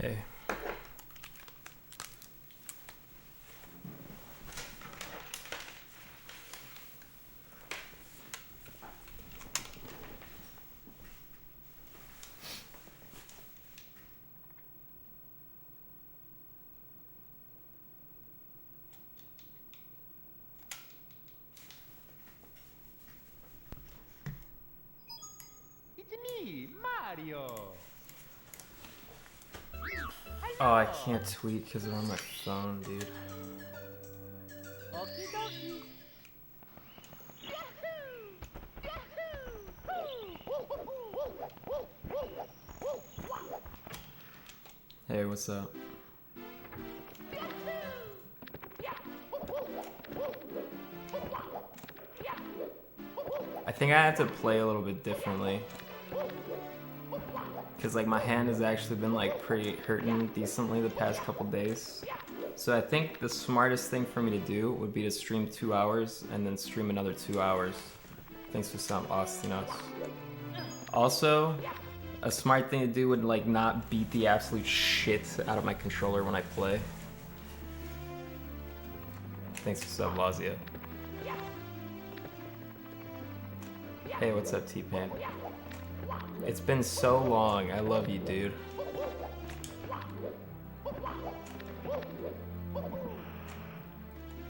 Hey. It's me, Mario. Oh, I can't tweet because I'm on my phone, dude. Okie dokie. Hey, what's up? I think I have to play a little bit differently. Because like my hand has actually been like pretty hurting decently the past couple days. So I think the smartest thing for me to do would be to stream 2 hours and then stream another 2 hours. Thanks for some Austinos. Also, a smart thing to do would like not beat the absolute shit out of my controller when I play. Thanks for sub, Lazia. Hey, what's up, T-Pain? It's been so long. I love you, dude.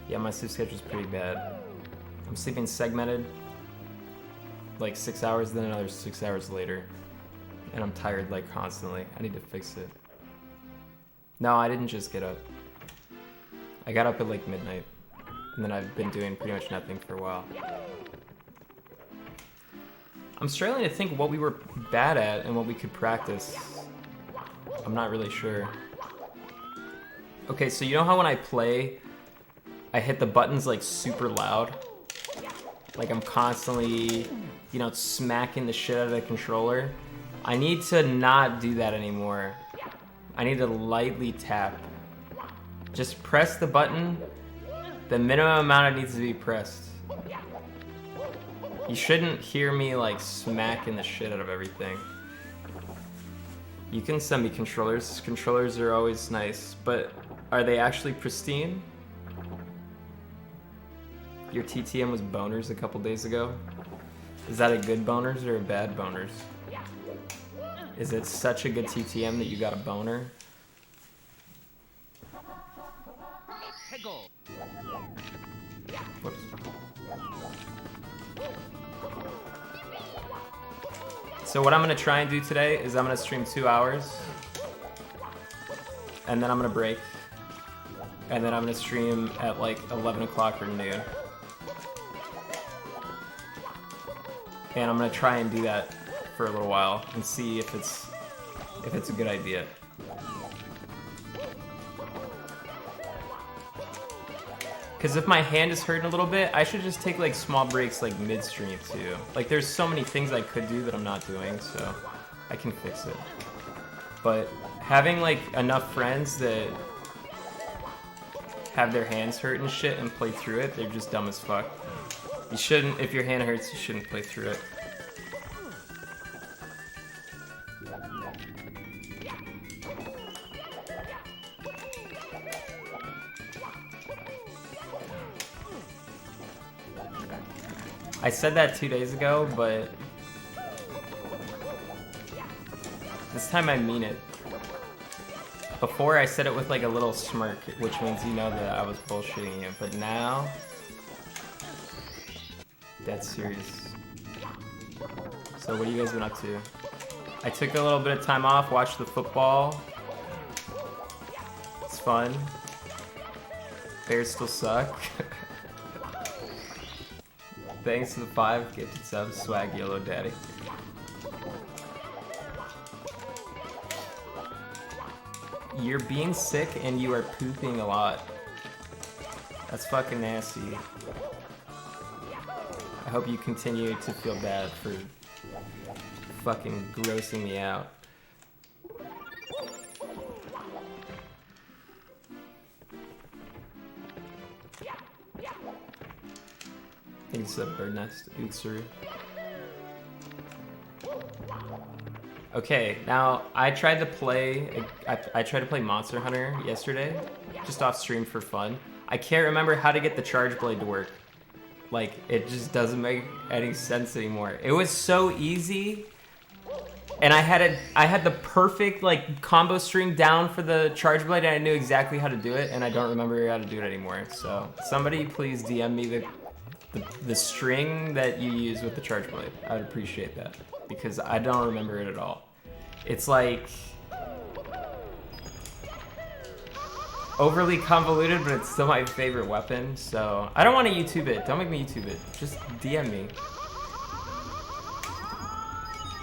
Yeah, my sleep schedule's pretty bad. I'm sleeping segmented, like 6 hours, then another 6 hours later. And I'm tired, like, constantly. I need to fix it. No, I didn't just get up. I got up at, like, midnight. And then I've been doing pretty much nothing for a while. I'm struggling to think what we were bad at and what we could practice. I'm not really sure. Okay, so you know how when I play, I hit the buttons like super loud? Like I'm constantly, you know, smacking the shit out of the controller? I need to not do that anymore. I need to lightly tap. Just press the button, the minimum amount it needs to be pressed. You shouldn't hear me like smacking the shit out of everything. You can send me controllers. Controllers are always nice, but are they actually pristine? Your TTM was boners a couple days ago. Is that a good boners or a bad boners? Is it such a good TTM that you got a boner? Whoops. So what I'm gonna try and do today is I'm gonna stream 2 hours, and then I'm gonna break, and then I'm gonna stream at like 11 o'clock or noon. And I'm gonna try and do that for a little while and see if it's a good idea. Because if my hand is hurting a little bit, I should just take like small breaks like midstream too. Like there's so many things I could do that I'm not doing, so I can fix it. But having like enough friends that have their hands hurt and shit and play through it, they're just dumb as fuck. You shouldn't, if your hand hurts, you shouldn't play through it. I said that 2 days ago, but this time I mean it. Before I said it with like a little smirk, which means you know that I was bullshitting you, but now, that's serious. So what have you guys been up to? I took a little bit of time off, watched the football. It's fun. Bears still suck. Thanks to the 5 gifted subs, swag yellow daddy. You're being sick and you are pooping a lot. That's fucking nasty. I hope you continue to feel bad for fucking grossing me out. I think it's a bird nest. Utsuru. Okay, now I tried to play Monster Hunter yesterday, just off stream for fun. I can't remember how to get the charge blade to work. Like, it just doesn't make any sense anymore. It was so easy, and I had the perfect like combo string down for the charge blade, and I knew exactly how to do it, and I don't remember how to do it anymore. So somebody please DM me the string that you use with the charge blade. I would appreciate that, because I don't remember it at all. It's like overly convoluted, but it's still my favorite weapon, so I don't want to YouTube it. Don't make me YouTube it. Just DM me.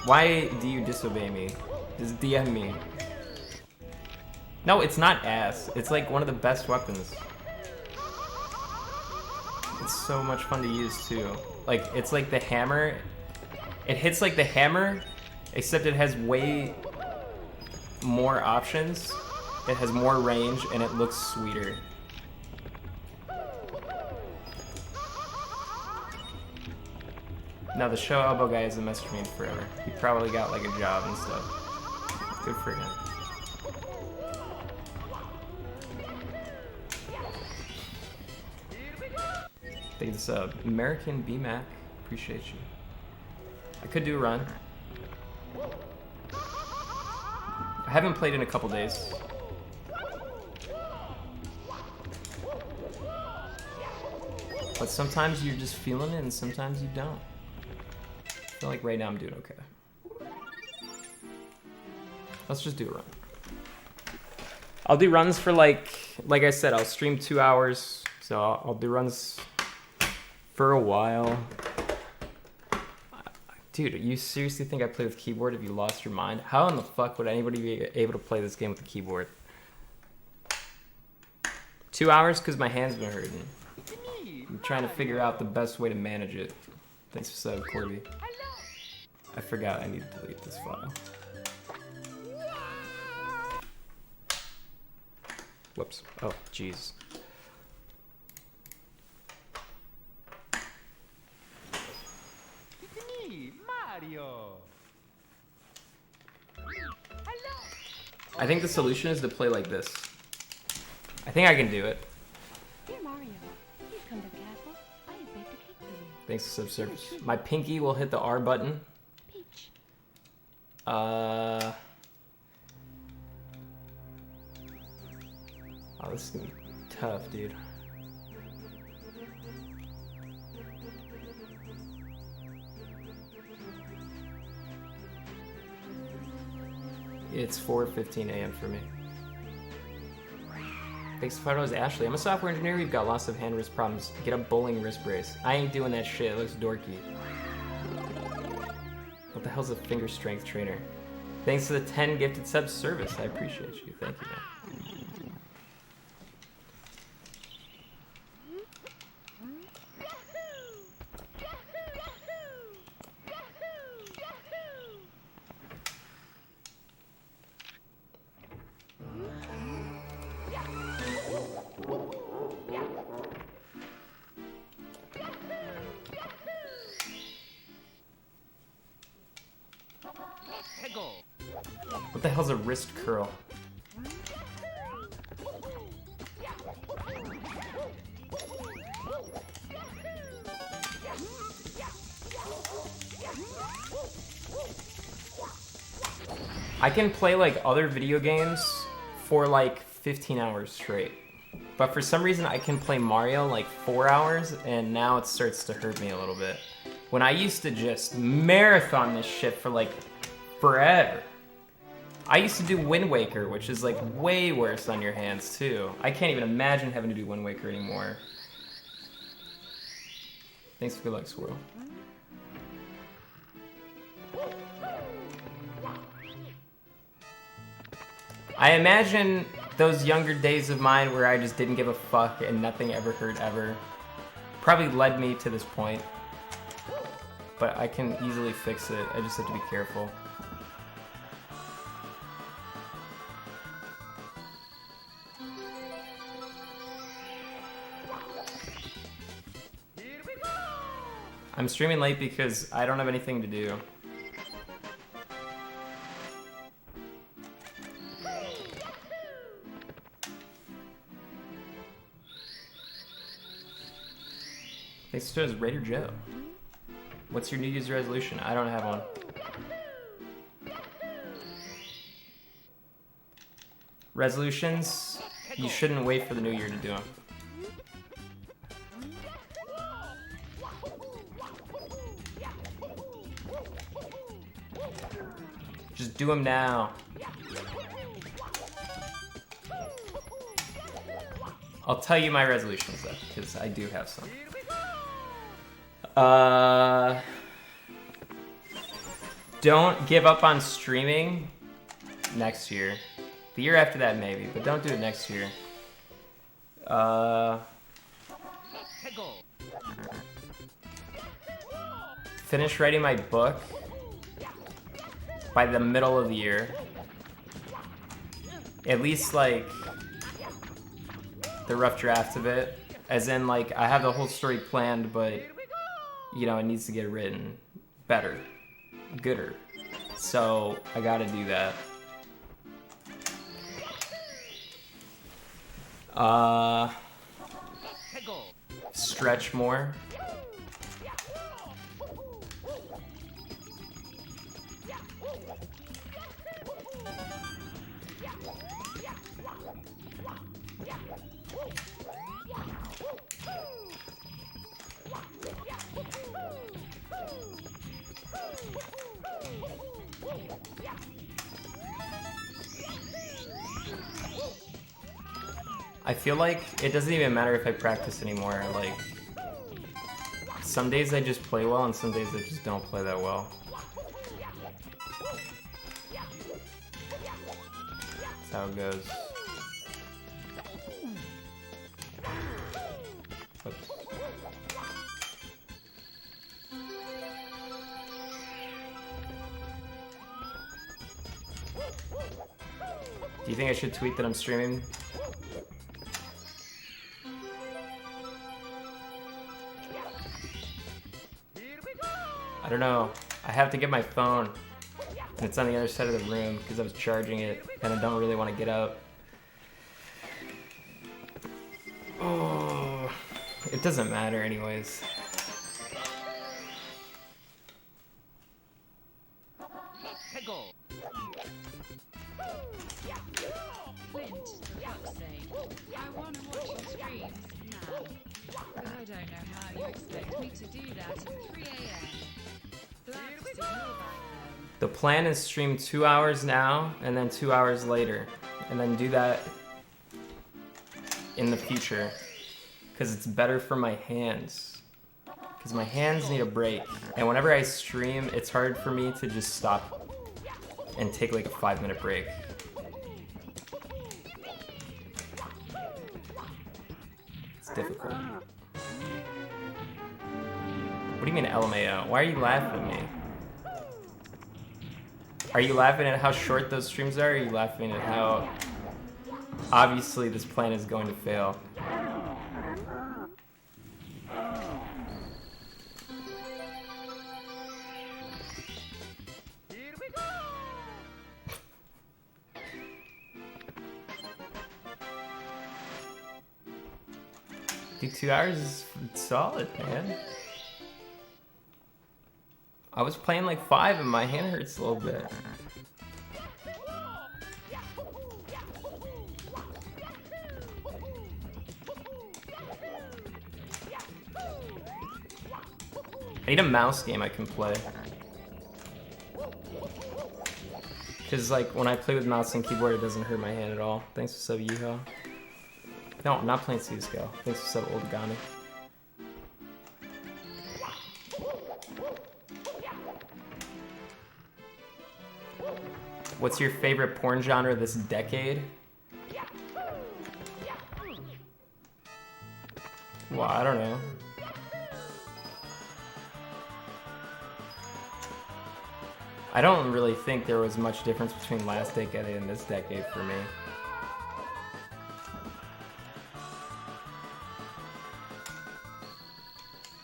Why do you disobey me? Just DM me. No, it's not ass. It's like one of the best weapons. It's so much fun to use too. Like, it's like the hammer. It hits like the hammer, except it has way more options. It has more range, and it looks sweeter. Now, the show elbow guy hasn't messaged me in forever. He probably got like a job and stuff. Good for him. Thank you for the American BMAC. Appreciate you. I could do a run. I haven't played in a couple days. But sometimes you're just feeling it and sometimes you don't. I feel like right now I'm doing okay. Let's just do a run. I'll do runs for like I said, I'll stream 2 hours. So I'll do runs for a while. Dude, you seriously think I play with keyboard? Have you lost your mind? How in the fuck would anybody be able to play this game with a keyboard? 2 hours? Because my hand's been hurting. I'm trying to figure out the best way to manage it. Thanks for sub, Corby. I forgot I need to delete this file. Whoops. Oh, jeez. It's me, Mario. I think the solution is to play like this. I think I can do it. Dear Mario, please come to the castle. I have baked a cake for you. Thanks for subservice. My pinky will hit the R button. Peach. Oh, this is gonna be tough, dude. It's 4:15 a.m. for me. Thanks for photos, Ashley. I'm a software engineer. We've got lots of hand wrist problems. Get a bowling wrist brace. I ain't doing that shit. It looks dorky. What the hell's a finger strength trainer? Thanks for the 10 gifted subs service. I appreciate you. Thank you, man. What the hell's a wrist curl? I can play like other video games for like 15 hours straight. But for some reason I can play Mario like 4 hours, and now it starts to hurt me a little bit. When I used to just marathon this shit for like forever. I used to do Wind Waker, which is like way worse on your hands too. I can't even imagine having to do Wind Waker anymore. Thanks for good luck, Squirrel. I imagine those younger days of mine where I just didn't give a fuck and nothing ever hurt ever probably led me to this point. But I can easily fix it. I just have to be careful. I'm streaming late because I don't have anything to do. So is Raider Joe. What's your New Year's resolution? I don't have one. Resolutions, you shouldn't wait for the new year to do them. Just do them now. I'll tell you my resolutions though, because I do have some. Don't give up on streaming next year. The year after that maybe, but don't do it next year. Finish writing my book by the middle of the year. At least like the rough draft of it. As in like I have the whole story planned, but you know, it needs to get written better, gooder. So I gotta do that. Stretch more. I feel like it doesn't even matter if I practice anymore. Like, some days I just play well and some days I just don't play that well. That's how it goes. Oops. Do you think I should tweet that I'm streaming? I don't know. I have to get my phone, and it's on the other side of the room because I was charging it, and I don't really want to get out. Oh, it doesn't matter anyways. Clint, for fuck's sake. I want to watch your streams now. But I don't know how you expect me to do that at 3 a.m. The plan is stream 2 hours now and then 2 hours later, and then do that in the future because it's better for my hands, because my hands need a break, and whenever I stream it's hard for me to just stop and take like a 5-minute break. It's difficult. What do you mean LMAO? Why are you laughing at me? Are you laughing at how short those streams are? Or are you laughing at how obviously this plan is going to fail? Dude, 2 hours is solid, man. I was playing like 5 and my hand hurts a little bit. I need a mouse game I can play. Cause like when I play with mouse and keyboard it doesn't hurt my hand at all. Thanks for sub Yeehaw. No, I'm not playing CSGO. Thanks for sub Oldagami. What's your favorite porn genre this decade? Well, I don't know. I don't really think there was much difference between last decade and this decade for me.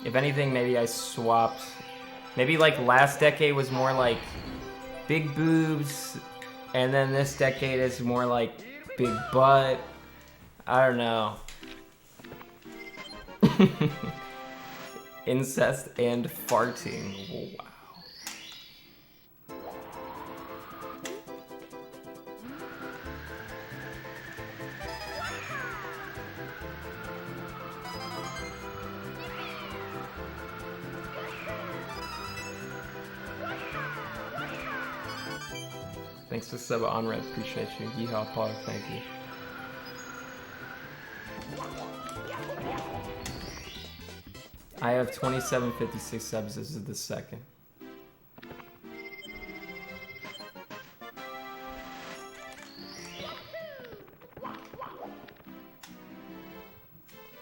If anything, maybe I swapped. Maybe like last decade was more like big boobs, and then this decade is more like big butt. I don't know. incest and farting. Wow. Thanks for sub on red, appreciate you. Yeehaw Paul, thank you. I have 2756 subs, this is the second.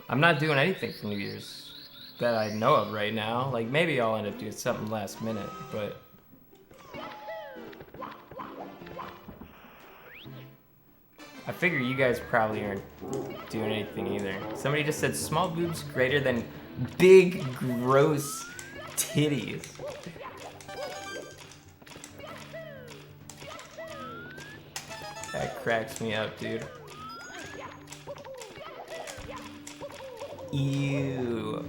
I'm not doing anything for New Year's that I know of right now. Like maybe I'll end up doing something last minute, but I figure you guys probably aren't doing anything either. Somebody just said small boobs greater than big gross titties. That cracks me up, dude. Ew.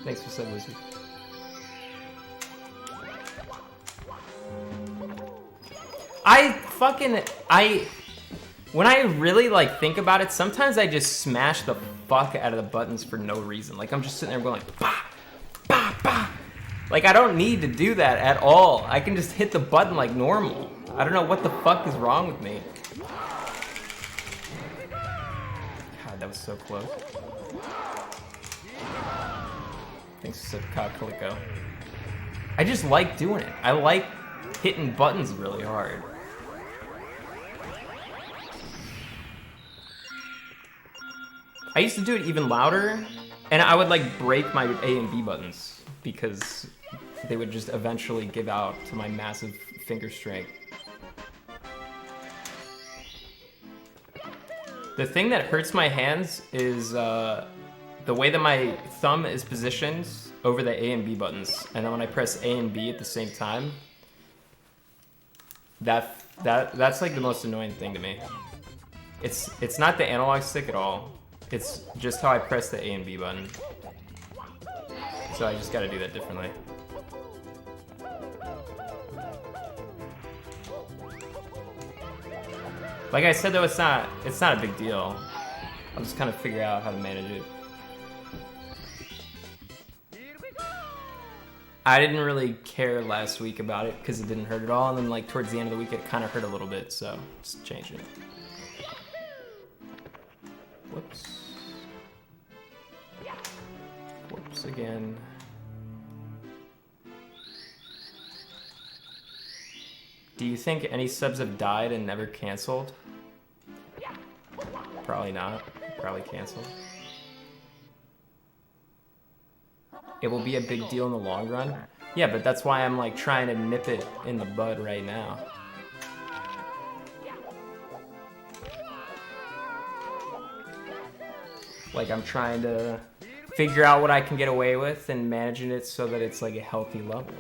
Thanks for sub, Wizard. When I really like think about it, sometimes I just smash the fuck out of the buttons for no reason. Like I'm just sitting there going like, bah, bah, bah. Like I don't need to do that at all. I can just hit the button like normal. I don't know what the fuck is wrong with me. God, that was so close. Thanks for Kaliko. I just like doing it. I like hitting buttons really hard. I used to do it even louder, and I would like break my A and B buttons because they would just eventually give out to my massive finger strength. The thing that hurts my hands is the way that my thumb is positioned over the A and B buttons, and then when I press A and B at the same time, that's like the most annoying thing to me. It's not the analog stick at all. It's just how I press the A and B button. So I just gotta do that differently. Like I said though, it's not a big deal. I'll just kind of figure out how to manage it. I didn't really care last week about it because it didn't hurt at all, and then like towards the end of the week it kind of hurt a little bit, so just change it. Whoops. Whoops again. Do you think any subs have died and never canceled? Probably not. Probably canceled. It will be a big deal in the long run. Yeah, but that's why I'm like trying to nip it in the bud right now. Like I'm trying to figure out what I can get away with and managing it so that it's like a healthy level.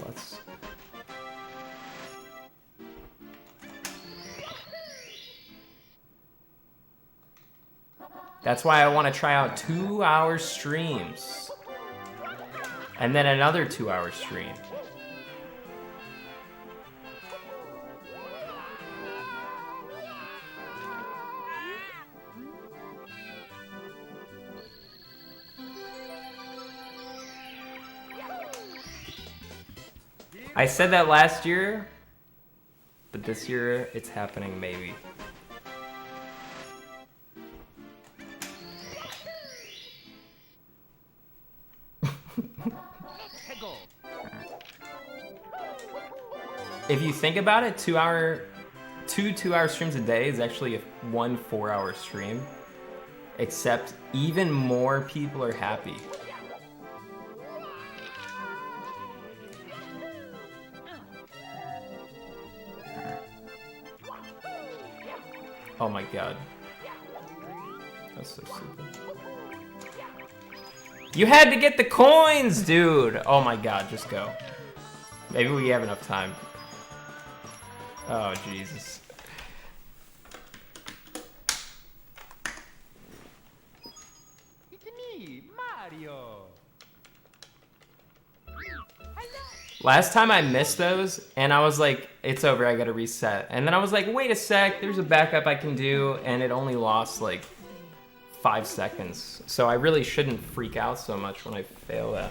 That's why I want to try out 2-hour streams. And then another 2-hour stream. I said that last year, but this year it's happening maybe. If you think about it, 2 2-hour streams a day is actually one 4-hour stream, except even more people are happy. Oh my god. That's so stupid. You had to get the coins, dude! Oh my god, just go. Maybe we have enough time. Oh, Jesus. It's me, Mario. Last time I missed those, and I was like, it's over, I gotta reset. And then I was like, wait a sec, there's a backup I can do, and it only lost like 5 seconds. So I really shouldn't freak out so much when I fail that.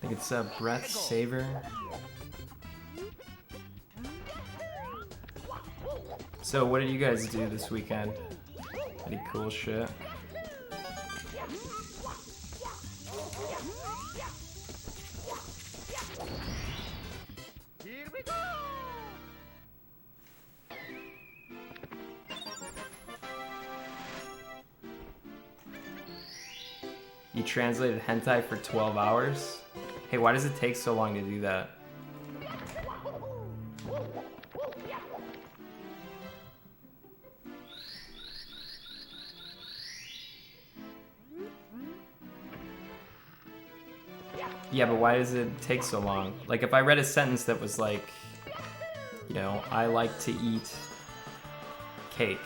I think it's a breath saver. So what did you guys do this weekend? Any cool shit? Here we go. You translated hentai for 12 hours? Hey, why does it take so long to do that? Yeah, but why does it take so long? Like, if I read a sentence that was like, you know, I like to eat cake.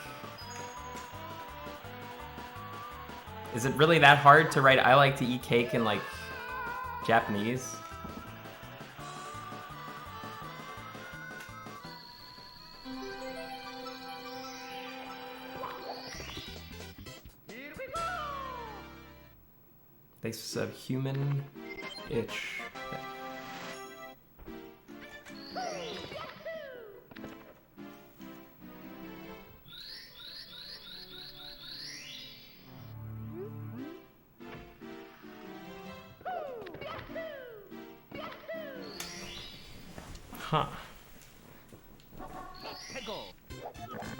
Is it really that hard to write I like to eat cake in, like, Japanese? Here we go. This human itch. Huh.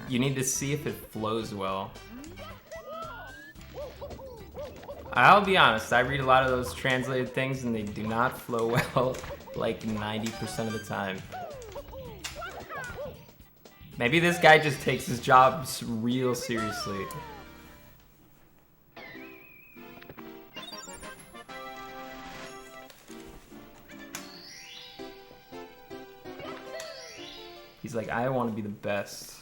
You need to see if it flows well. I'll be honest, I read a lot of those translated things and they do not flow well like 90% of the time. Maybe this guy just takes his job real seriously. He's like, I want to be the best.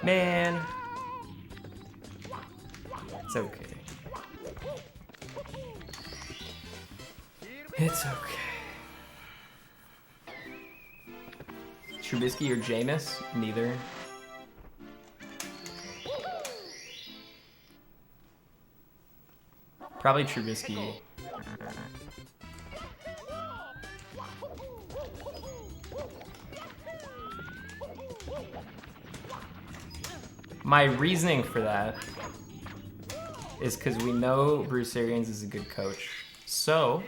Man. It's okay. It's okay. Trubisky or Jameis? Neither. Probably Trubisky. My reasoning for that is because we know Bruce Arians is a good coach. So,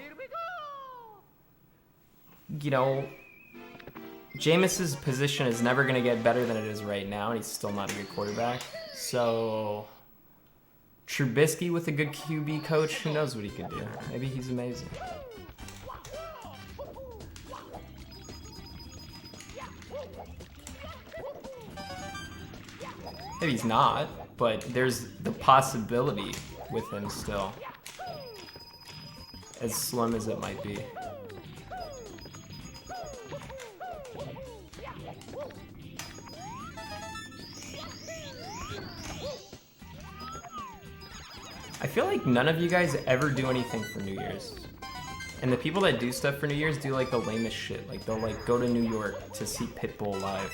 you know, Jameis's position is never going to get better than it is right now, and he's still not a good quarterback. So, Trubisky with a good QB coach, who knows what he could do? Maybe he's amazing. Maybe he's not. but there's the possibility with him still. As slim as it might be. I feel like none of you guys ever do anything for New Year's. And the people that do stuff for New Year's do like the lamest shit. Like they'll like go to New York to see Pitbull live.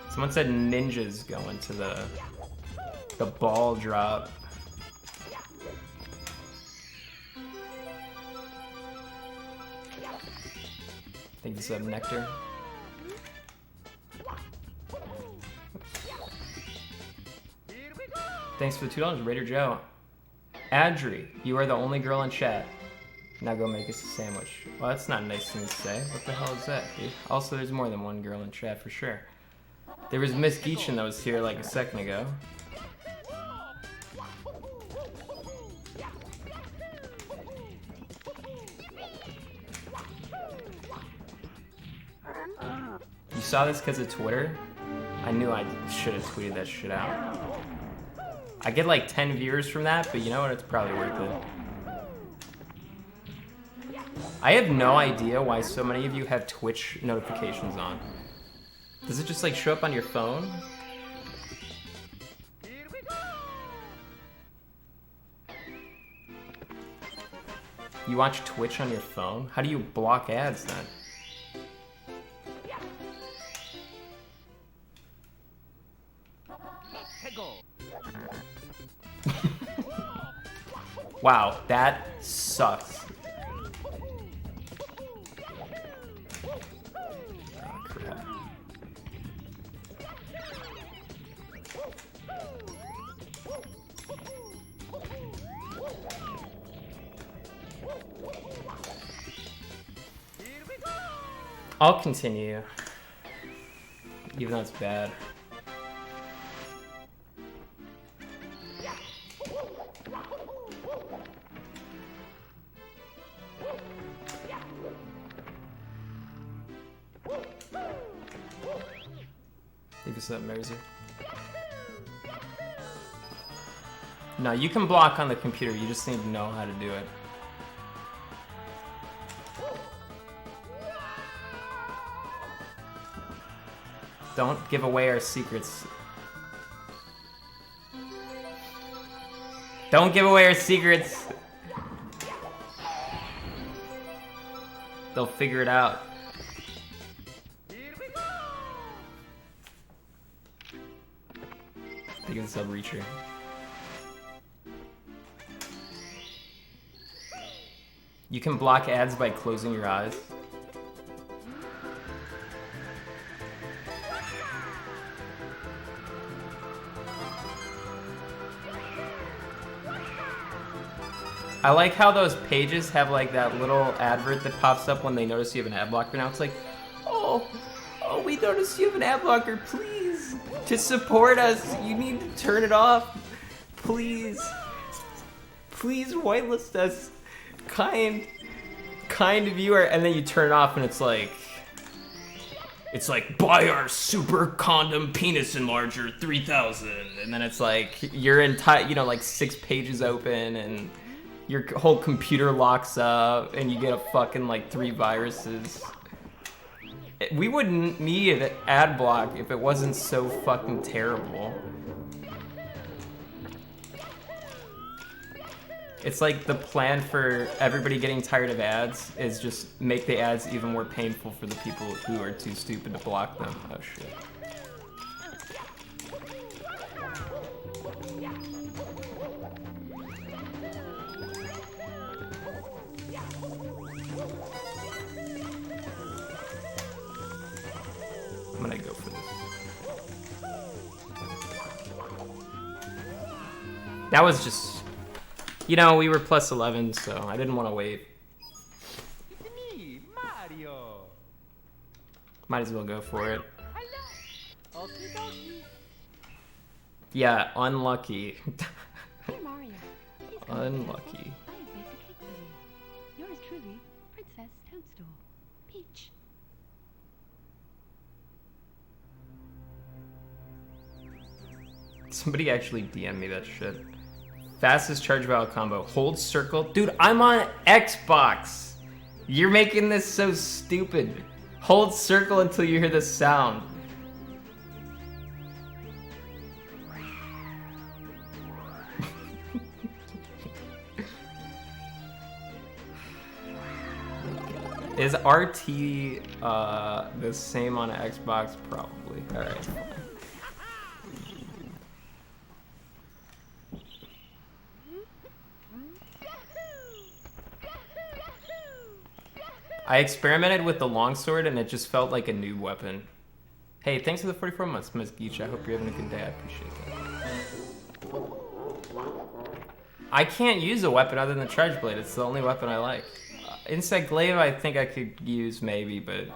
Someone said ninjas going to the ball drop. I think this is a nectar. Thanks for the $2, Raider Joe. Adri, you are the only girl in chat. Now go make us a sandwich. Well, that's not a nice thing to say. What the hell is that, dude? Also, there's more than one girl in chat for sure. There was Miss Geechin that was here like a second ago. You saw this because of Twitter? I knew I should have tweeted that shit out. I get like 10 viewers from that, but you know what? It's probably worth it. I have no idea why so many of you have Twitch notifications on. Does it just like show up on your phone? You watch Twitch on your phone? How do you block ads then? Wow, that sucks. Oh, crap. I'll continue, even though it's bad. Leave us up, Merzer. No, you can block on the computer, you just need to know how to do it. Don't give away our secrets. Don't give away our secrets! They'll figure it out. I think it's a reacher. You can block ads by closing your eyes. I like how those pages have like that little advert that pops up when they notice you have an ad blocker. Now it's like, oh, we noticed you have an ad blocker. Please, to support us, you need to turn it off. Please, please whitelist us, kind viewer. And then you turn it off, and it's like buy our super condom penis enlarger 3000, and then it's like you're like 6 pages open and your whole computer locks up and you get a fucking like 3 viruses. We wouldn't need an ad block if it wasn't so fucking terrible. It's like the plan for everybody getting tired of ads is just make the ads even more painful for the people who are too stupid to block them. Oh shit. I'm gonna go for this. That was just, we were plus 11, so I didn't want to wait. It's me, Mario. Might as well go for it. Hello. Okie dokie. Yeah, unlucky. Hey, Mario. Please come to the Unlucky. castle. I have baked a cake for you. truly, Princess Toadstool. Peach. Somebody actually DM me that shit. Fastest charge valve combo. Hold circle. Dude, I'm on Xbox. You're making this so stupid. Hold circle until you hear the sound. Is RT the same on Xbox? Probably. Alright. I experimented with the longsword and it just felt like a new weapon. Hey, thanks for the 44 months, Ms. Geach. I hope you're having a good day. I appreciate that. I can't use a weapon other than the charge blade. It's the only weapon I like. Insect glaive I think I could use maybe, but...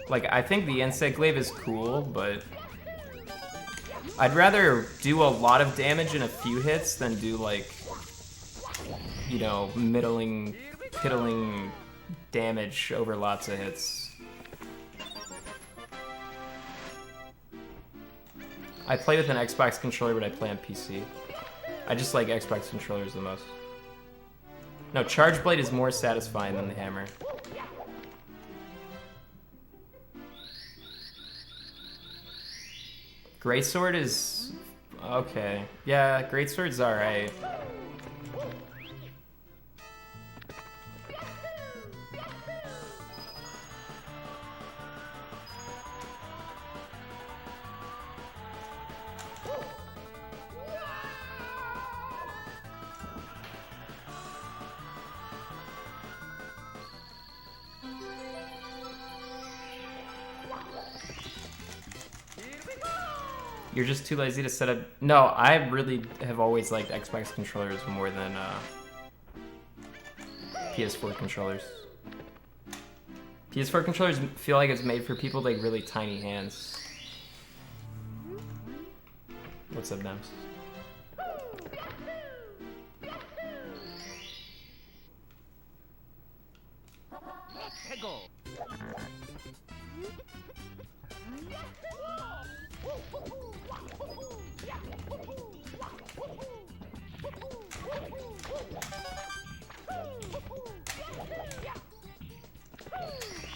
Like, I think the insect glaive is cool, but... I'd rather do a lot of damage in a few hits than do, like, you know, middling, piddling damage over lots of hits. I play with an Xbox controller, but I play on PC. I just like Xbox controllers the most. No, Charge Blade is more satisfying than the hammer. Greatsword is... okay. Yeah, Greatsword's alright. You're just too lazy to set up... No, I really have always liked Xbox controllers more than PS4 controllers. PS4 controllers feel like it's made for people with like really tiny hands. What's up, Nems?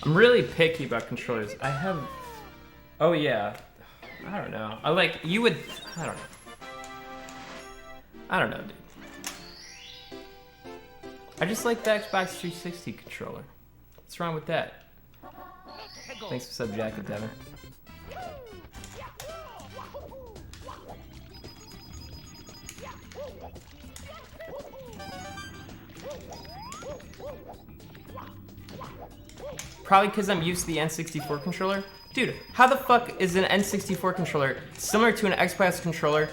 I'm really picky about controllers. I have... Oh yeah. I don't know. I like... You would... I don't know. I don't know, dude. I just like the Xbox 360 controller. What's wrong with that? Thanks for sub jacket, Devin. Probably because I'm used to the N64 controller. Dude, how the fuck is an N64 controller similar to an Xbox controller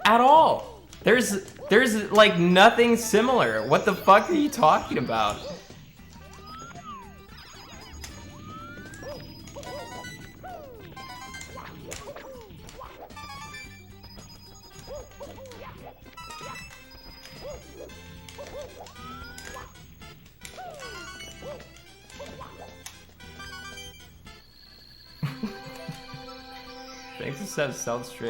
at all? There's like nothing similar. What the fuck are you talking about? Thanks to Seb Stealth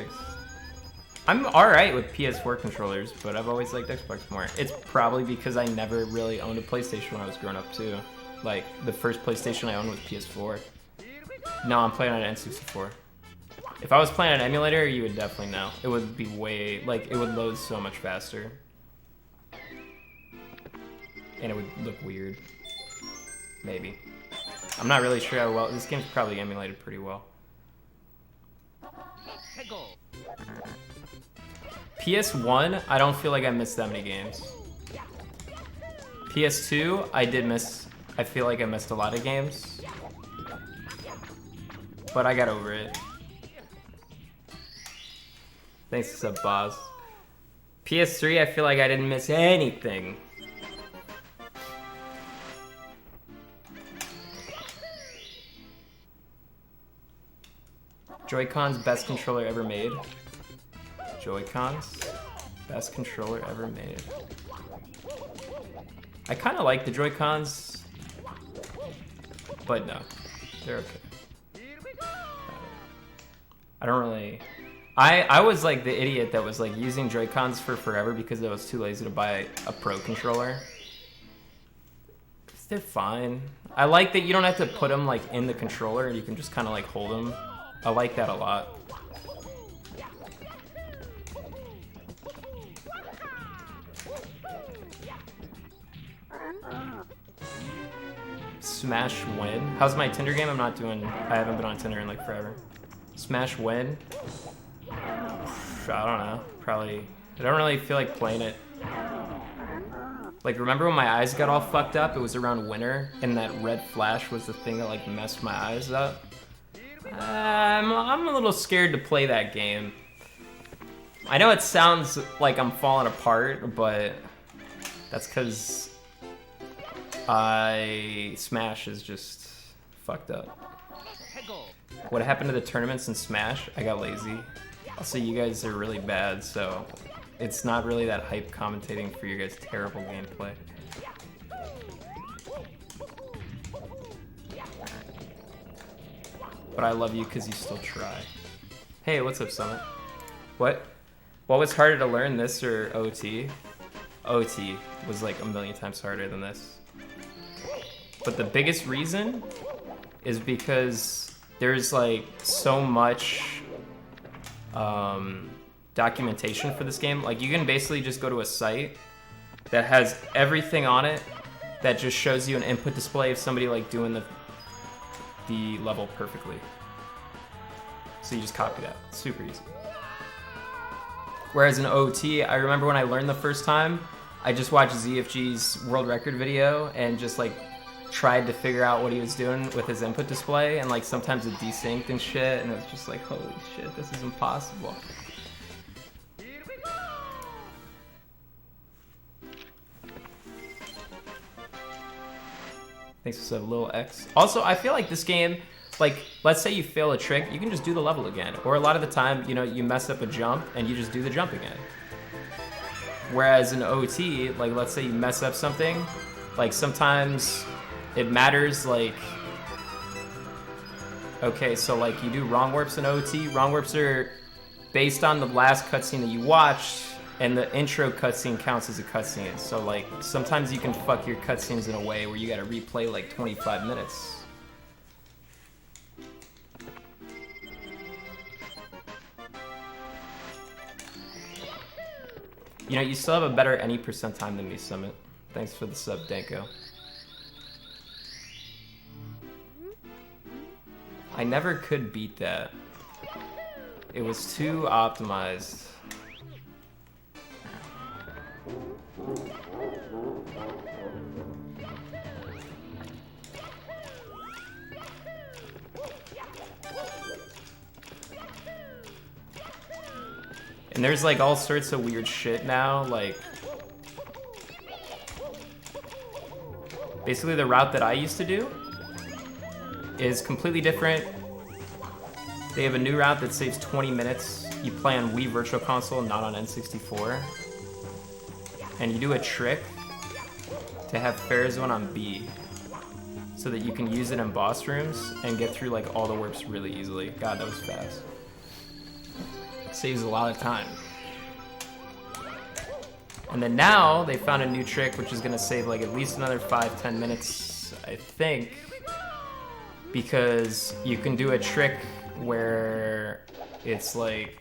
I'm alright with PS4 controllers, but I've always liked Xbox more. It's probably because I never really owned a PlayStation when I was growing up too. Like, the first PlayStation I owned was PS4. No, I'm playing on an N64. If I was playing on an emulator, you would definitely know. It would be way, like, it would load so much faster. And it would look weird. Maybe. I'm not really sure how well, this game's probably emulated pretty well. PS1, I don't feel like I missed that many games. PS2, I did miss, I feel like I missed a lot of games. But I got over it. Thanks to Sub Boss. PS3, I feel like I didn't miss anything. Joy-Con's best controller ever made. Joy-Cons. Best controller ever made. I kind of like the Joy-Cons, but no, they're okay. I don't really... I was like the idiot that was like using Joy-Cons for forever because I was too lazy to buy a Pro controller. They're fine. I like that you don't have to put them like in the controller, you can just kind of like hold them. I like that a lot. Smash win. How's my Tinder game? I haven't been on Tinder in like forever. Smash win. I don't know. Probably. I don't really feel like playing it. Like, remember when my eyes got all fucked up? It was around winter, and that red flash was the thing that like messed my eyes up. I'm a little scared to play that game. I know it sounds like I'm falling apart, but that's because Smash is just fucked up. What happened to the tournaments in Smash? I got lazy. Also, you guys are really bad, so it's not really that hype commentating for your guys' terrible gameplay. But I love you because you still try. Hey, what's up, Summit? What was harder to learn, this or OT? OT was like a million times harder than this. But the biggest reason is because there's like so much documentation for this game. Like, you can basically just go to a site that has everything on it that just shows you an input display of somebody like doing the level perfectly. So you just copy that. It's super easy. Whereas in OT, I remember when I learned the first time, I just watched ZFG's world record video and just like tried to figure out what he was doing with his input display, and like sometimes it desynced and shit, and it was just like, holy shit, this is impossible. Thanks for sub, Lil X. Also, I feel like this game, like, let's say you fail a trick, you can just do the level again. Or a lot of the time, you know, you mess up a jump and you just do the jump again. Whereas in OT, like, let's say you mess up something, like, sometimes it matters, like, okay, so, like, you do wrong warps in OT. Wrong warps are based on the last cutscene that you watched, and the intro cutscene counts as a cutscene. So, like, sometimes you can fuck your cutscenes in a way where you gotta replay, like, 25 minutes. You know, you still have a better any percent time than me, Summit. Thanks for the sub, Danko. I never could beat that. It was too optimized. And there's like all sorts of weird shit now, like basically the route that I used to do is completely different. They have a new route that saves 20 minutes. You play on Wii Virtual Console, not on N64. And you do a trick to have Fair Zone on B so that you can use it in boss rooms and get through like all the warps really easily. God, that was fast. Saves a lot of time. And then now they found a new trick which is gonna save like at least another 5-10 minutes, I think, because you can do a trick where it's like,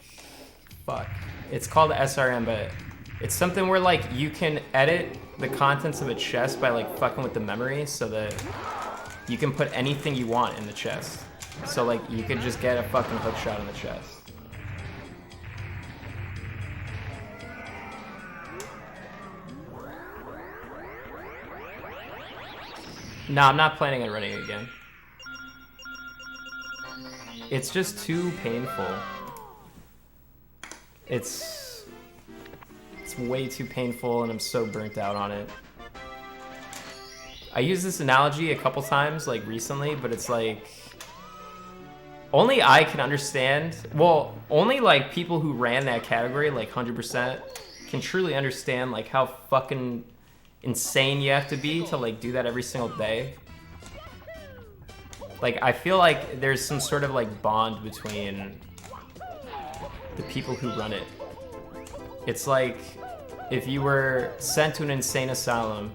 fuck, it's called SRM, but it's something where like you can edit the contents of a chest by like fucking with the memory so that you can put anything you want in the chest. So like you could just get a fucking hook shot in the chest. No, I'm not planning on running again. It's just too painful. It's way too painful and I'm so burnt out on it. I used this analogy a couple times like recently, but it's like only I can understand. Well, only like people who ran that category like 100% can truly understand like how fucking insane you have to be to like do that every single day. Like I feel like there's some sort of like bond between the people who run it. It's like if you were sent to an insane asylum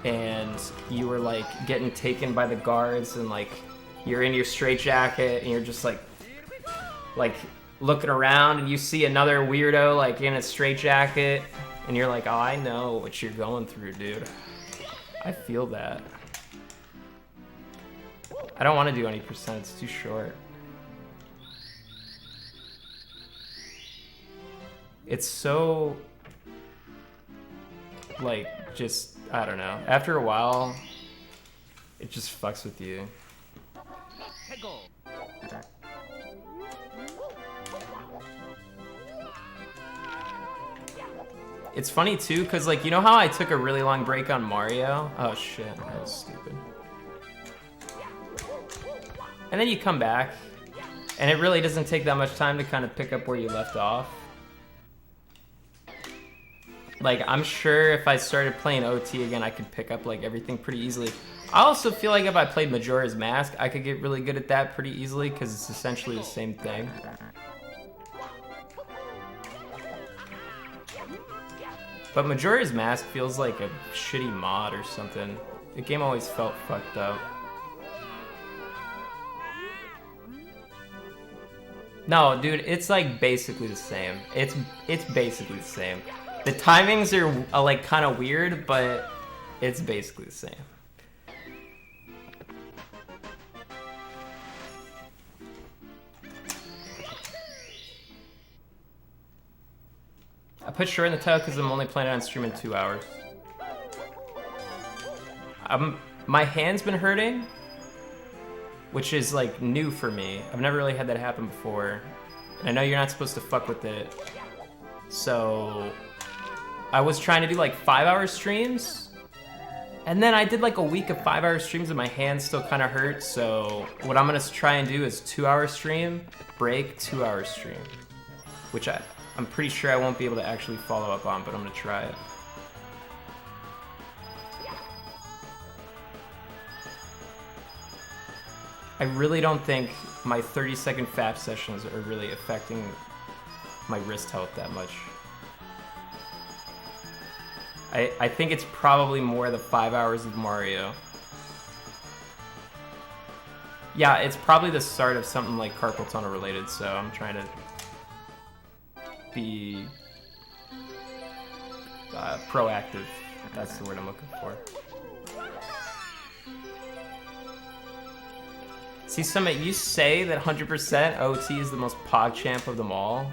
and you were like getting taken by the guards and like you're in your straitjacket and you're just like looking around and you see another weirdo like in a straitjacket and you're like, oh, I know what you're going through, dude. I feel that. I don't want to do any percent, it's too short. It's so, like, just, I don't know. After a while, it just fucks with you. It's funny too, because like, you know how I took a really long break on Mario? Oh shit, that was stupid. And then you come back, and it really doesn't take that much time to kind of pick up where you left off. Like, I'm sure if I started playing OT again, I could pick up like everything pretty easily. I also feel like if I played Majora's Mask, I could get really good at that pretty easily, because it's essentially the same thing. But Majora's Mask feels like a shitty mod or something. The game always felt fucked up. No, dude, it's like basically the same. It's basically the same. The timings are like kind of weird, but it's basically the same. I put short in the title because I'm only planning on streaming 2 hours. My hand's been hurting, which is like new for me. I've never really had that happen before. And I know you're not supposed to fuck with it. So I was trying to do like 5-hour streams. And then I did like a week of 5-hour streams and my hand still kind of hurt. So what I'm gonna try and do is 2-hour stream, break, 2-hour stream. Which I'm pretty sure I won't be able to actually follow up on, but I'm gonna try it. I really don't think my 30-second FAP sessions are really affecting my wrist health that much. I think it's probably more the 5 hours of Mario. Yeah, it's probably the start of something like carpal tunnel related, so I'm trying to be proactive. That's the word I'm looking for. See, Summit, you say that 100% OT is the most PogChamp of them all,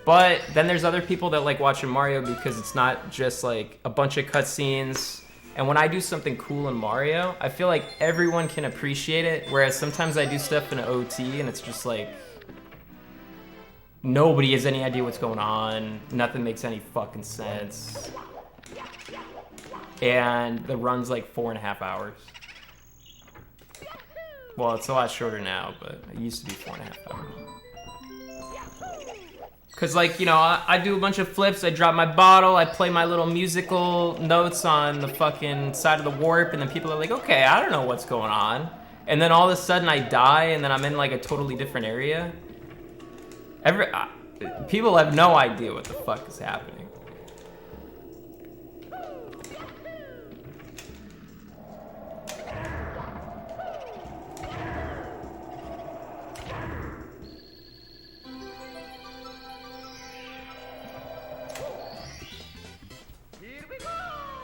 but then there's other people that like watching Mario because it's not just like a bunch of cutscenes. And when I do something cool in Mario, I feel like everyone can appreciate it, whereas sometimes I do stuff in OT and it's just like nobody has any idea what's going on, nothing makes any fucking sense, and the run's like 4.5 hours. Well, it's a lot shorter now, but it used to be 4.5 hours. Cause like, you know, I do a bunch of flips, I drop my bottle, I play my little musical notes on the fucking side of the warp, and then people are like, okay, I don't know what's going on. And then all of a sudden I die, and then I'm in like a totally different area. People have no idea what the fuck is happening.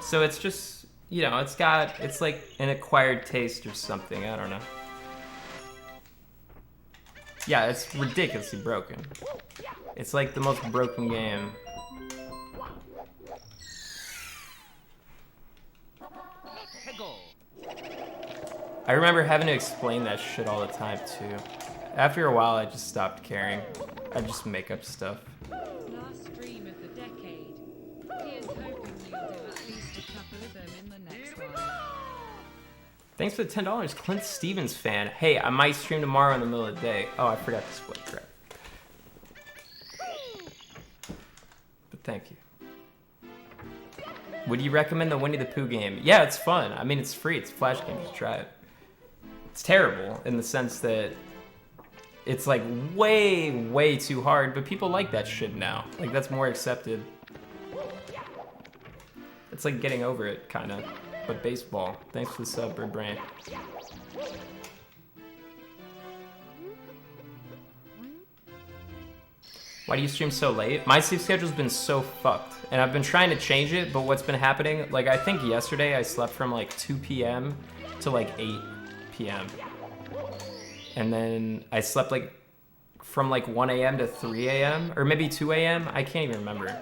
So it's just, you know, it's like an acquired taste or something, I don't know. Yeah, it's ridiculously broken. It's like the most broken game. I remember having to explain that shit all the time too. After a while, I just stopped caring. I just make up stuff. Last stream of the decade. Here's hoping you'll do at least a couple of them in the next one. Thanks for the $10, Clint Stevens fan. Hey, I might stream tomorrow in the middle of the day. Oh, I forgot to split. Crap. But thank you. Would you recommend the Winnie the Pooh game? Yeah, it's fun. I mean, it's free. It's a flash game. Just try it. It's terrible in the sense that it's like way, way too hard, but people like that shit now. Like, that's more accepted. It's like getting over it, kind of. But baseball. Thanks for the sub, Bird Brain. Why do you stream so late? My sleep schedule's been so fucked. And I've been trying to change it, but what's been happening, like I think yesterday I slept from like 2 p.m. to like 8 p.m. And then I slept like from like 1 a.m. to 3 a.m. or maybe 2 a.m. I can't even remember.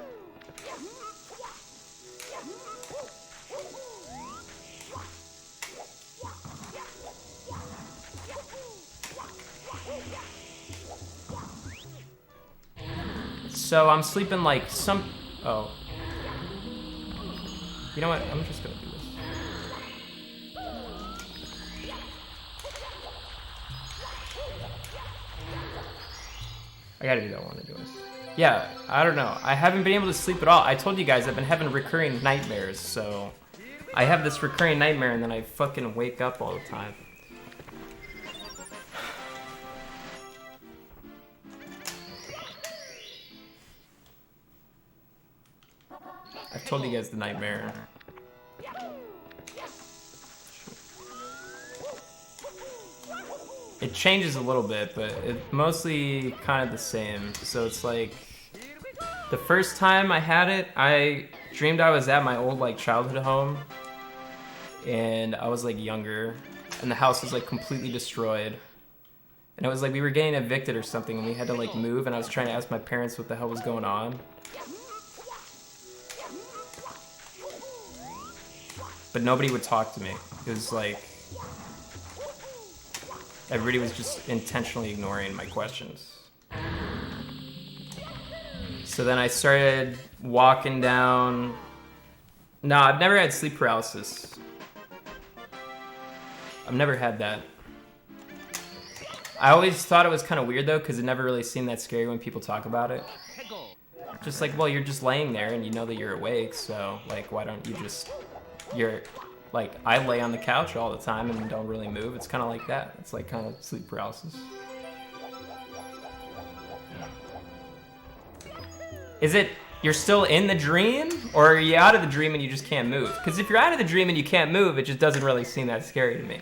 So I'm sleeping like some... Oh. You know what? I'm just gonna do this. I gotta do that one anyways. Yeah, I don't know. I haven't been able to sleep at all. I told you guys I've been having recurring nightmares, so... I have this recurring nightmare and then I fucking wake up all the time. I've told you guys the nightmare. It changes a little bit, but it's mostly kind of the same. So it's like, the first time I had it, I dreamed I was at my old like childhood home, and I was like younger, and the house was like completely destroyed. And it was like we were getting evicted or something, and we had to like move, and I was trying to ask my parents what the hell was going on. But nobody would talk to me. It was like, everybody was just intentionally ignoring my questions. So then I started walking down. No, I've never had sleep paralysis. I've never had that. I always thought it was kind of weird though, because it never really seemed that scary when people talk about it. Just like, well, you're just laying there and you know that you're awake, so like, why don't you just... You're like, I lay on the couch all the time and don't really move. It's kind of like that. It's like kind of sleep paralysis. Is it you're still in the dream, or are you out of the dream and you just can't move? Because if you're out of the dream and you can't move, it just doesn't really seem that scary to me.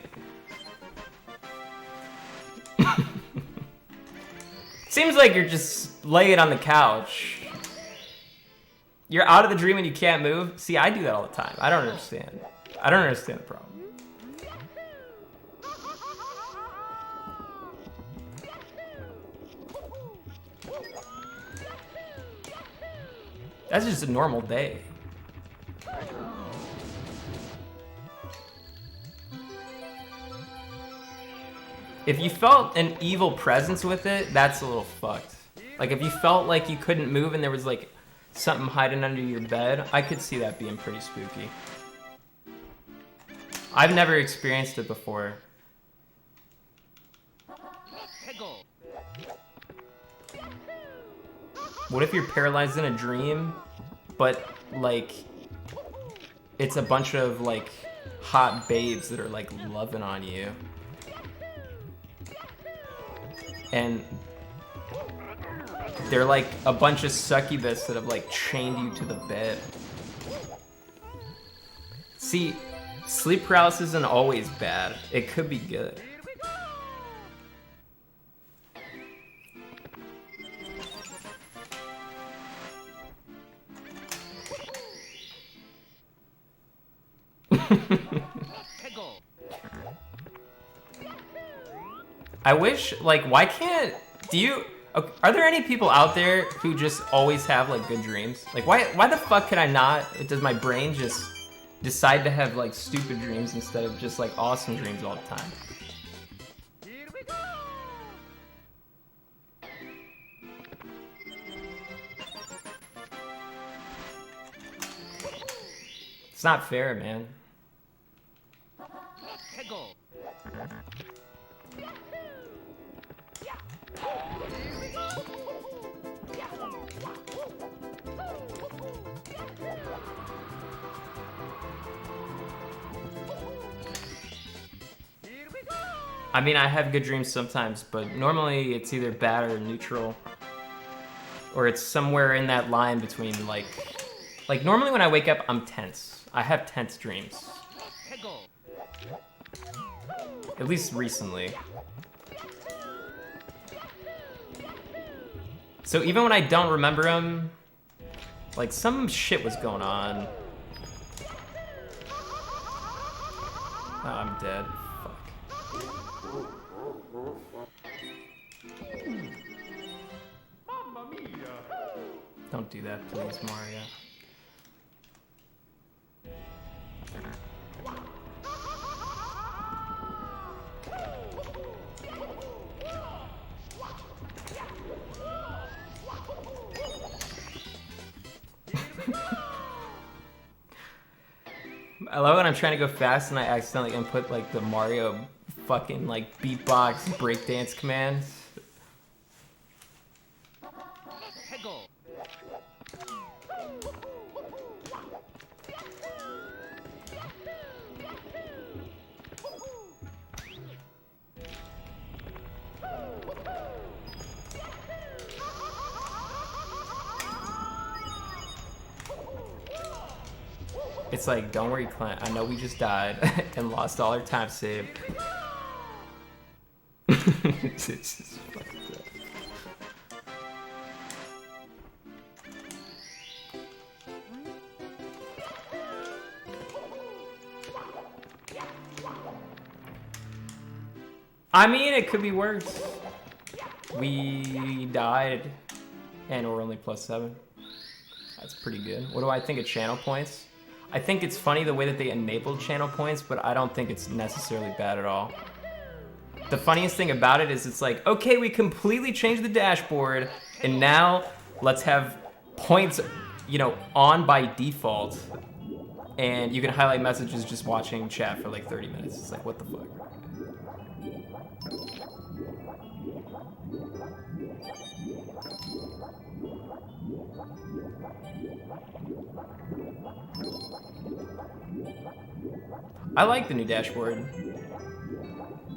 Seems like you're just laying on the couch. You're out of the dream and you can't move? See, I do that all the time. I don't understand. I don't understand the problem. That's just a normal day. If you felt an evil presence with it, that's a little fucked. Like if you felt like you couldn't move and there was like something hiding under your bed, I could see that being pretty spooky. I've never experienced it before. What if you're paralyzed in a dream, but like it's a bunch of like hot babes that are like loving on you, and they're like a bunch of succubus that have like chained you to the bed. See, sleep paralysis isn't always bad. It could be good. I wish, like, why can't, are there any people out there who just always have, like, good dreams? Like, why the fuck can I not, does my brain just decide to have, like, stupid dreams instead of just, like, awesome dreams all the time? It's not fair, man. I mean, I have good dreams sometimes, but normally it's either bad or neutral. Or it's somewhere in that line between, like normally when I wake up, I'm tense. I have tense dreams. At least recently. So even when I don't remember them, like some shit was going on. Oh, I'm dead. Mamma mia! Don't do that, please, Mario. I love when I'm trying to go fast and I accidentally input like the Mario fucking like beatbox breakdance commands. It's like, don't worry, Clint. I know we just died and lost all our time saved. It's just fucked up. I mean, it could be worse. We died and we're only +7. That's pretty good. What do I think of channel points? I think it's funny the way that they enabled channel points, but I don't think it's necessarily bad at all. The funniest thing about it is it's like, okay, we completely changed the dashboard, and now let's have points, you know, on by default, and you can highlight messages just watching chat for like 30 minutes. It's like, what the fuck? I like the new dashboard.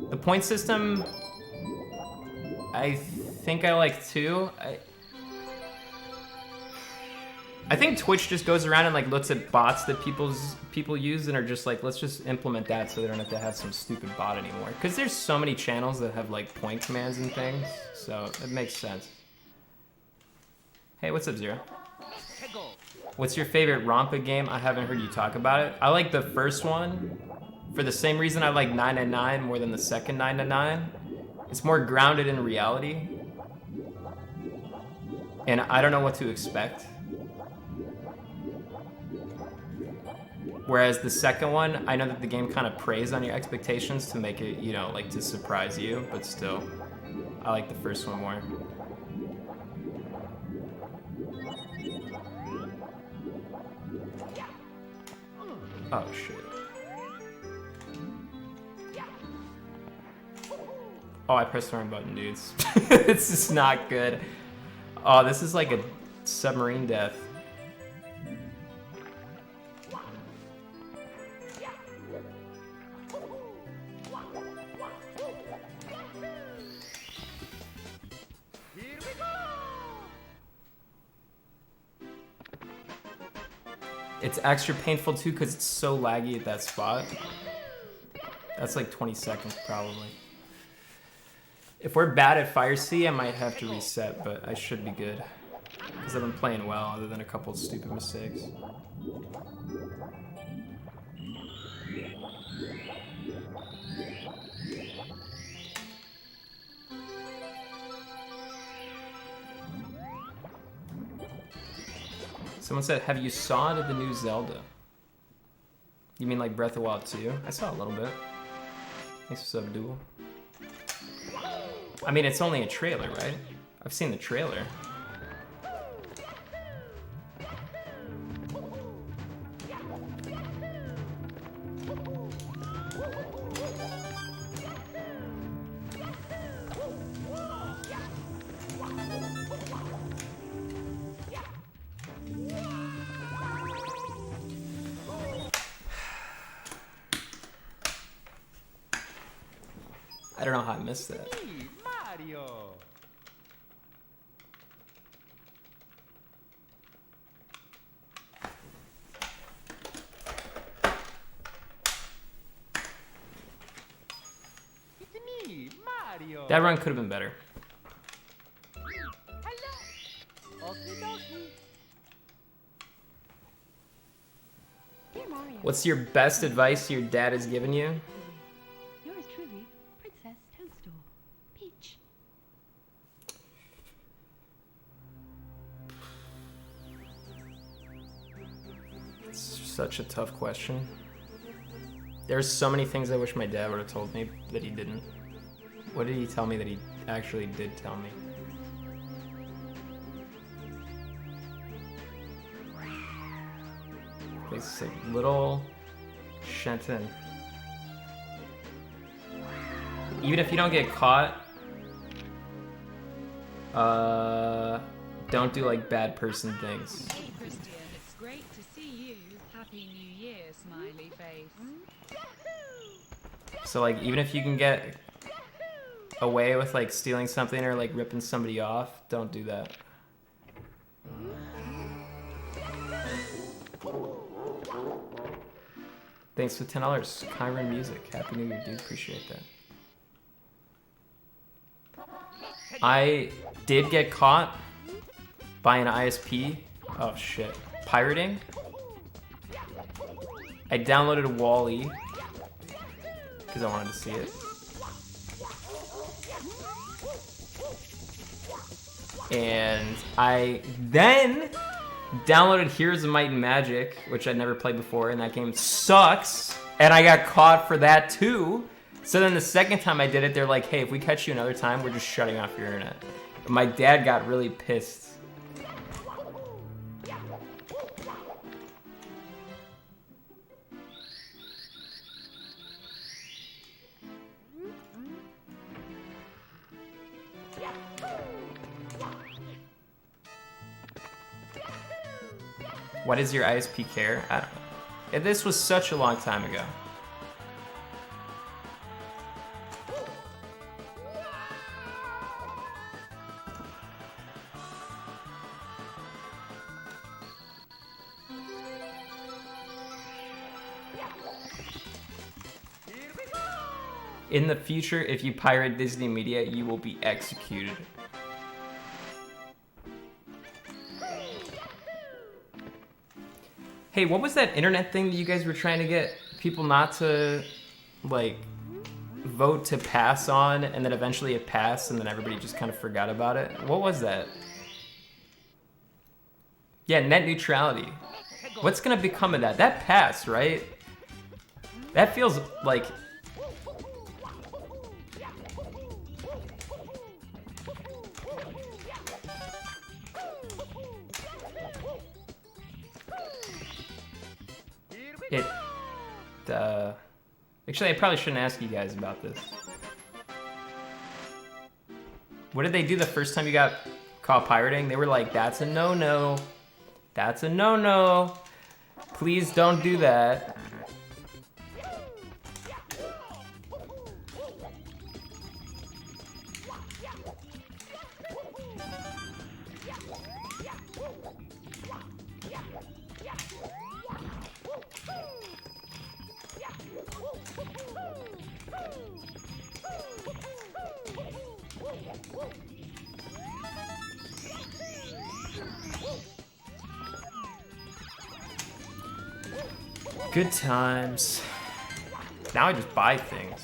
The point system, I think I like too. I think Twitch just goes around and like looks at bots that people use and are just like, let's just implement that so they don't have to have some stupid bot anymore. Because there's so many channels that have like point commands and things, so it makes sense. Hey, what's up, Zero? What's your favorite Rompa game? I haven't heard you talk about it. I like the first one for the same reason I like 999 more than the second 999. It's more grounded in reality. And I don't know what to expect. Whereas the second one, I know that the game kind of preys on your expectations to make it, you know, like to surprise you, but still, I like the first one more. Oh shit. Oh, I pressed the wrong button, dudes. This is not good. Oh, this is like a submarine death. It's extra painful too because it's so laggy at that spot. That's like 20 seconds probably. If we're bad at Fire Sea, I might have to reset, but I should be good. Because I've been playing well, other than a couple of stupid mistakes. Someone said, have you saw the new Zelda? You mean like Breath of the Wild 2? I saw a little bit. Thanks for Subdual. I mean, it's only a trailer, right? I've seen the trailer. I don't know how I missed that. Me, Mario. It's me, Mario. That run could have been better. Hello. Okie dokie. Dear Mario. What's your best advice your dad has given you? Yours truly, Princess Toadstool. Peach. It's such a tough question. There's so many things I wish my dad would have told me that he didn't. What did he tell me that he actually did tell me? It's a little Shenton. Even if you don't get caught, don't do like bad person things. Hey, Christian, it's great to see you. Happy New Year, smiley face. So like even if you can get away with like stealing something or like ripping somebody off, don't do that. Thanks for $10. Kyron Music. Happy New Year, dude. Appreciate that. I did get caught by an ISP. Oh shit. Pirating. I downloaded Wall-E because I wanted to see it. And I then downloaded Heroes of Might and Magic, which I'd never played before, and that game sucks. And I got caught for that too. So then the second time I did it, they're like, hey, if we catch you another time, we're just shutting off your internet. My dad got really pissed. Why does your ISP care? I don't know. This was such a long time ago. In the future, if you pirate Disney media, you will be executed. Hey, what was that internet thing that you guys were trying to get people not to, like, vote to pass on, and then eventually it passed, and then everybody just kind of forgot about it? What was that? Yeah, net neutrality. What's gonna become of that? That passed, right? That feels like... Actually, I probably shouldn't ask you guys about this. What did they do the first time you got caught pirating? They were like, that's a no-no. That's a no-no. Please don't do that. Good times. Now I just buy things.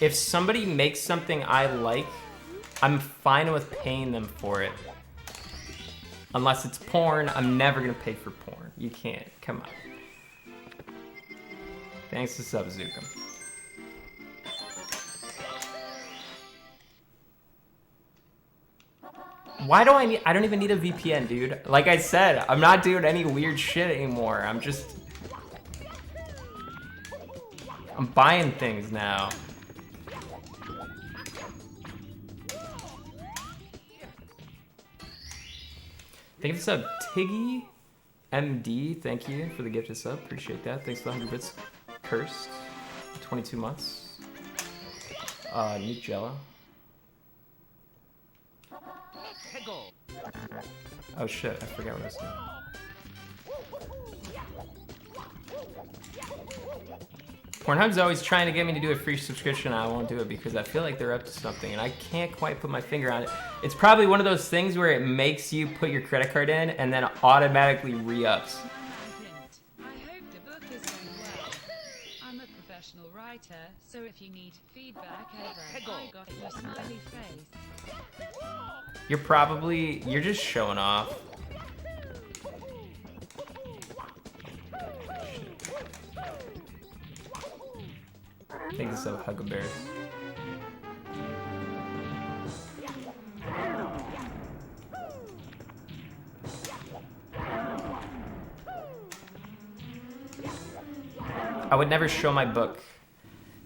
If somebody makes something I like, I'm fine with paying them for it. Unless it's porn, I'm never gonna pay for porn. You can't, come on. Thanks to Subzuka. Why do I need? I don't even need a VPN, dude. Like I said, I'm not doing any weird shit anymore. I'm buying things now. Thank you for the sub, Tiggy MD. Thank you for the gifted sub. Appreciate that. Thanks for the 100 bits. Cursed. 22 months. Nuke Jello. Oh shit, I forgot what I was saying. Pornhub's always trying to get me to do a free subscription. I won't do it because I feel like they're up to something and I can't quite put my finger on it. It's probably one of those things where it makes you put your credit card in and then automatically re-ups. I hope the book is going well. I'm a professional writer, so if you need feedback ever, I got your smiley face. You're just showing off. Think this up, Huckleberry. I would never show my book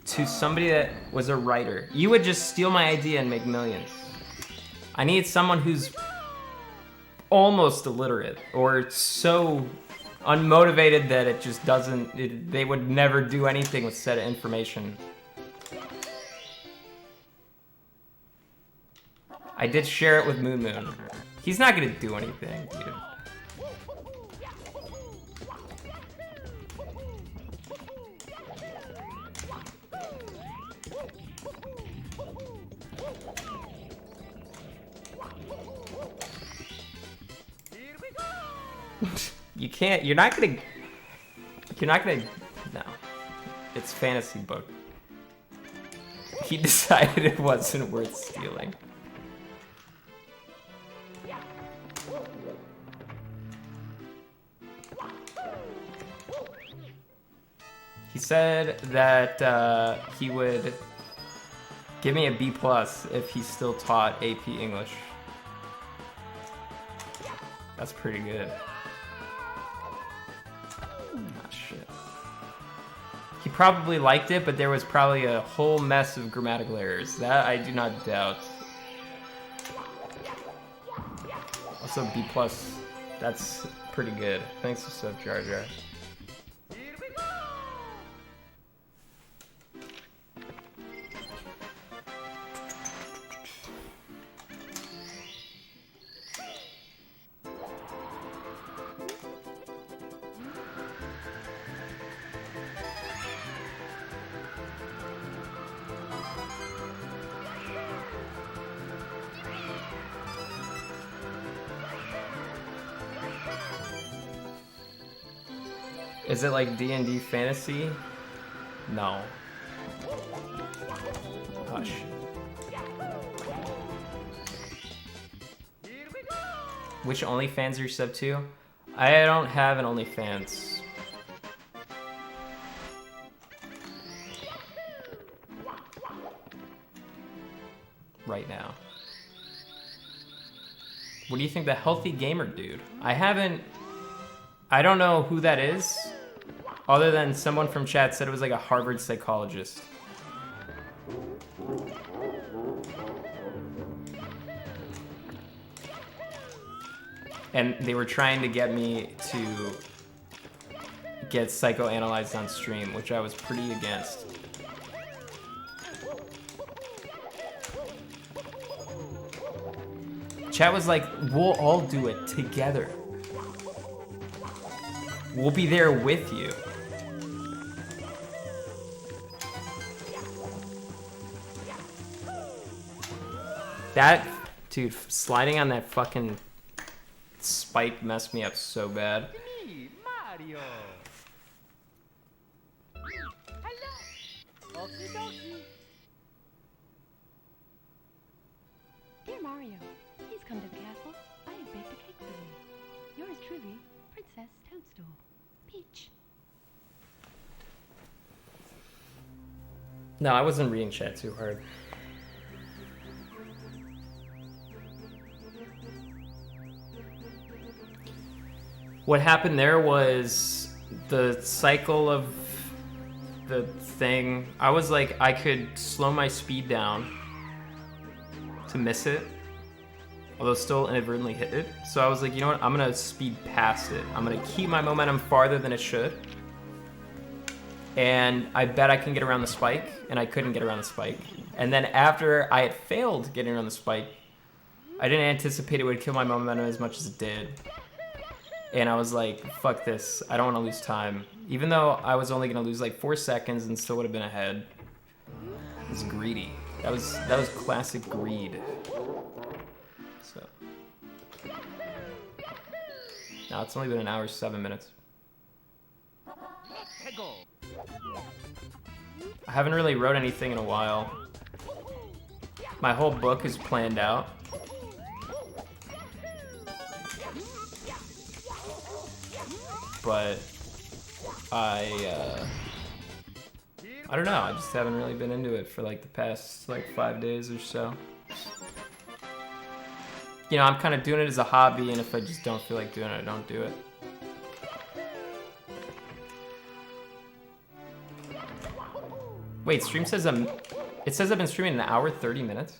to somebody that was a writer. You would just steal my idea and make millions. I need someone who's almost illiterate or so unmotivated that it just doesn't, they would never do anything with said information. I did share it with Moon Moon. He's not gonna do anything, dude. You can't, you're not gonna, no. It's fantasy book. He decided it wasn't worth stealing. He said that he would give me a B+ if he still taught AP English. That's pretty good. He probably liked it, but there was probably a whole mess of grammatical errors. That I do not doubt. Also B+, that's pretty good. Thanks for sub, Jar Jar. Is it like D&D fantasy? No. Hush. Which OnlyFans are you sub to? I don't have an OnlyFans. Right now. What do you think, the healthy gamer dude? I don't know who that is. Other than someone from chat said it was like a Harvard psychologist. And they were trying to get me to get psychoanalyzed on stream, which I was pretty against. Chat was like, we'll all do it together. We'll be there with you. That, dude, sliding on that fucking spike messed me up so bad. Me, Mario. Hello. Okie dokie. Dear Mario, please come to the castle. I have baked a cake for you. Yours truly, Princess Toadstool. Peach. No, I wasn't reading chat too hard. What happened there was the cycle of the thing. I was like, I could slow my speed down to miss it, although still inadvertently hit it. So I was like, you know what? I'm gonna speed past it. I'm gonna keep my momentum farther than it should. And I bet I can get around the spike, and I couldn't get around the spike. And then after I had failed getting around the spike, I didn't anticipate it would kill my momentum as much as it did. And I was like, fuck this. I don't want to lose time. Even though I was only going to lose like 4 seconds and still would have been ahead. It was greedy. That was classic greed. So. Now it's only been an hour, 7 minutes. I haven't really wrote anything in a while. My whole book is planned out. But I don't know, I just haven't really been into it for like the past like 5 days or so. You know, I'm kind of doing it as a hobby, and if I just don't feel like doing it, I don't do it. Wait, stream says it says I've been streaming an hour, 30 minutes?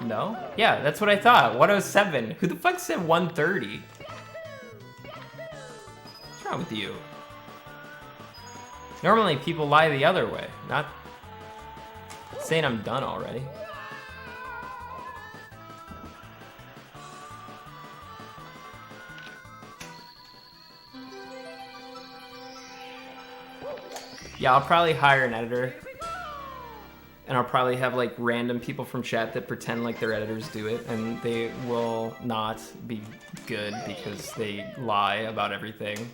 No? Yeah, that's what I thought. 107. Who the fuck said 130? What's wrong with you? Normally people lie the other way, not saying I'm done already. Yeah, I'll probably hire an editor. And I'll probably have like random people from chat that pretend like their editors do it, and they will not be good because they lie about everything.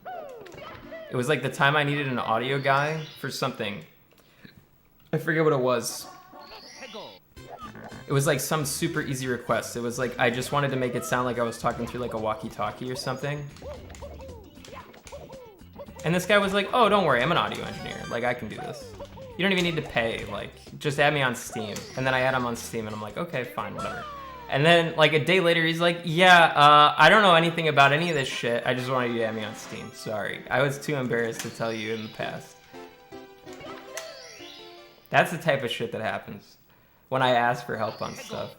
It was like the time I needed an audio guy for something. I forget what it was. It was like some super easy request. It was like, I just wanted to make it sound like I was talking through like a walkie-talkie or something. And this guy was like, oh, don't worry, I'm an audio engineer. Like, I can do this. You don't even need to pay. Like, just add me on Steam. And then I add him on Steam, and I'm like, okay, fine, whatever. And then, like, a day later, he's like, yeah, I don't know anything about any of this shit. I just wanted you to add me on Steam. Sorry. I was too embarrassed to tell you in the past. That's the type of shit that happens when I ask for help on stuff.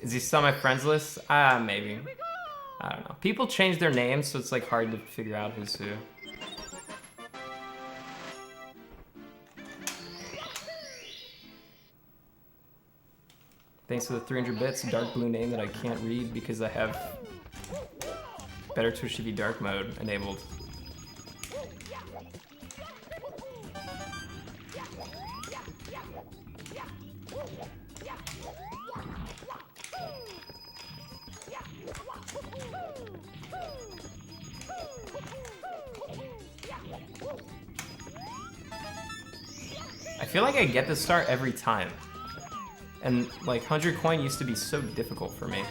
Is he still on my friends list? Maybe. I don't know. People change their names, so it's like hard to figure out who's who. Thanks for the 300 bits, dark blue name that I can't read because I have Better Twitch TV dark mode enabled. I feel like I get this start every time. And like 100 coin used to be so difficult for me.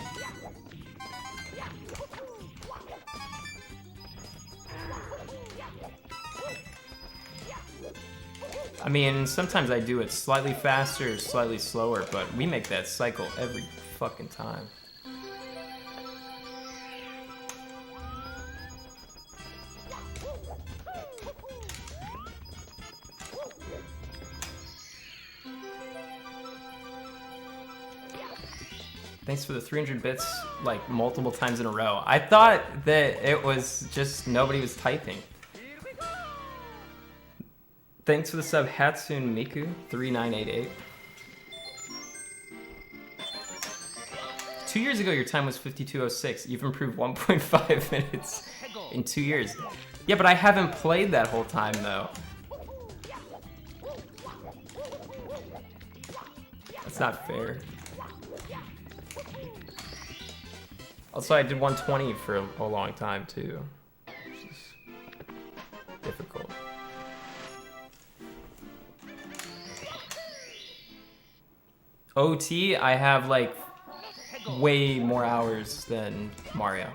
I mean, sometimes I do it slightly faster or slightly slower, but we make that cycle every fucking time. Thanks for the 300 bits, like, multiple times in a row. I thought that it was just nobody was typing. Thanks for the sub, Hatsune Miku, 3988. 2 years ago, your time was 52:06. You've improved 1.5 minutes in 2 years. Yeah, but I haven't played that whole time, though. That's not fair. Also, I did 120 for a long time, too. difficult. OT, I have like way more hours than Mario.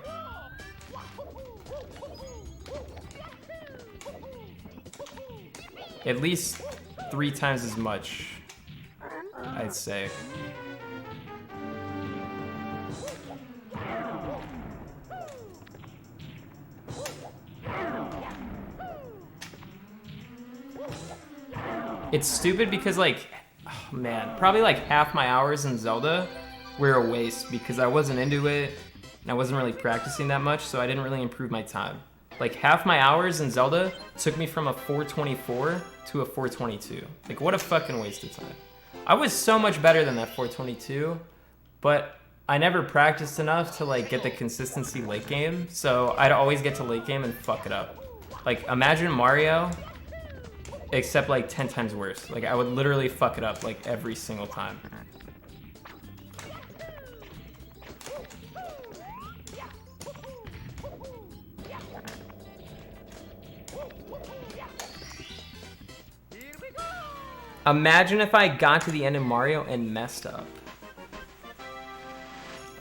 At least 3 times as much, I'd say. It's stupid because like, oh man, probably like half my hours in Zelda were a waste because I wasn't into it and I wasn't really practicing that much, so I didn't really improve my time. Like half my hours in Zelda took me from a 424 to a 422. Like what a fucking waste of time. I was so much better than that 422, but I never practiced enough to like get the consistency late game, so I'd always get to late game and fuck it up. Like imagine Mario, except like 10 times worse. Like I would literally fuck it up like every single time. Imagine if I got to the end of Mario and messed up.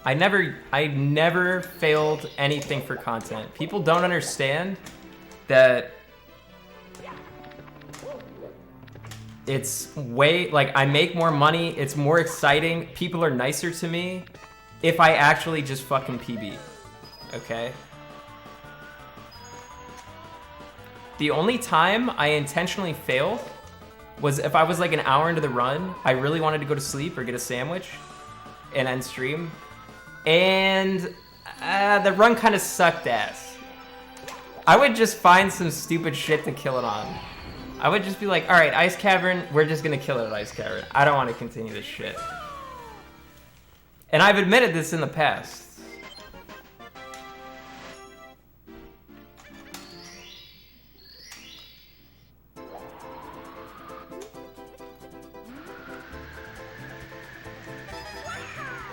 I never failed anything for content. People don't understand that it's way, like, I make more money, it's more exciting, people are nicer to me if I actually just fucking PB, okay? The only time I intentionally failed was if I was like an hour into the run, I really wanted to go to sleep or get a sandwich and end stream, and the run kind of sucked ass. I would just find some stupid shit to kill it on. I would just be like, all right, Ice Cavern, we're just gonna kill it at Ice Cavern. I don't want to continue this shit. And I've admitted this in the past.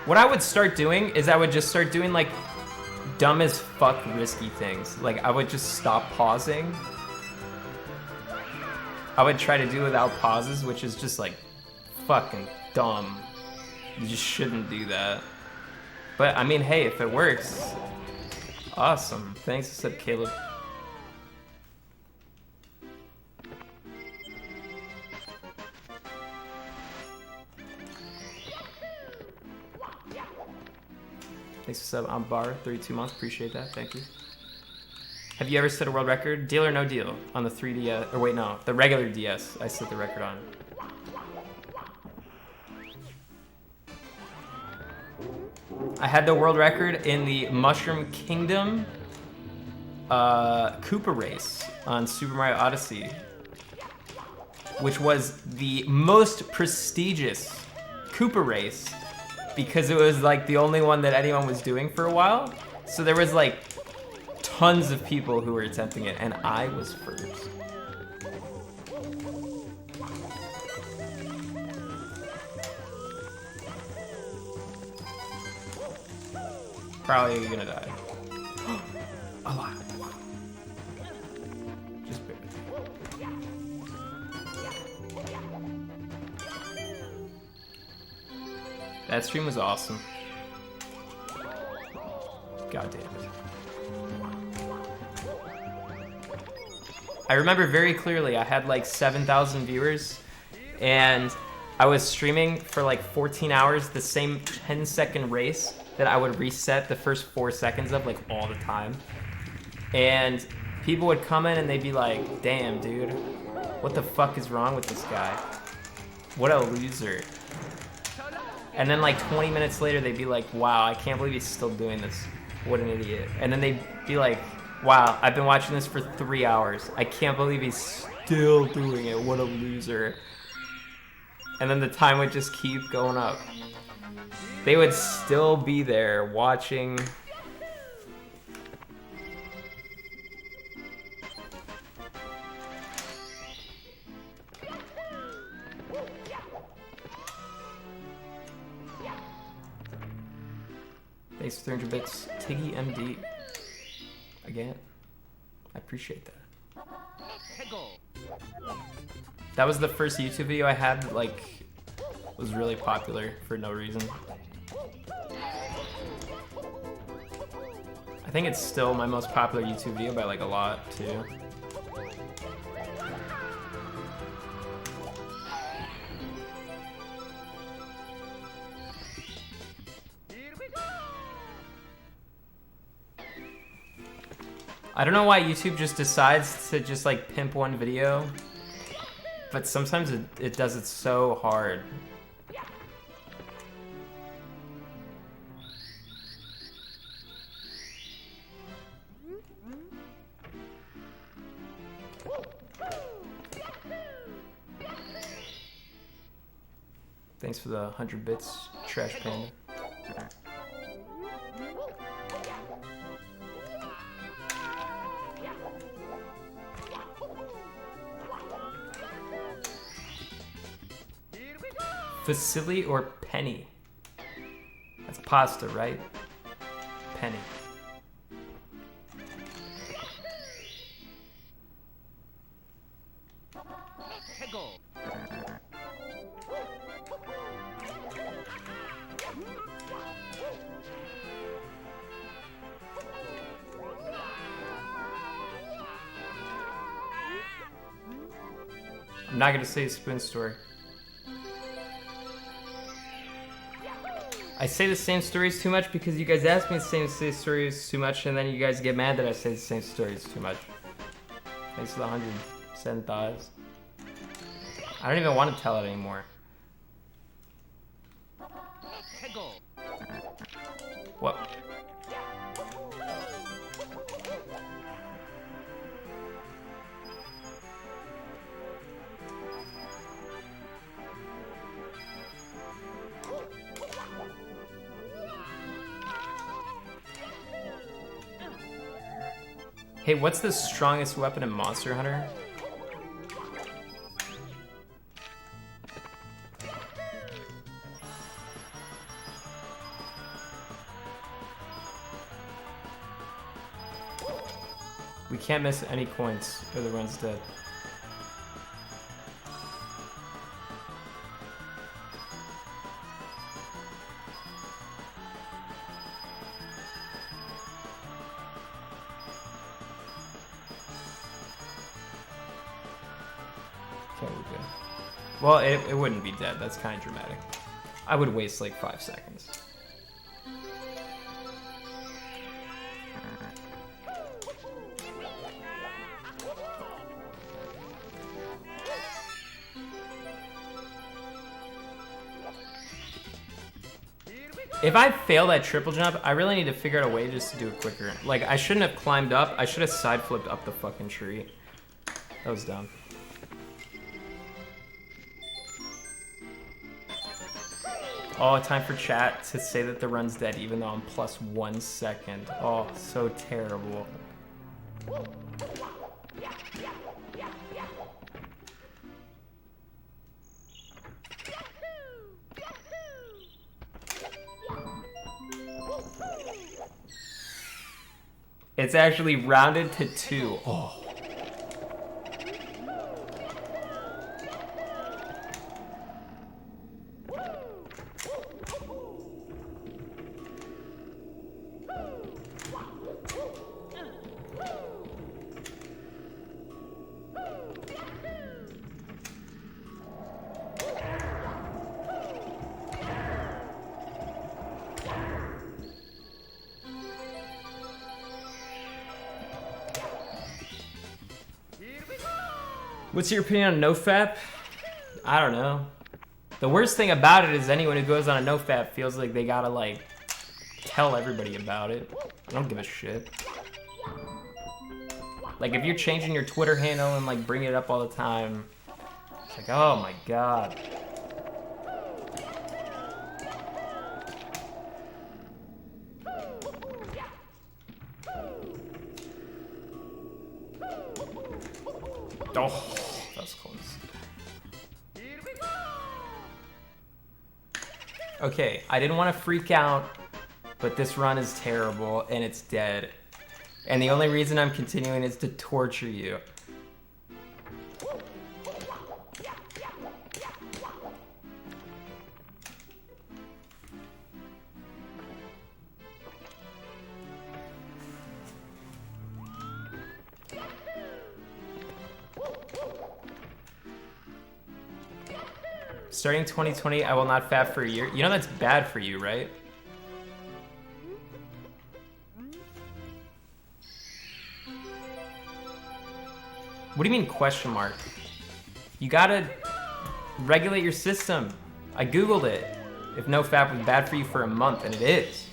What I would start doing is I would just start doing like dumb as fuck risky things. Like I would just stop pausing. I would try to do without pauses, which is just like fucking dumb. You just shouldn't do that. But I mean, hey, if it works, awesome. Thanks, said Caleb. Thanks for sub on bar, 32 months, appreciate that, thank you. Have you ever set a world record? Deal or no deal on the 3DS, or wait, no, the regular DS I set the record on. I had the world record in the Mushroom Kingdom Koopa race on Super Mario Odyssey, which was the most prestigious Koopa race because it was like the only one that anyone was doing for a while. So there was like tons of people who were attempting it, and I was first. Probably gonna die. Alive. Just barely. That stream was awesome. God damn it. I remember very clearly I had like 7,000 viewers and I was streaming for like 14 hours the same 10-second race that I would reset the first 4 seconds of like all the time. And people would come in and they'd be like, damn dude, what the fuck is wrong with this guy? What a loser. And then like 20 minutes later they'd be like, wow, I can't believe he's still doing this. What an idiot. And then they'd be like, wow, I've been watching this for 3 hours. I can't believe he's still doing it. What a loser. And then the time would just keep going up. They would still be there watching. Thanks for 300 bits. Tiggy MD. Again, I appreciate that. That was the first YouTube video I had that, like, was really popular for no reason. I think it's still my most popular YouTube video by like a lot too. I don't know why YouTube just decides to just like pimp one video, but sometimes it does it so hard. Thanks for the 100 bits, Trash Panda. Fusilli or penny? That's pasta, right? Penny. I'm not gonna say a spoon story. I say the same stories too much because you guys ask me to say stories too much, and then you guys get mad that I say the same stories too much. Thanks for the 107 thighs. I don't even want to tell it anymore. What? Hey, what's the strongest weapon in Monster Hunter? We can't miss any coins or the run's dead. Okay, we're good. Well, it wouldn't be dead. That's kind of dramatic. I would waste like 5 seconds. If I fail that triple jump, I really need to figure out a way just to do it quicker. Like, I shouldn't have climbed up. I should have side flipped up the fucking tree. That was dumb. Oh, time for chat to say that the run's dead even though I'm plus 1 second. Oh, so terrible. It's actually rounded to 2. Oh. What's your opinion on NoFap? I don't know. The worst thing about it is anyone who goes on a NoFap feels like they gotta like tell everybody about it. I don't give a shit. Like if you're changing your Twitter handle and like bringing it up all the time, it's like, oh my god. Oh. Okay, I didn't want to freak out, but this run is terrible and it's dead. And the only reason I'm continuing is to torture you. Starting 2020, I will not fap for a year. You know that's bad for you, right? What do you mean question mark? You gotta regulate your system. I googled it. If no fap was bad for you for a month, and it is.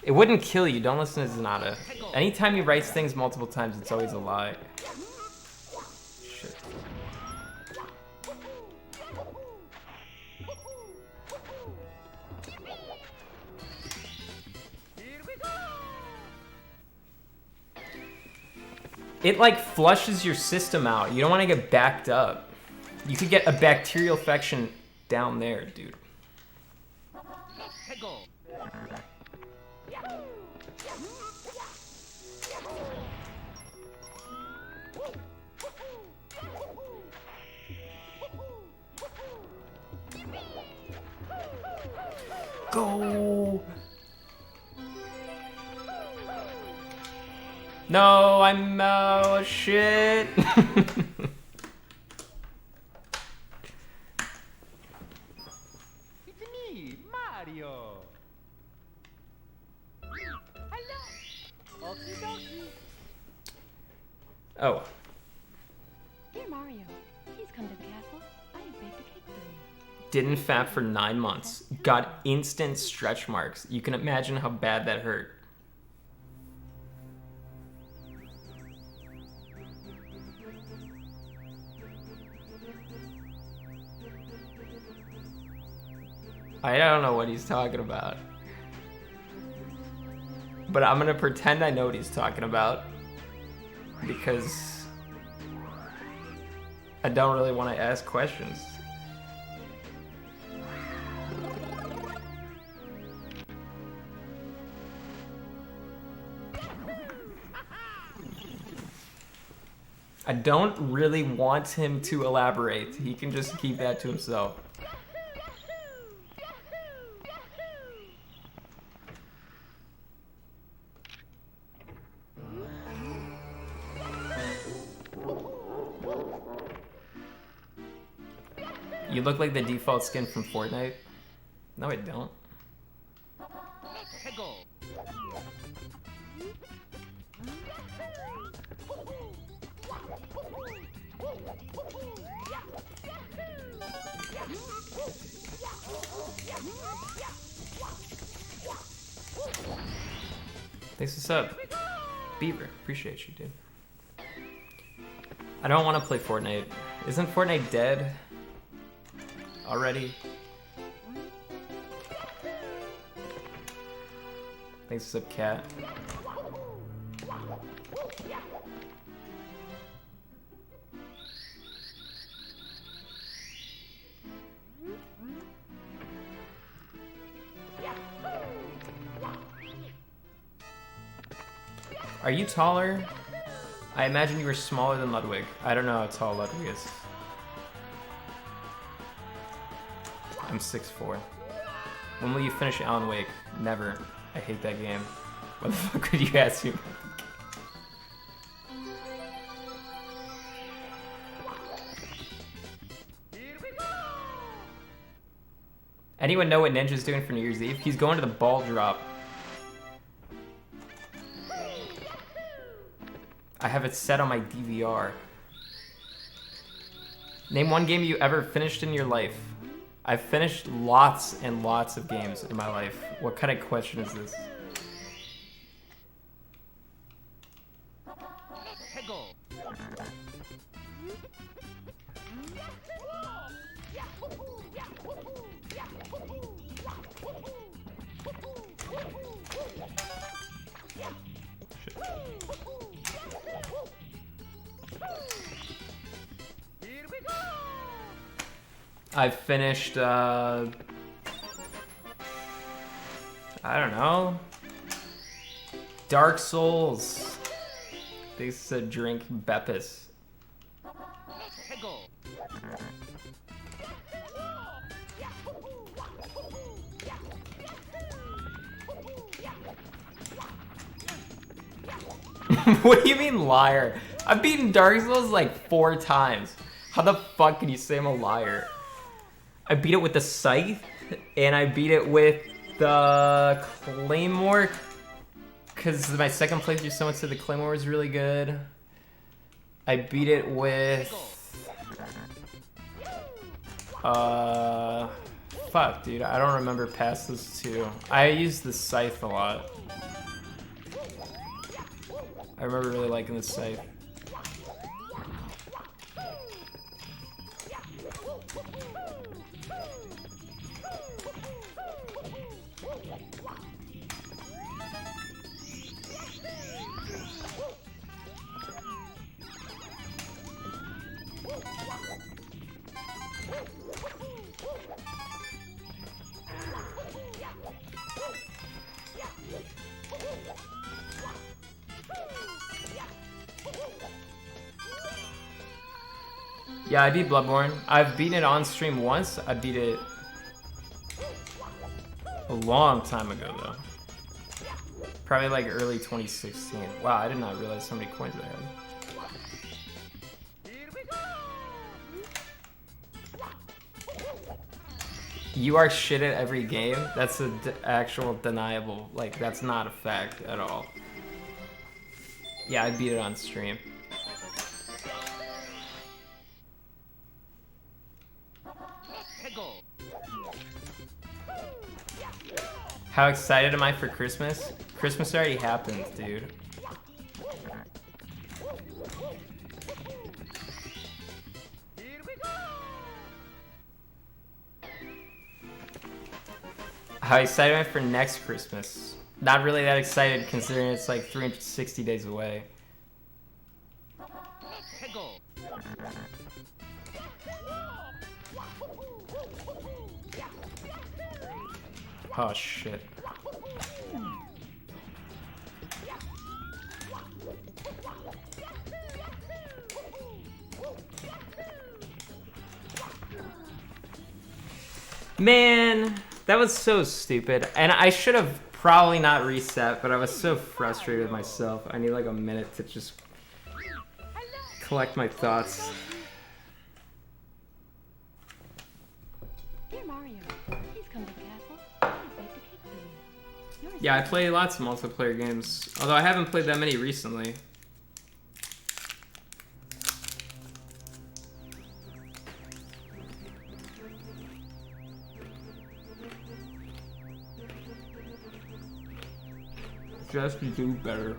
It wouldn't kill you. Don't listen to Zanata. Anytime he writes things multiple times, it's always a lie. Shit. It like flushes your system out. You don't want to get backed up. You could get a bacterial infection down there, dude. Go! No, I'm shit. It's me, Mario. Hello. Okie dokie. Oh. Dear Mario, please come to the castle. I have baked a cake for you. Didn't fap for 9 months. Got instant stretch marks. You can imagine how bad that hurt. I don't know what he's talking about. But I'm gonna pretend I know what he's talking about. Because I don't really want to ask questions. I don't really want him to elaborate. He can just keep that to himself. You look like the default skin from Fortnite. No, I don't. Thanks for sub. Beaver, appreciate you, dude. I don't want to play Fortnite. Isn't Fortnite dead already? Thanks for sub, cat. Are you taller? I imagine you were smaller than Ludwig. I don't know how tall Ludwig is. I'm 6'4". When will you finish Alan Wake? Never. I hate that game. What the fuck would you ask me? Anyone know what Ninja's doing for New Year's Eve? He's going to the ball drop. I have it set on my DVR. Name one game you ever finished in your life. I've finished lots and lots of games in my life. What kind of question is this? I've finished, I don't know. Dark Souls. They said drink Beppis. What do you mean liar? I've beaten Dark Souls like 4 times. How the fuck can you say I'm a liar? I beat it with the scythe, and I beat it with the claymore, because my second playthrough, someone said the claymore was really good. I beat it with fuck, dude, I don't remember past those two. I used the scythe a lot. I remember really liking the scythe. Yeah, I beat Bloodborne. I've beaten it on stream once. I beat it a long time ago, though. Probably like early 2016. Wow, I did not realize how many coins I had. You are shit at every game? That's an actual deniable, like, that's not a fact at all. Yeah, I beat it on stream. How excited am I for Christmas? Christmas already happened, dude. How excited am I for next Christmas? Not really that excited considering it's like 360 days away. Oh shit. Man, that was so stupid. And I should have probably not reset, but I was so frustrated with myself. I need like a minute to just collect my thoughts. Dear Mario, please come to the castle. I'd like to cake for you. Yeah, I play lots of multiplayer games, although I haven't played that many recently. Just do better.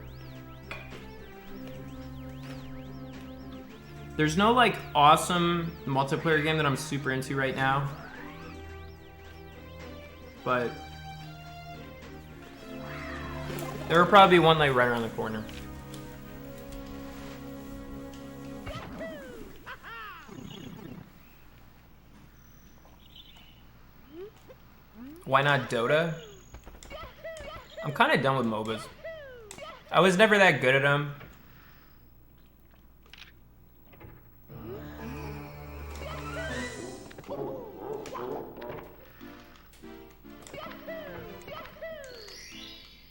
There's no like awesome multiplayer game that I'm super into right now, but there will probably be one like right around the corner. Why not Dota? I'm kind of done with MOBAs. I was never that good at them.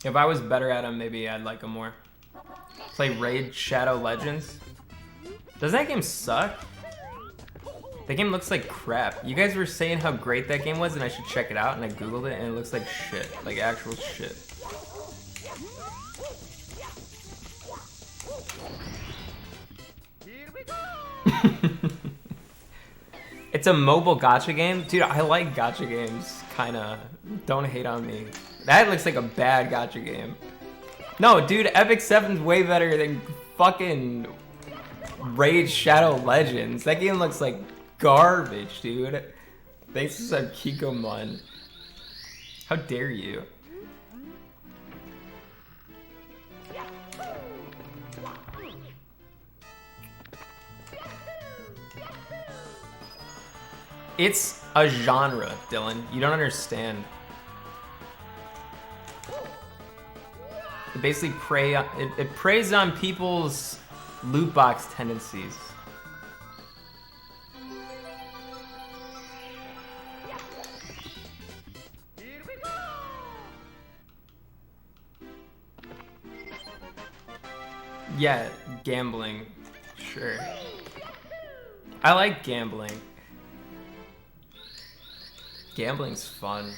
If I was better at them, maybe I'd like them more. Play Raid Shadow Legends. Does that game suck? That game looks like crap. You guys were saying how great that game was and I should check it out, and I googled it and it looks like shit. Like actual shit. It's a mobile gacha game? Dude, I like gacha games, kinda. Don't hate on me. That looks like a bad gacha game. No, dude, Epic 7's way better than fucking Raid Shadow Legends. That game looks like garbage, dude. Thanks to some Kikomon. How dare you? It's a genre, Dylan. You don't understand. It basically it preys on people's loot box tendencies. Yeah, gambling. Sure. I like gambling. Gambling's fun.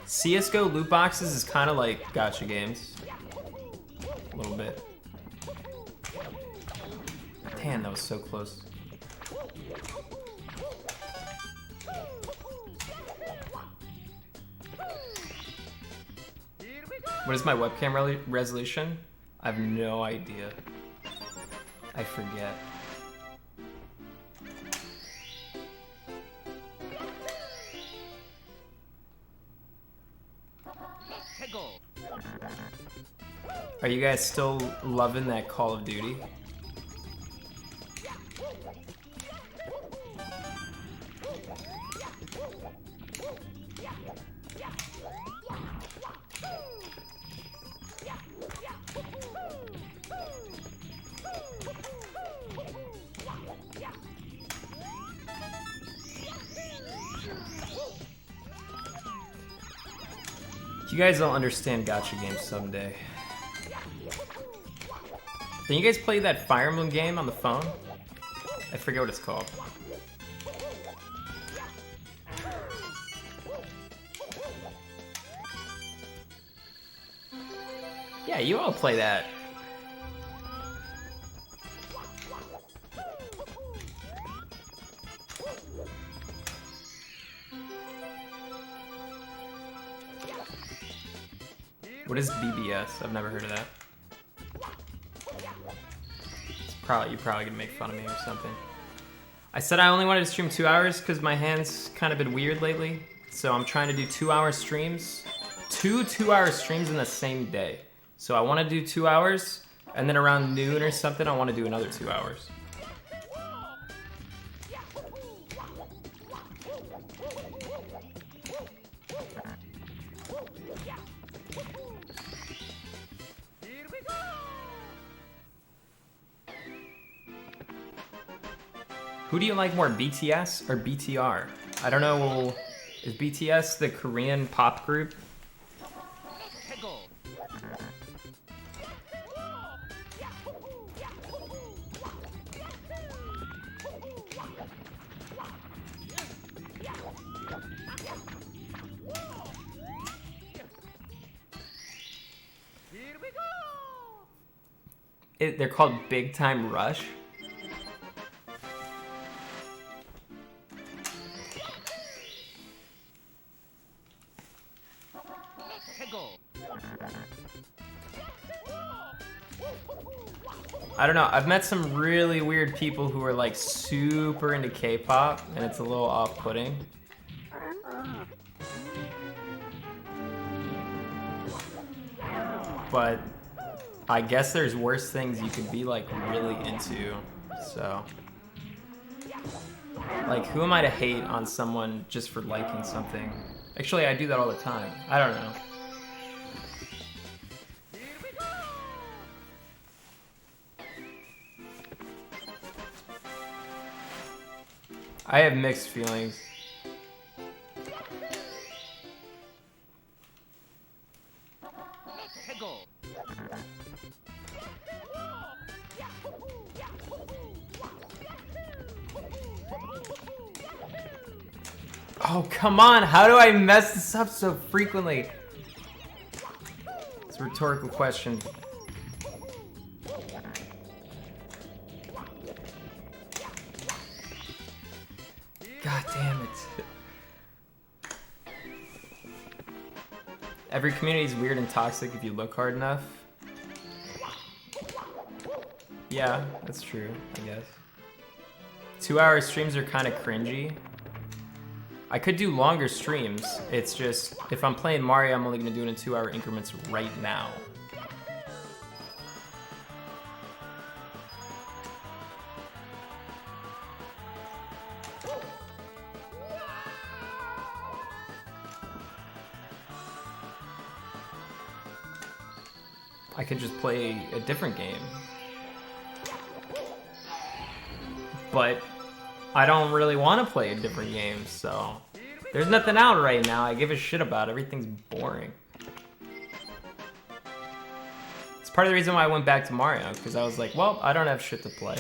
CSGO loot boxes is kind of like gacha games. A little bit. Damn, that was so close. What is my webcam resolution? I have no idea. I forget. Are you guys still loving that Call of Duty? You guys don't understand gacha games someday. Did you guys play that Fire Emblem game on the phone? I forget what it's called. Yeah, you all play that. What is BBS? I've never heard of that. You're probably gonna make fun of me or something. I said I only wanted to stream 2 hours because my hand's kind of been weird lately. So I'm trying to do 2 hour streams. Two 2 hour streams in the same day. So I want to do 2 hours, and then around noon or something, I want to do another 2 hours. Who do you like more, BTS or BTR? I don't know, is BTS the Korean pop group? They're called Big Time Rush. I don't know, I've met some really weird people who are like super into K-pop, and it's a little off-putting. But I guess there's worse things you could be like really into, so. Like, who am I to hate on someone just for liking something? Actually, I do that all the time. I don't know. I have mixed feelings. Oh, come on! How do I mess this up so frequently? It's a rhetorical question. God damn it. Every community is weird and toxic if you look hard enough. Yeah, that's true, I guess. 2 hour streams are kind of cringy. I could do longer streams. It's just, if I'm playing Mario, I'm only going to do it in 2 hour increments right now. I could just play a different game. But I don't really want to play a different game, so There's nothing out right now I give a shit about. Everything's boring. It's part of the reason why I went back to Mario, because I was like, well, I don't have shit to play.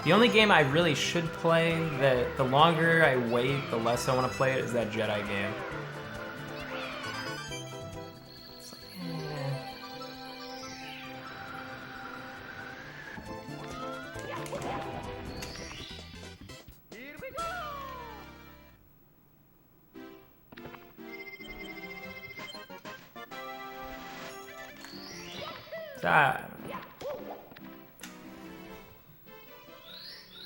The only game I really should play that the longer I wait, the less I want to play it is that Jedi game. It's like, Here we go!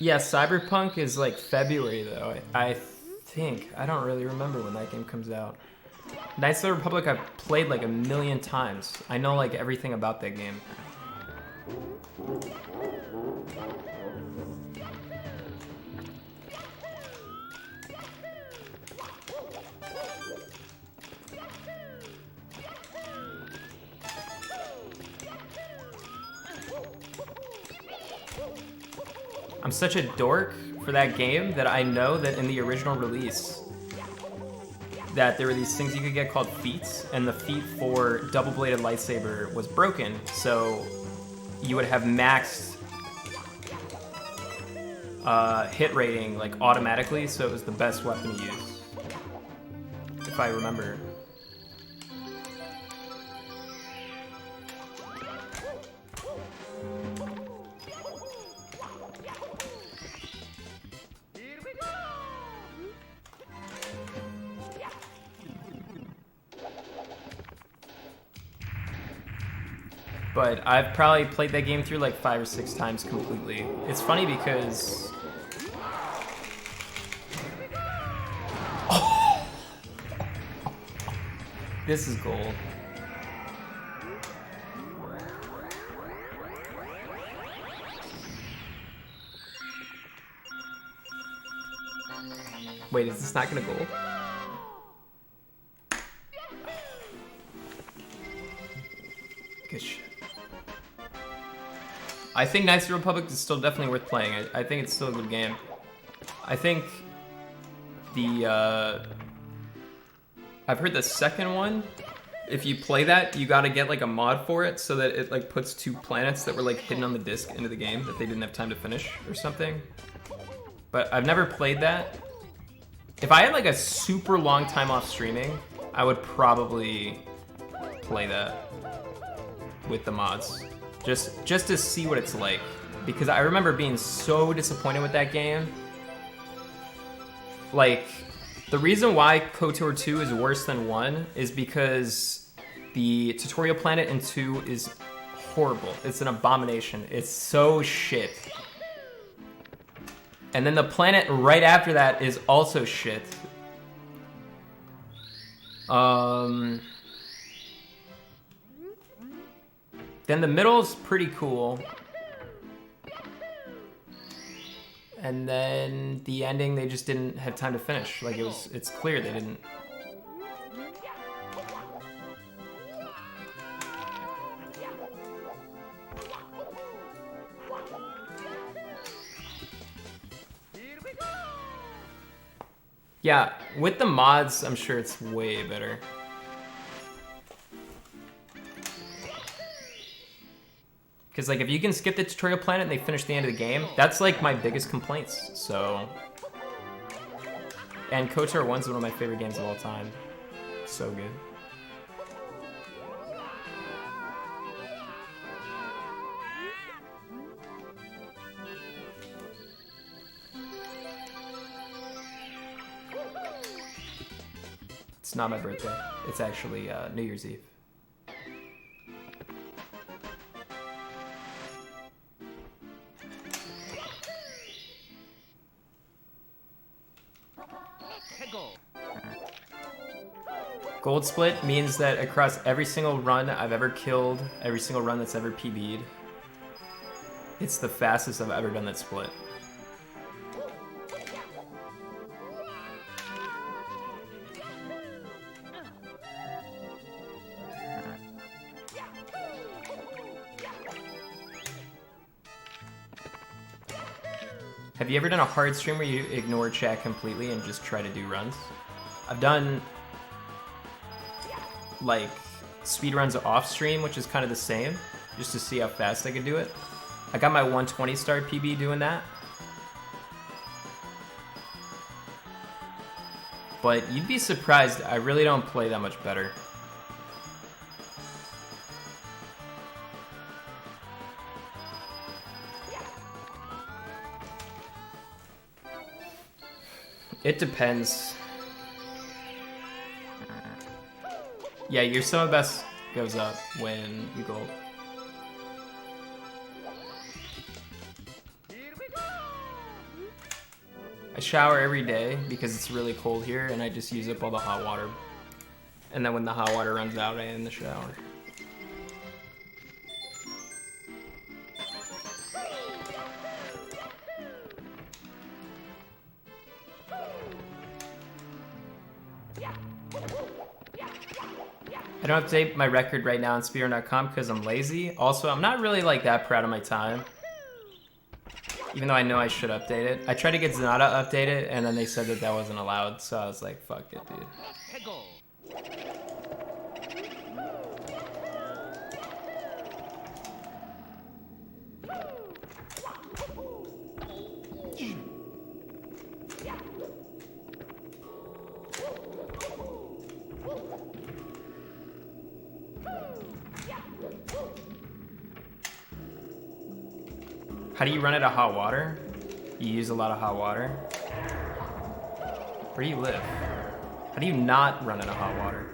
Yeah, Cyberpunk is like February though. I think. I don't really remember when that game comes out. Knights of the Republic I've played like a million times. I know like everything about that game. I'm such a dork for that game that I know that in the original release that there were these things you could get called feats, and the feat for double-bladed lightsaber was broken, so you would have maxed hit rating like automatically, so it was the best weapon to use, if I remember. But I've probably played that game through like 5 or 6 times completely. It's funny because... Oh! This is gold. Wait, is this not gonna gold? Good shit. I think Knights of the Republic is still definitely worth playing. I think it's still a good game. I think the I've heard the second one, if you play that, you gotta get like a mod for it so that it like puts 2 planets that were like hidden on the disc into the game that they didn't have time to finish or something. But I've never played that. If I had like a super long time off streaming, I would probably play that with the mods. Just to see what it's like. Because I remember being so disappointed with that game. Like, the reason why KOTOR 2 is worse than 1 is because the tutorial planet in 2 is horrible. It's an abomination. It's so shit. And then the planet right after that is also shit. Then the middle's pretty cool. And then the ending, they just didn't have time to finish. Like it's clear they didn't. Yeah, with the mods, I'm sure it's way better. Because like if you can skip the tutorial planet and they finish the end of the game, that's like my biggest complaints. So, and KOTOR 1's one of my favorite games of all time. So good. It's not my birthday. It's actually New Year's Eve. Gold split means that across every single run I've ever killed, every single run that's ever PB'd, it's the fastest I've ever done that split. Have you ever done a hard stream where you ignore chat completely and just try to do runs? I've done like speedruns off stream, which is kind of the same, just to see how fast I could do it. I got my 120 star PB doing that. But you'd be surprised, I really don't play that much better. It depends. Yeah, your summer best goes up when you gold. I shower every day because it's really cold here and I just use up all the hot water. And then when the hot water runs out, I end the shower. I don't update my record right now on speedrun.com because I'm lazy. Also, I'm not really like that proud of my time. Even though I know I should update it. I tried to get Zanata updated and then they said that that wasn't allowed. So I was like, fuck it, dude. How do you run out of hot water? You use a lot of hot water? Where do you live? How do you not run out of hot water?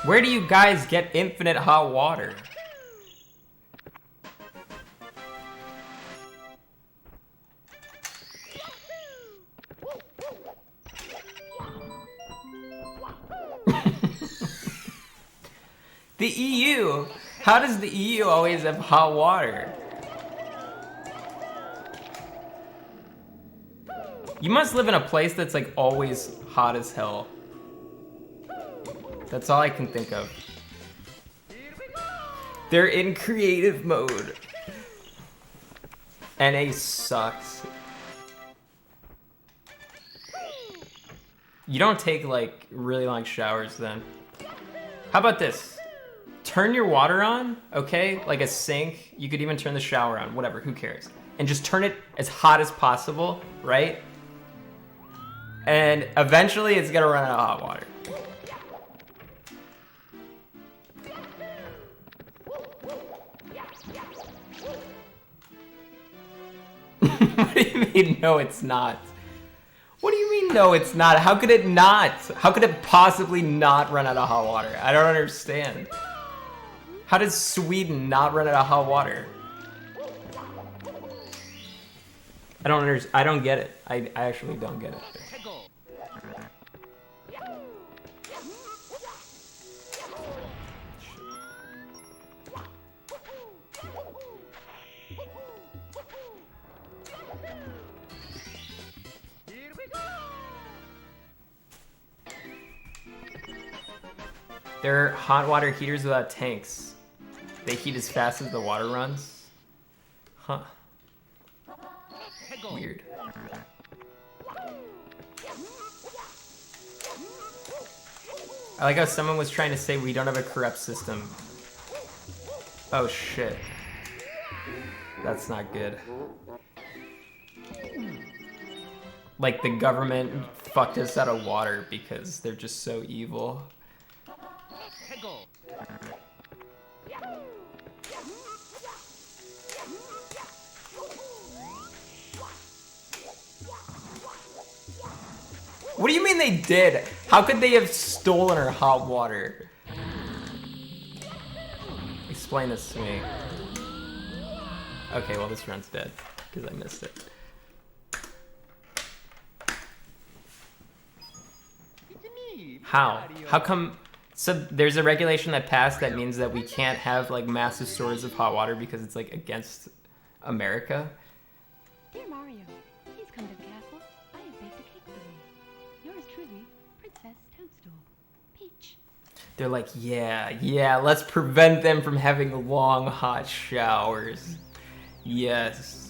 Where do you guys get infinite hot water? The EU? How does the EU always have hot water? You must live in a place that's like always hot as hell. That's all I can think of. They're in creative mode. NA sucks. You don't take like really long showers then. How about this? Turn your water on, okay? Like a sink. You could even turn the shower on, whatever, who cares? And just turn it as hot as possible, right? And eventually it's gonna run out of hot water. What do you mean, no it's not? What do you mean, no it's not? How could it not? How could it possibly not run out of hot water? I don't understand. How does Sweden not run out of hot water? I don't get it. I actually don't get it. They're hot water heaters without tanks. They heat as fast as the water runs. Huh. Weird. I like how someone was trying to say we don't have a corrupt system. Oh shit. That's not good. Like the government fucked us out of water because they're just so evil. What do you mean they did? How could they have stolen our hot water? Explain this to me. Okay, well this run's dead because I missed it. How? How come? So there's a regulation that passed that means that we can't have like massive stores of hot water because it's like against America. Dear Mario, please come to the castle. I have baked a cake for you. Yours truly, Princess Toadstool. Peach. They're like, yeah, let's prevent them from having long, hot showers. Yes.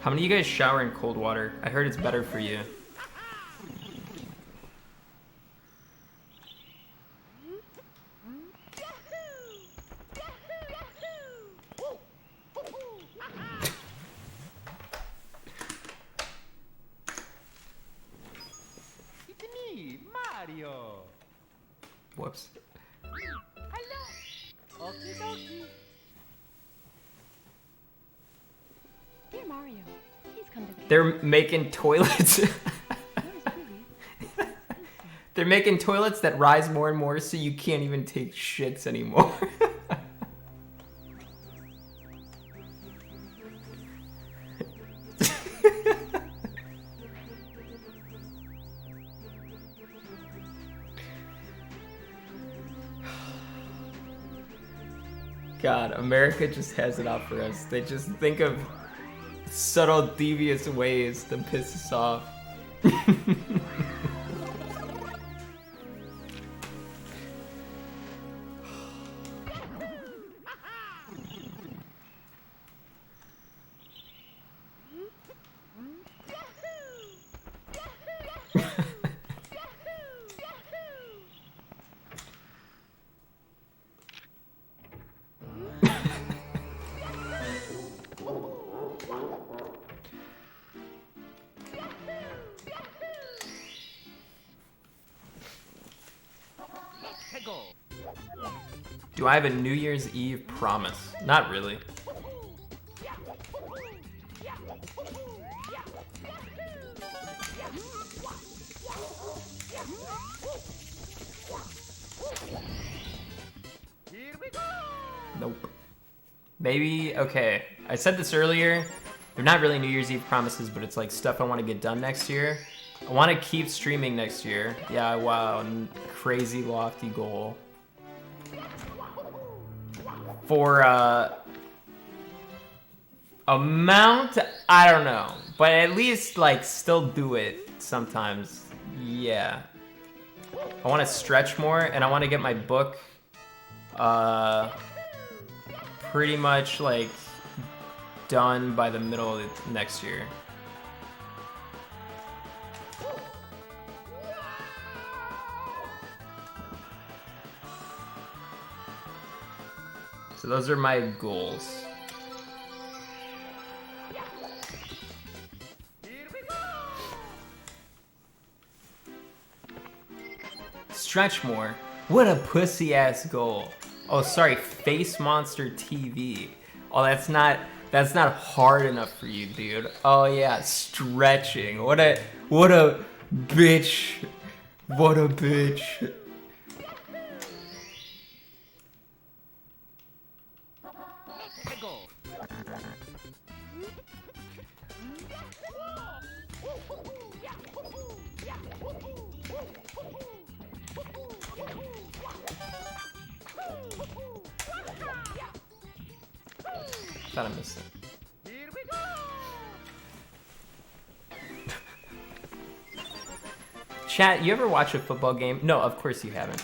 How many of you guys shower in cold water? I heard it's better for you. It's me, Mario. Whoops. Hello. Okie dokie. Dear Mario, please come to the They're making toilets. Yours truly. They're making toilets that rise more and more so you can't even take shits anymore. God, America just has it out for us. They just think of subtle, devious ways to piss us off. Go. Do I have a New Year's Eve promise? Not really. Here we go. Nope. Maybe, okay. I said this earlier. They're not really New Year's Eve promises, but it's like stuff I want to get done next year. I want to keep streaming next year. Yeah, wow. Crazy lofty goal. For, amount, I don't know. But at least, like, still do it sometimes. Yeah. I want to stretch more, and I want to get my book, pretty much, like, done by the middle of next year. So those are my goals. Here we go. Stretch more. What a pussy ass goal. Oh, sorry, Face Monster TV. Oh, that's not hard enough for you, dude. Oh yeah, stretching. What a bitch. What a bitch. Go. Thought I missed it. Here we go. Chat, you ever watch a football game? No, of course you haven't.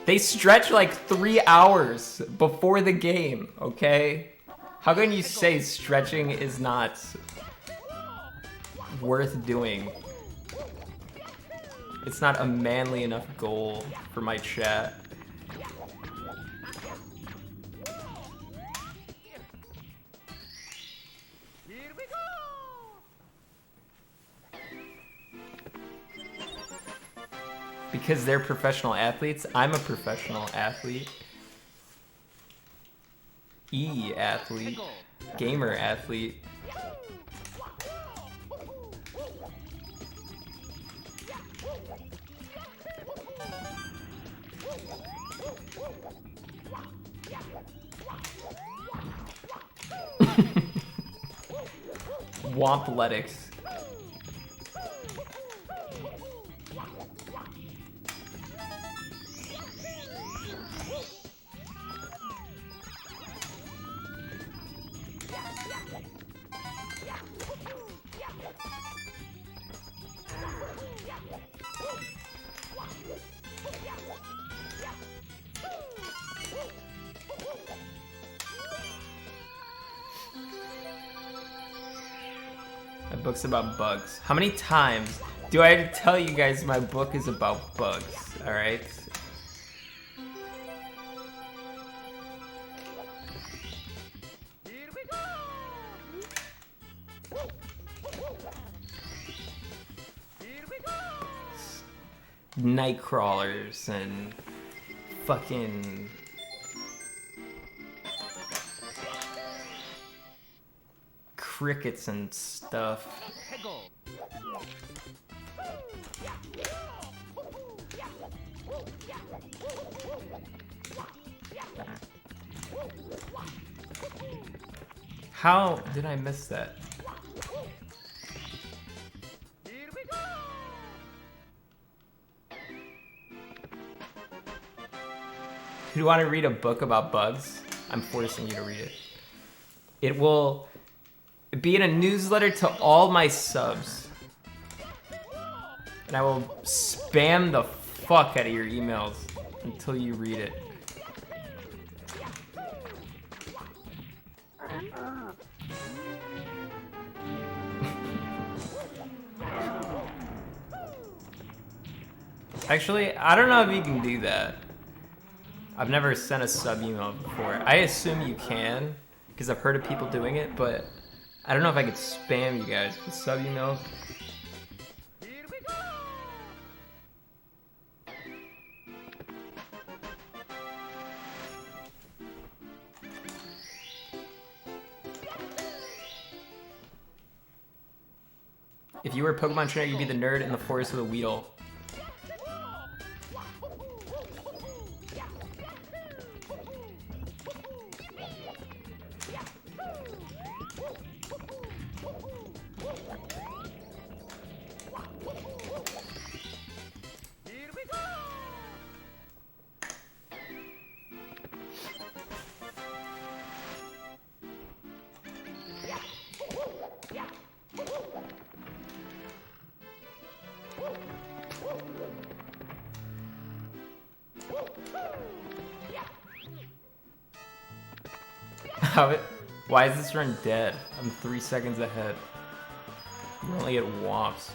They stretch like 3 hours before the game, okay? How can you say stretching is not worth doing? It's not a manly enough goal for my chat. Here we go. Because they're professional athletes, I'm a professional athlete. E-athlete. Gamer athlete. Swampletics. My book's about bugs. How many times do I have to tell you guys my book is about bugs? Alright? Here we go. Here we go. Night crawlers and fucking crickets and stuff. Hey, go. How did I miss that? Here we go. Do you want to read a book about bugs? I'm forcing you to read it. It will be in a newsletter to all my subs. And I will spam the fuck out of your emails until you read it. Actually, I don't know if you can do that. I've never sent a sub email before. I assume you can, because I've heard of people doing it, but I don't know if I could spam you guys with sub emails. Here we go. If you were a Pokemon trainer, you'd be the nerd in the forest with a Weedle. Here we go. Why is this run dead? I'm 3 seconds ahead. You only get womps.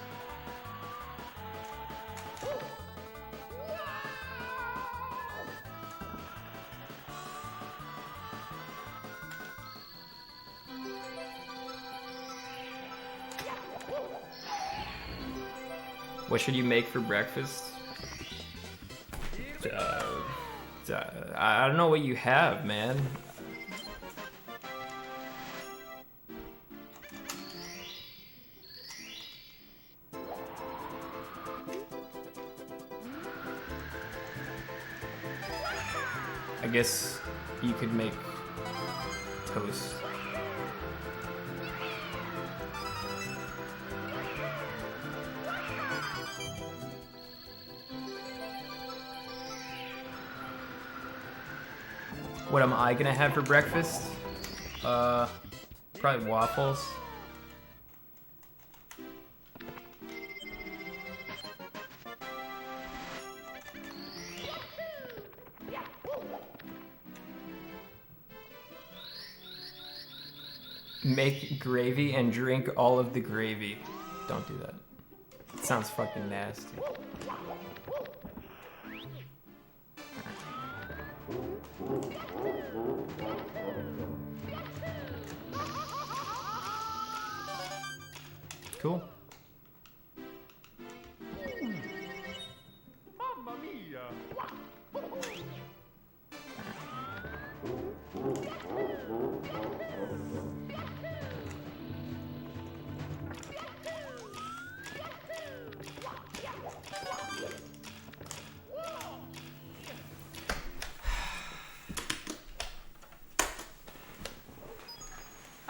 What should you make for breakfast? I don't know what you have, man. I guess you could make toast. What am I gonna have for breakfast? Probably waffles. Make gravy and drink all of the gravy. Don't do that. It sounds fucking nasty. Cool. Mamma mia.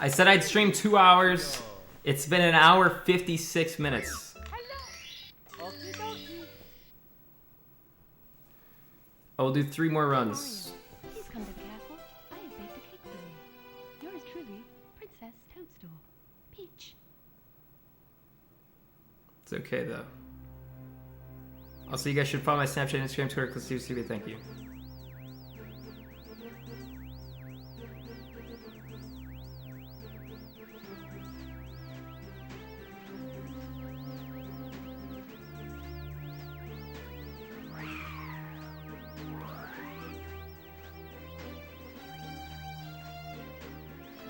I said I'd stream 2 hours. It's been an hour 56 minutes. Okie dokie. I will do 3 more runs. Please come to the castle. I have baked a cake for you. Yours truly, Princess Toadstool. Peach. It's okay though. Also, you guys should follow my Snapchat, Instagram, Twitter, Clint Stevens TV. Thank you.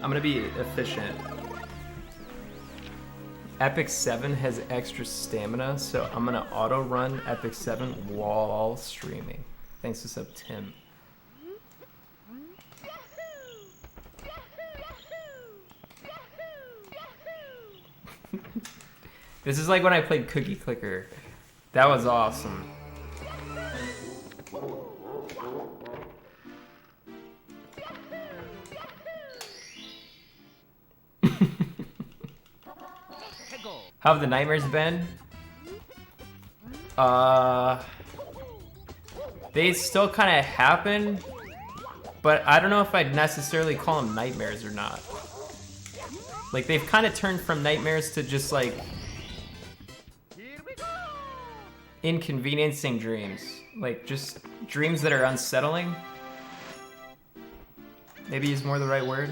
I'm gonna be efficient. Epic 7 has extra stamina, so I'm gonna auto run Epic 7 while streaming. Thanks to sub Tim. This is like when I played Cookie Clicker. That was awesome. How have the nightmares been? They still kind of happen, but I don't know if I'd necessarily call them nightmares or not. Like, they've kind of turned from nightmares to just like inconveniencing dreams. Like, just dreams that are unsettling. Maybe is more the right word.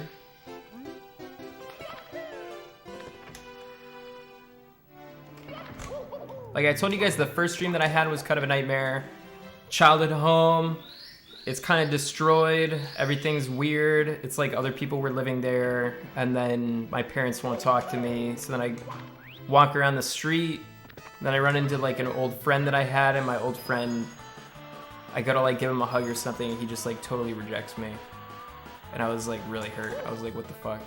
Like I told you guys, the first dream that I had was kind of a nightmare. Childhood home, it's kind of destroyed. Everything's weird. It's like other people were living there, and then my parents won't talk to me. So then I walk around the street, then I run into like an old friend that I had, and my old friend, I gotta like give him a hug or something, and he just like totally rejects me. And I was like really hurt. I was like, what the fuck?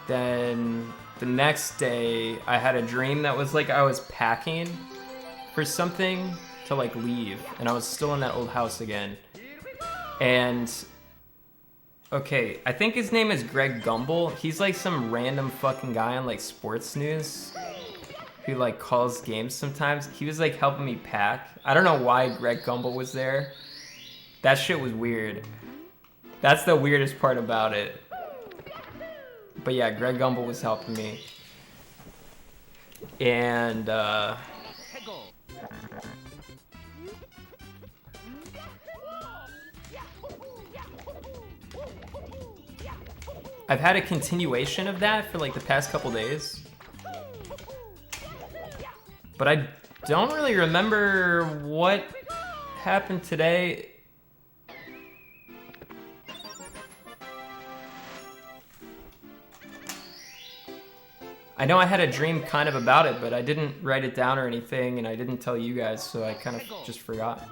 Then the next day, I had a dream that was like I was packing for something to like leave, and I was still in that old house again. And okay, I think his name is Greg Gumbel. He's like some random fucking guy on like sports news who like calls games sometimes. He was like helping me pack. I don't know why Greg Gumbel was there. That shit was weird. That's the weirdest part about it. But yeah, Greg Gumbel was helping me. And I've had a continuation of that for like the past couple days. But I don't really remember what happened today. I know I had a dream kind of about it, but I didn't write it down or anything, and I didn't tell you guys, so I kind of just forgot.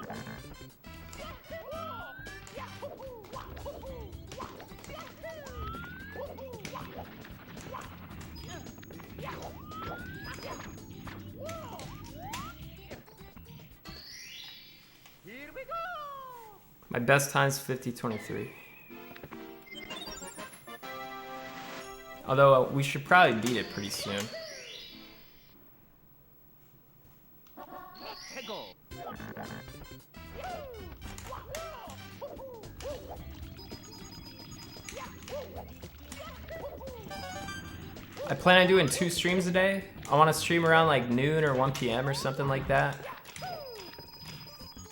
My best time's 50:23. Although we should probably beat it pretty soon. I plan on doing 2 streams a day. I want to stream around like noon or 1 p.m. or something like that.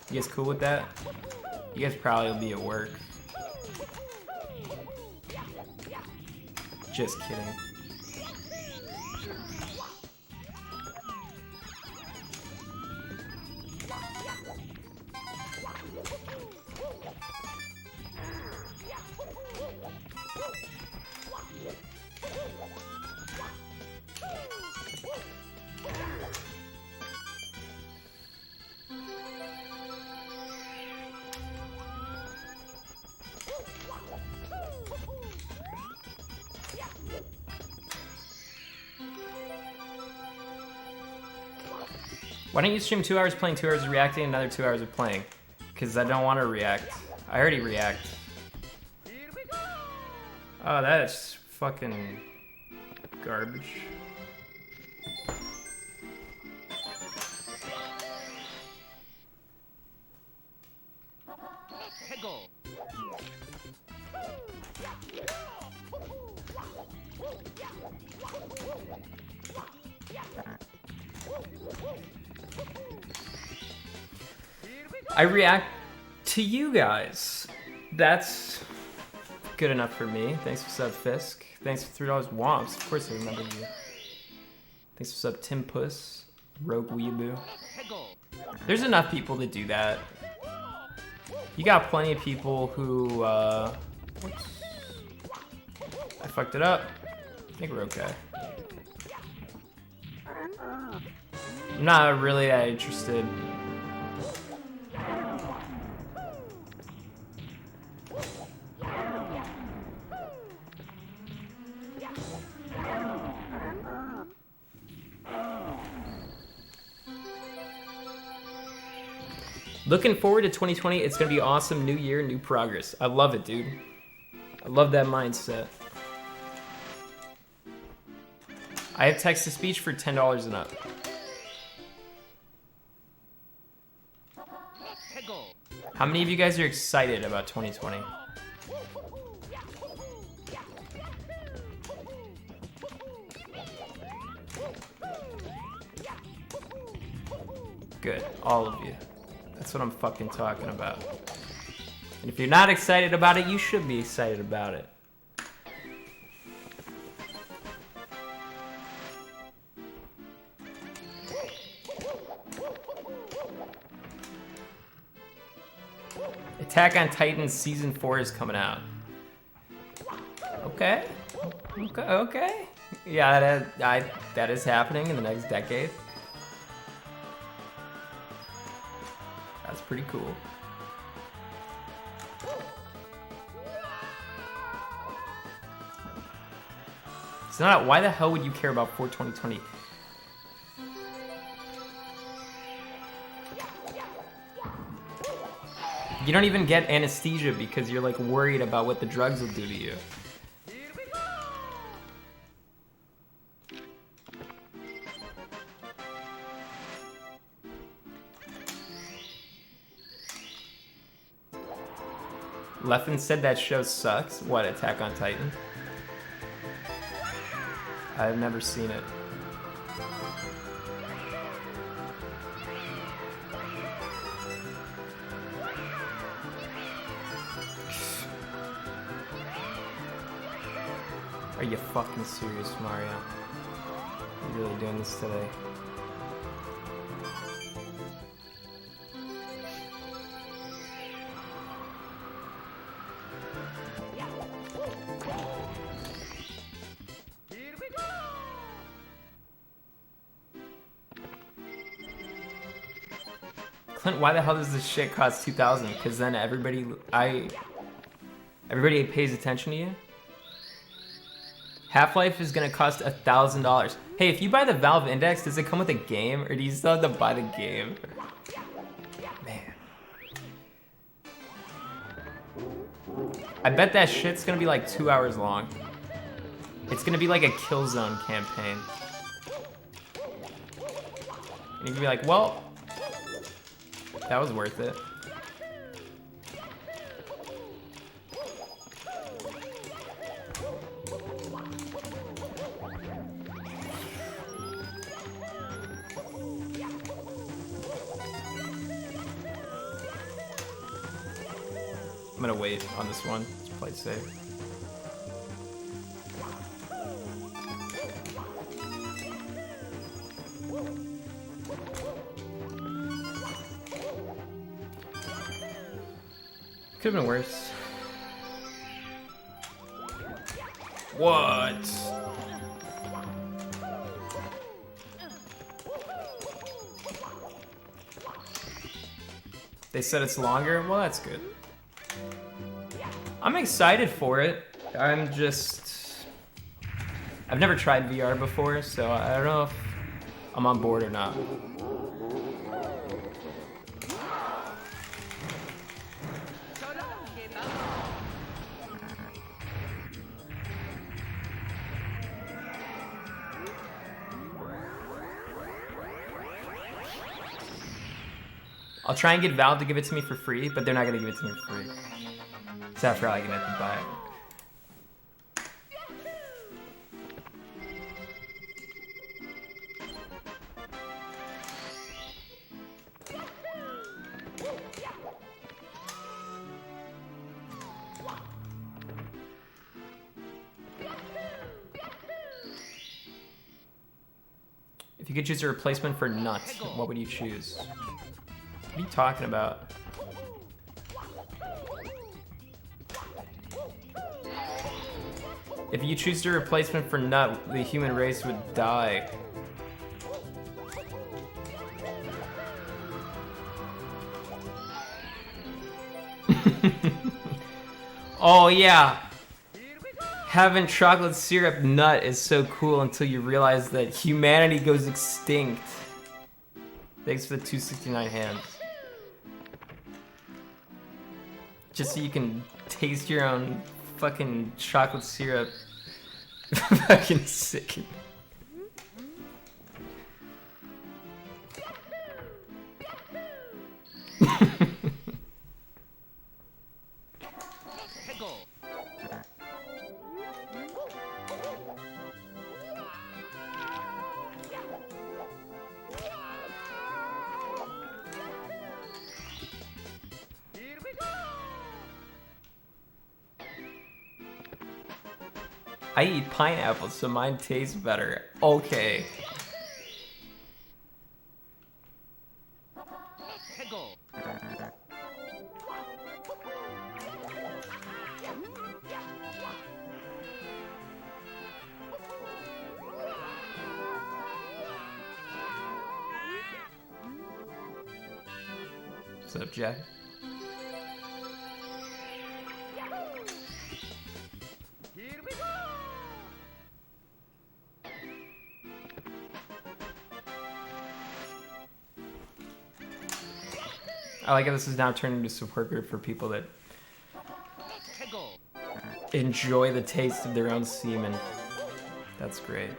You guys cool with that? You guys probably will be at work. Just kidding. Why don't you stream 2 hours playing, 2 hours reacting, another 2 hours of playing? Because I don't want to react. I already react. Oh, that's fucking garbage. I react to you guys. That's good enough for me. Thanks for sub Fisk. Thanks for $3 Womps. Of course I remember you. Thanks for sub Tim Puss. Rogue Weeaboo. There's enough people to do that. You got plenty of people who, whoops. I fucked it up. I think we're okay. I'm not really that interested. Looking forward to 2020. It's gonna be awesome. New year, new progress. I love it, dude. I love that mindset. I have text-to-speech for $10 and up. How many of you guys are excited about 2020? Good, all of you. That's what I'm fucking talking about. And if you're not excited about it, you should be excited about it. Attack on Titan Season 4 is coming out. Okay. Okay. Yeah, that is happening in the next decade. That's pretty cool. It's not. Why the hell would you care about 2020? You don't even get anesthesia because you're like worried about what the drugs will do to you. Leffen said that show sucks. What, Attack on Titan? I've never seen it. Are you fucking serious, Mario? You're really doing this today? Clint, why the hell does this shit cost 2,000? Because then everybody pays attention to you. Half-Life is gonna cost $1,000. Hey, if you buy the Valve Index, does it come with a game, or do you still have to buy the game? Man. I bet that shit's gonna be like 2 hours long. It's gonna be like a Killzone campaign. And you can be like, well, that was worth it. I'm gonna wait on this one. Let's play it safe. Could have been worse. What? They said it's longer? Well, that's good. I'm excited for it. I've never tried VR before, so I don't know if I'm on board or not. I'll try and get Valve to give it to me for free, but they're not gonna give it to me for free. So after all, I'm gonna have to buy it. If you could choose a replacement for Nut, what would you choose? What are you talking about? If you choose a replacement for Nut, the human race would die. Oh yeah! Having chocolate syrup nut is so cool until you realize that humanity goes extinct. Thanks for the 269 hands. Just so you can taste your own fucking chocolate syrup. Fucking sick. I eat pineapples, so mine tastes better. Okay. What's up, Jack? I like how this is now turned into a support group for people that enjoy the taste of their own semen. That's great.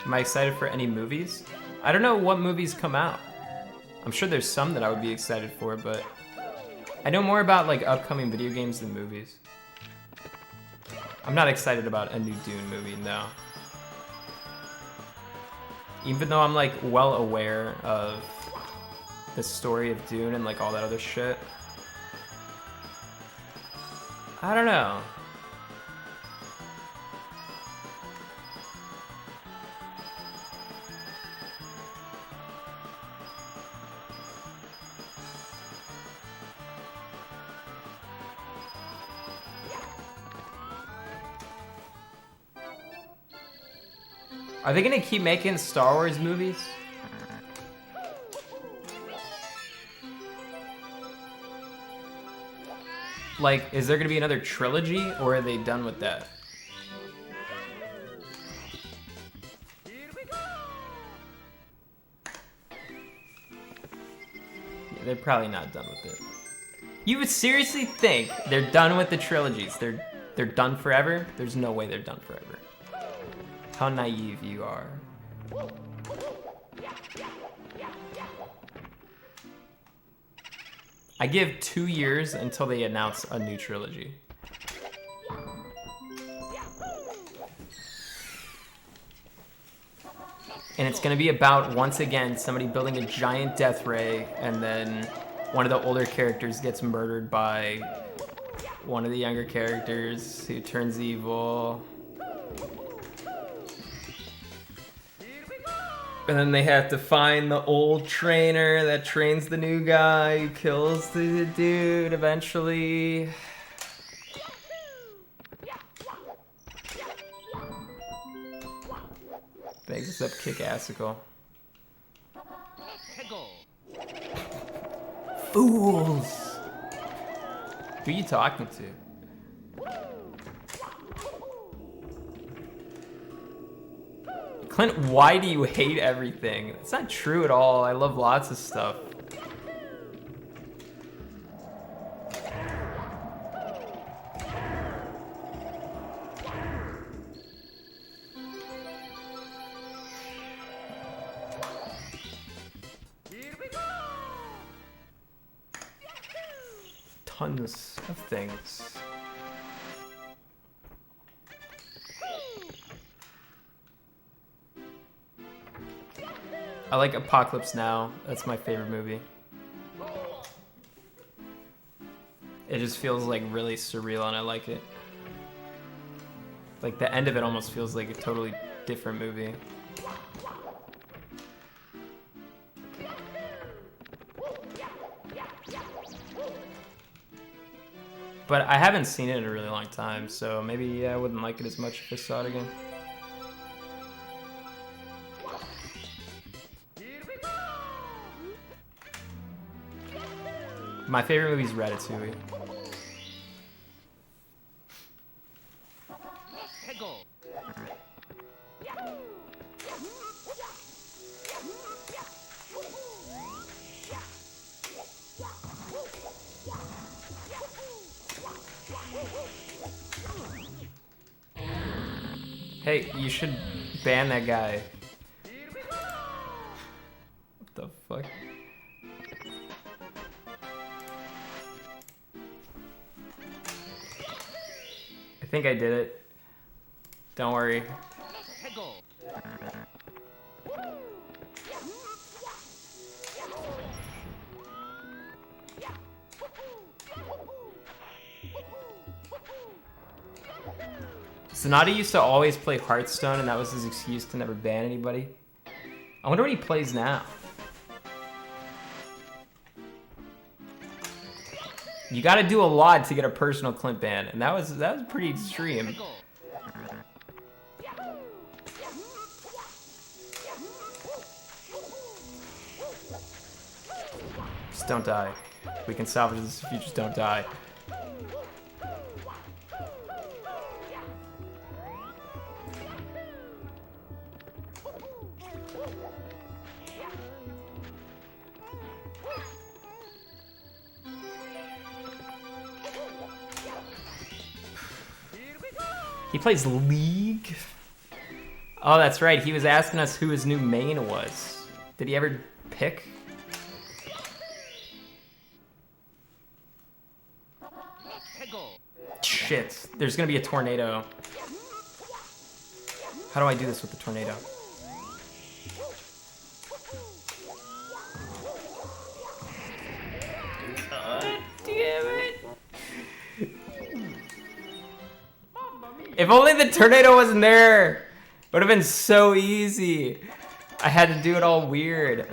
Am I excited for any movies? I don't know what movies come out. I'm sure there's some that I would be excited for, but I know more about like upcoming video games than movies. I'm not excited about a new Dune movie, no. Even though I'm like well aware of the story of Dune and like all that other shit. I don't know. Are they gonna keep making Star Wars movies? Like, is there gonna be another trilogy, or are they done with that? Yeah, they're probably not done with it. You would seriously think they're done with the trilogies? They're done forever? There's no way they're done forever. How naive you are. I give 2 years until they announce a new trilogy. And it's gonna be about, once again, somebody building a giant death ray, and then one of the older characters gets murdered by one of the younger characters who turns evil. And then they have to find the old trainer that trains the new guy who kills the dude eventually. Thanks, what's up, Kick-Assicle? Fools! Who are you talking to? Clint, why do you hate everything? It's not true at all. I love lots of stuff. tons of things. I like Apocalypse Now. That's my favorite movie. It just feels like really surreal and I like it. Like the end of it almost feels like a totally different movie. But I haven't seen it in a really long time, so maybe I wouldn't like it as much if I saw it again. My favorite movie is Ratatouille. Hey, you should ban that guy. What the fuck? I think I did it. Don't worry. Sonata used to always play Hearthstone, and that was his excuse to never ban anybody. I wonder what he plays now. You gotta do a lot to get a personal Clint ban, and that was pretty extreme. Just don't die. We can salvage this if you just don't die. He plays League? Oh, that's right. He was asking us who his new main was. Did he ever pick? Shit. There's gonna be a tornado. How do I do this with the tornado? God damn it. If only the tornado wasn't there. It would have been so easy. I had to do it all weird.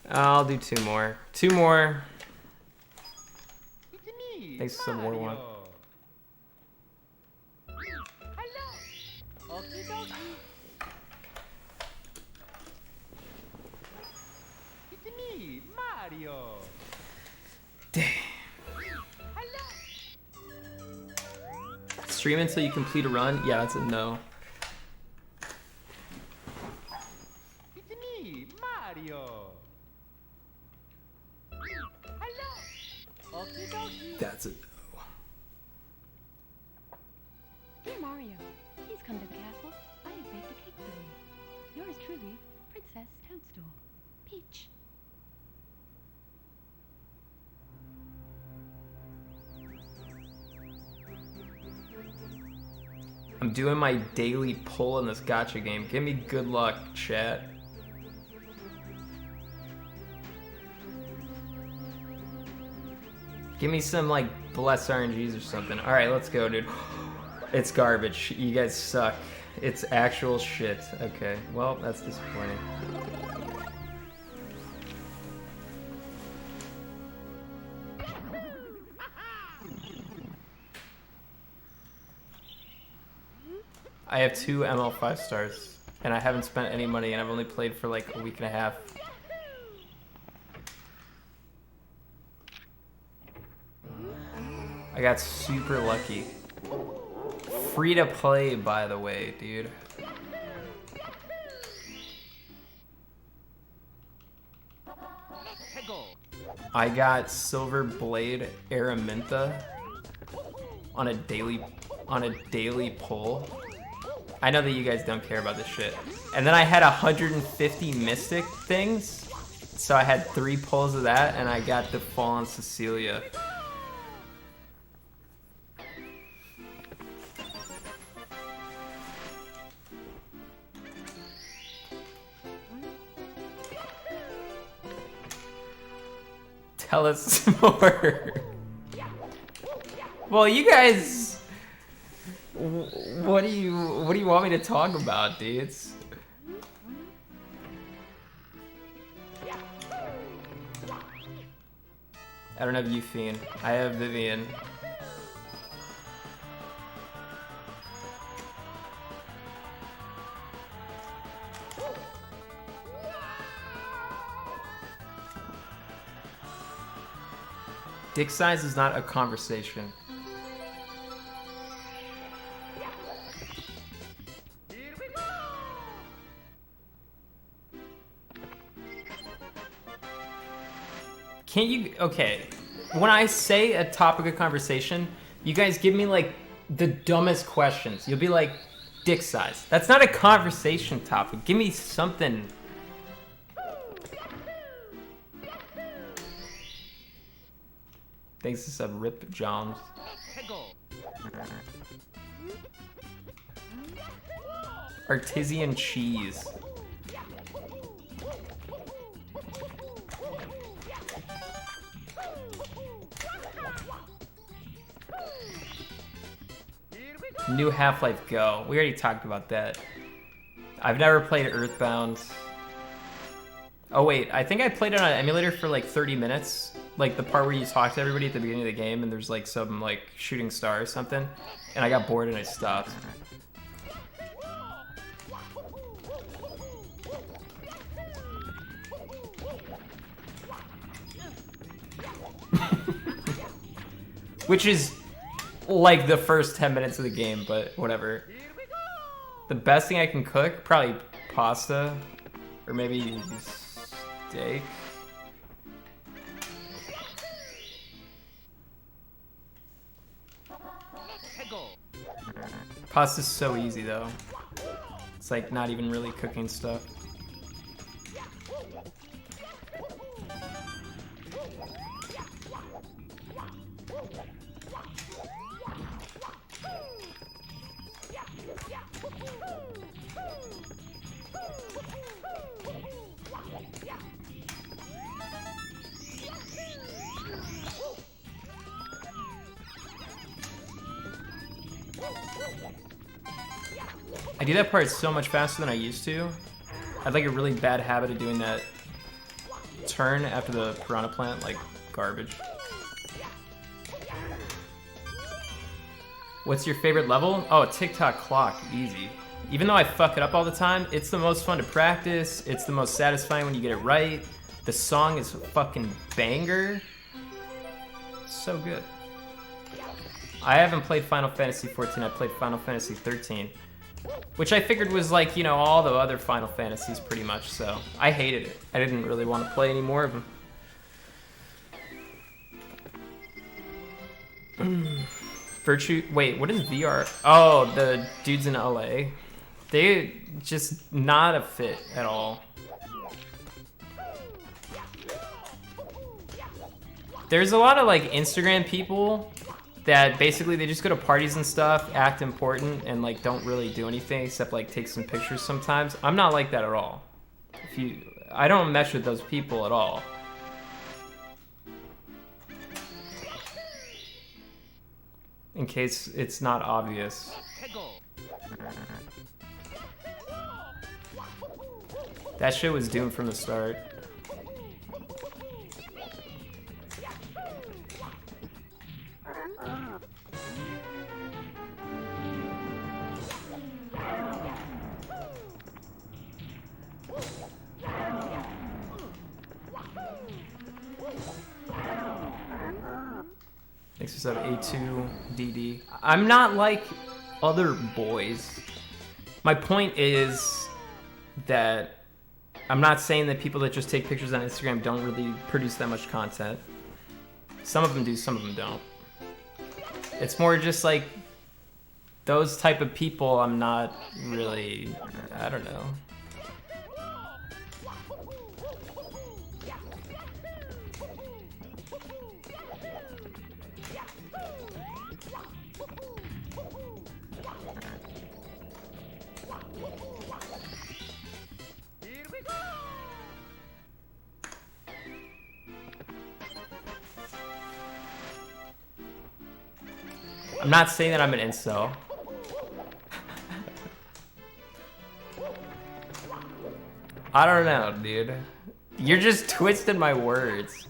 I'll do two more. Two more. Thanks for the more one. Damn. Stream until you complete a run? Yeah, that's a no. It's me, Mario. Hello. Okie dokie. That's a no. Dear Mario, please come to the castle. I have baked a cake for you. Yours truly, Princess Toadstool. Peach. I'm doing my daily pull in this gacha game. Give me good luck, chat. Give me some, like, blessed RNGs or something. Alright, let's go, dude. It's garbage. You guys suck. It's actual shit. Okay, well, that's disappointing. I have 2 ML 5 stars, and I haven't spent any money, and I've only played for like a week and a half. I got super lucky. Free to play, by the way, dude. I got Silver Blade Araminta on a daily pull. I know that you guys don't care about this shit. And then I had 150 mystic things. So I had 3 pulls of that, and I got the Fallen Cecilia. Tell us more. Well, you guys, what do you want me to talk about, dudes? I don't have Euphine. I have Vivian. Dick size is not a conversation. Can't you, okay, when I say a topic of conversation, you guys give me like the dumbest questions. You'll be like, dick size. That's not a conversation topic. Give me something. Thanks to sub Rip Jones. Artisan cheese. New Half-Life Go. We already talked about that. I've never played Earthbound. Oh wait, I think I played it on an emulator for like 30 minutes. Like the part where you talk to everybody at the beginning of the game and there's like some like shooting star or something. And I got bored and I stopped. Which is like the first 10 minutes of the game, but whatever. The best thing I can cook, probably pasta, or maybe steak. Pasta's so easy though. It's like not even really cooking stuff. I do that part so much faster than I used to. I have like a really bad habit of doing that turn after the piranha plant, like garbage. What's your favorite level? Oh, TikTok clock, easy. Even though I fuck it up all the time, it's the most fun to practice. It's the most satisfying when you get it right. The song is a fucking banger. It's so good. I haven't played Final Fantasy XIV, I played Final Fantasy XIII. Which I figured was like, you know, all the other Final Fantasies pretty much, so I hated it. I didn't really want to play any more of them. Virtue, wait, what is VR? Oh, the dudes in LA. They just not a fit at all. There's a lot of like Instagram people that basically they just go to parties and stuff, act important, and like don't really do anything except like take some pictures sometimes. I'm not like that at all. I don't mesh with those people at all. In case it's not obvious. That shit was doomed from the start. Next is up A2DD. I'm not like other boys. My point is that I'm not saying that people that just take pictures on Instagram don't really produce that much content. Some of them do, some of them don't. It's more just like those type of people, I'm not really, I don't know. Here we go. I'm not saying that I'm an incel. I don't know, dude. You're just twisting my words.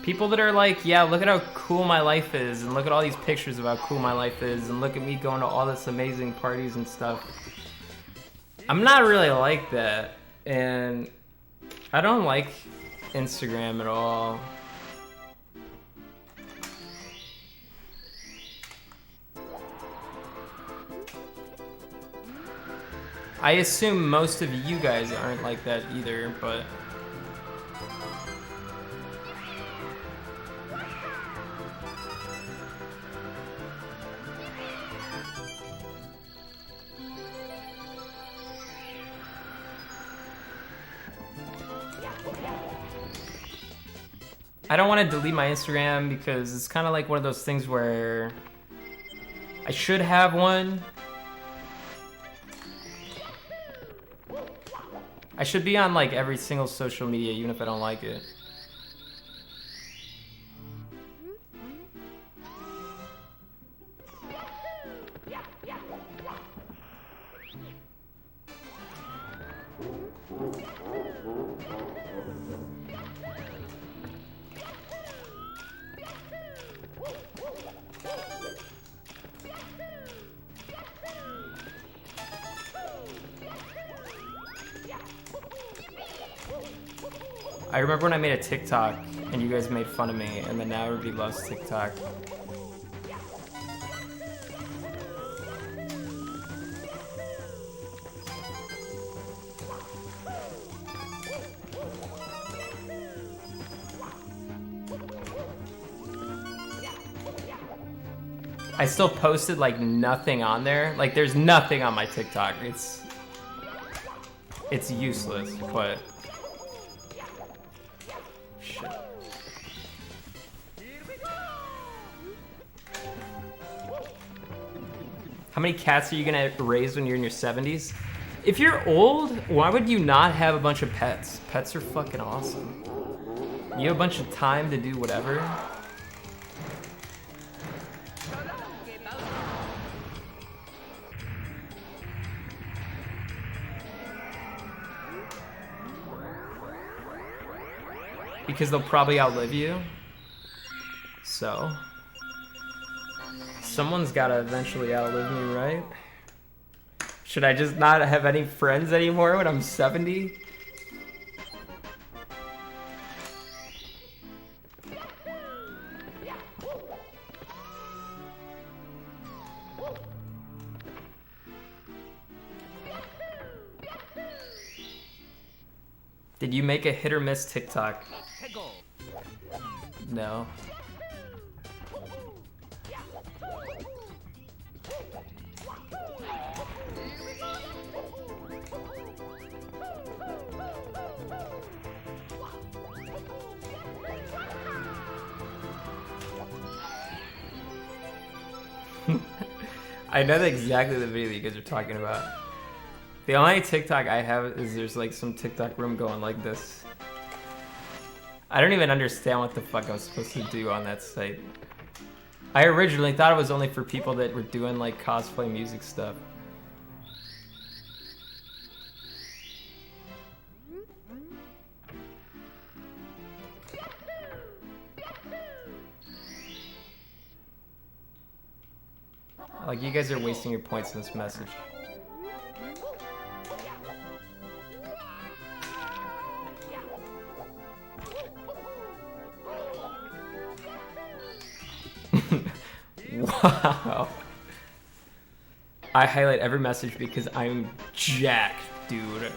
People that are like, yeah, look at how cool my life is, and look at all these pictures of how cool my life is, and look at me going to all this amazing parties and stuff. I'm not really like that, and I don't like Instagram at all. I assume most of you guys aren't like that either, but... I don't want to delete my Instagram because it's kind of like one of those things where I should have one. I should be on like every single social media even if I don't like it. I remember when I made a TikTok and you guys made fun of me, and then now everybody loves TikTok. I still posted like nothing on there. Like there's nothing on my TikTok. It's useless, but shit. How many cats are you gonna raise when you're in your 70s? If you're old, why would you not have a bunch of pets? Pets are fucking awesome. You have a bunch of time to do whatever. Because they'll probably outlive you. So, someone's gotta eventually outlive me, right? Should I just not have any friends anymore when I'm 70? Did you make a hit or miss TikTok? No. I know exactly the video that you guys are talking about. The only TikTok I have is there's like some TikTok room going like this. I don't even understand what the fuck I was supposed to do on that site. I originally thought it was only for people that were doing like cosplay music stuff. Like, you guys are wasting your points in this message. Wow. I highlight every message because I'm jacked, dude.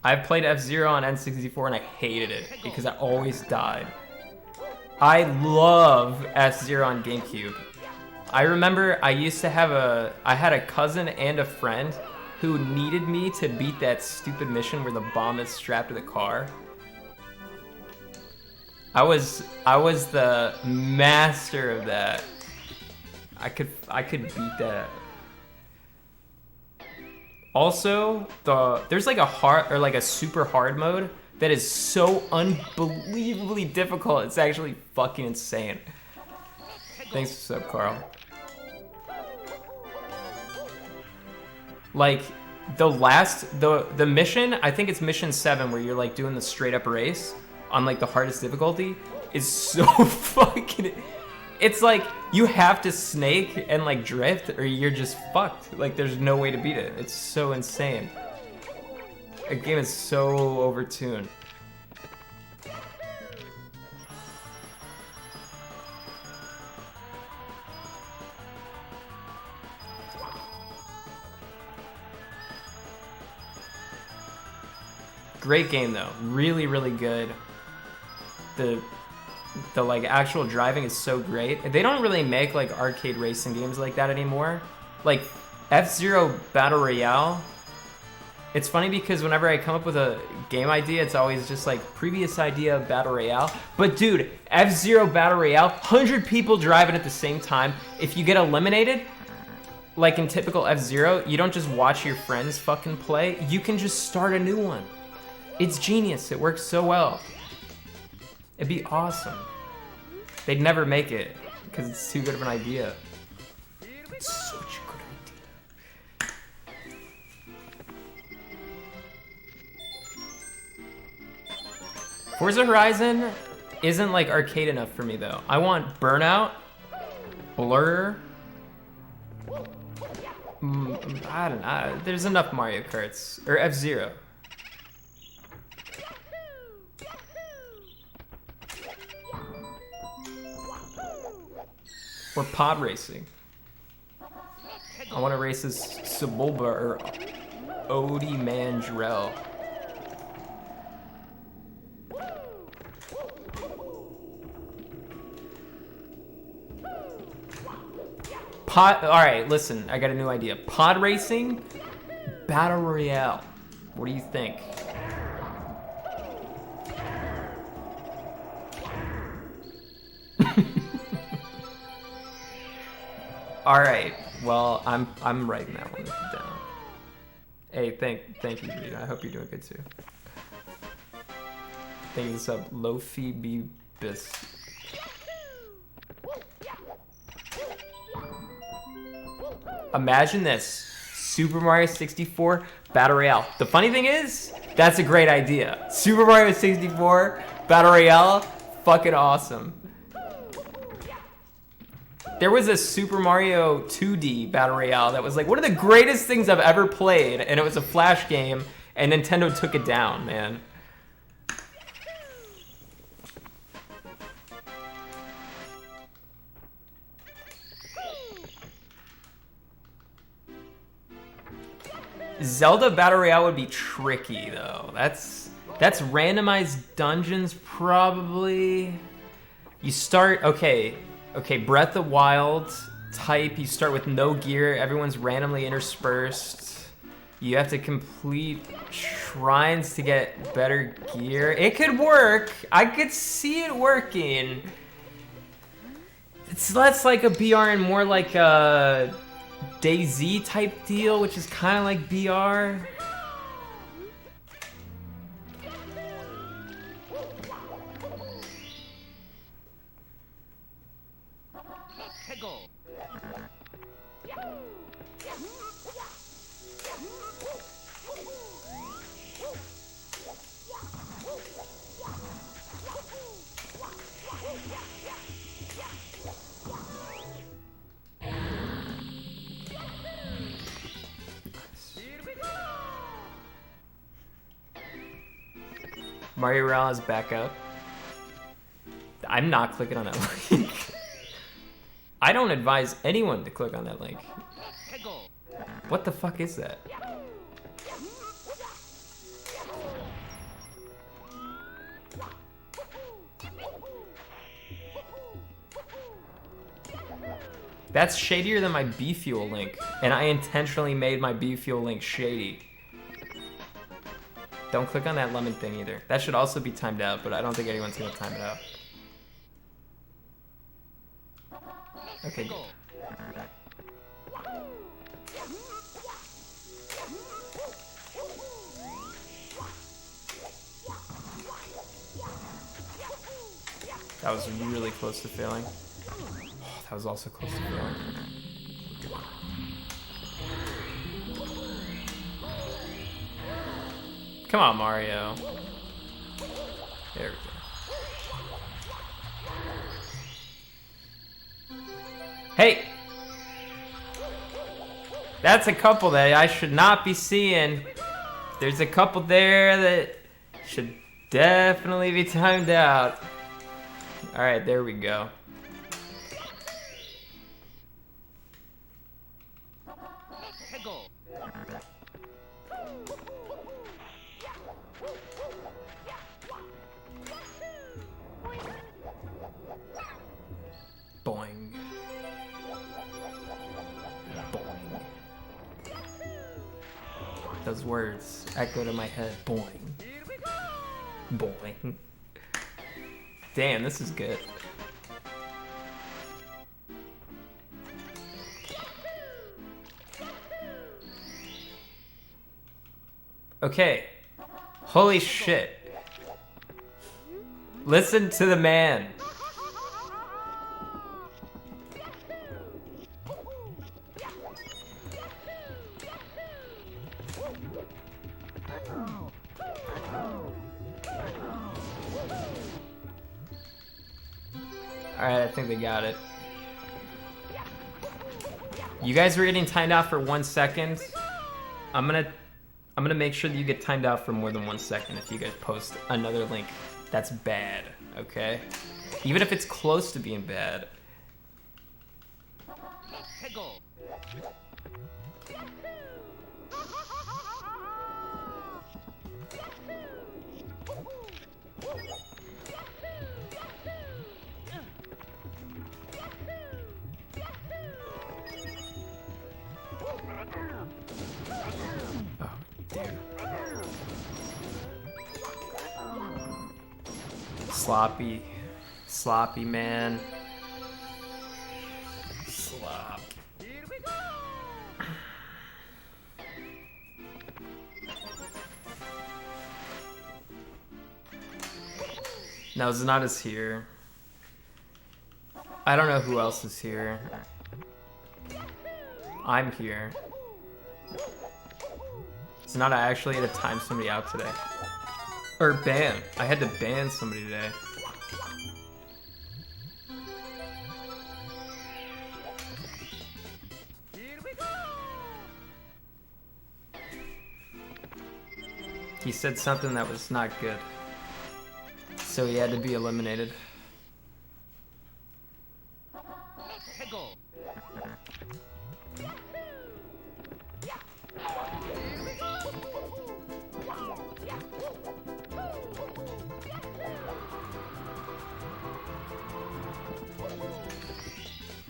I've played F-Zero on N64 and I hated it because I always died. I love F-Zero on GameCube. I remember I used to have I had a cousin and a friend who needed me to beat that stupid mission where the bomb is strapped to the car. I was the master of that. I could beat that. Also, there's like a hard or like a super hard mode that is so unbelievably difficult. It's actually fucking insane. Thanks for sub, Carl. Like the mission, I think it's mission 7 where you're like doing the straight up race on like the hardest difficulty is so fucking. It's like you have to snake and like drift or you're just fucked. Like there's no way to beat it. It's so insane. The game is so overtuned. Great game though, really, really good. The like actual driving is so great. They don't really make like arcade racing games like that anymore. Like F-Zero Battle Royale. It's funny because whenever I come up with a game idea, it's always just like previous idea of Battle Royale. But dude, F-Zero Battle Royale, 100 people driving at the same time. If you get eliminated, like in typical F-Zero, you don't just watch your friends fucking play. You can just start a new one. It's genius. It works so well. It'd be awesome. They'd never make it because it's too good of an idea. It's such a good idea. Forza Horizon isn't like arcade enough for me though. I want Burnout, Blur. I don't know. There's enough Mario Karts or F-Zero. Or pod racing. I want to race as Sebulba or Odie Mandrell. Alright, listen, I got a new idea. Pod racing, Battle Royale. What do you think? All right. Well, I'm writing that one down. Hey, thank you, Rita. I hope you're doing good too. Thank you for the sub, Lofi Beebus. Imagine this: Super Mario 64 Battle Royale. The funny thing is, that's a great idea. Super Mario 64 Battle Royale, fucking awesome. There was a Super Mario 2D Battle Royale that was like one of the greatest things I've ever played, and it was a Flash game, and Nintendo took it down, man. Zelda Battle Royale would be tricky, though. That's randomized dungeons, probably. You start, okay, Breath of Wild type, you start with no gear, everyone's randomly interspersed. You have to complete shrines to get better gear. It could work. I could see it working. It's less like a BR and more like a DayZ type deal, which is kind of like BR. Mario Royale is back up. I'm not clicking on that link. I don't advise anyone to click on that link. What the fuck is that? That's shadier than my B-Fuel link, and I intentionally made my B-Fuel link shady. Don't click on that lemon thing either. That should also be timed out, but I don't think anyone's gonna time it out. Okay, good. That was really close to failing. Oh, that was also close to failing. Come on, Mario. There we go. Hey! That's a couple that I should not be seeing. There's a couple there that should definitely be timed out. Alright, there we go. Boing. Boing. Those words echo to my head. Boing. Boing. Damn, this is good. Okay. Holy shit. Listen to the man. Alright, I think they got it. You guys were getting timed out for 1 second. I'm gonna make sure that you get timed out for more than 1 second if you guys post another link that's bad, okay? Even if it's close to being bad. Oh, damn. Sloppy man. Slop. Now Zanata's here. I don't know who else is here. I'm here. Zanata actually had to time somebody out today. Or ban. I had to ban somebody today. He said something that was not good. So he had to be eliminated.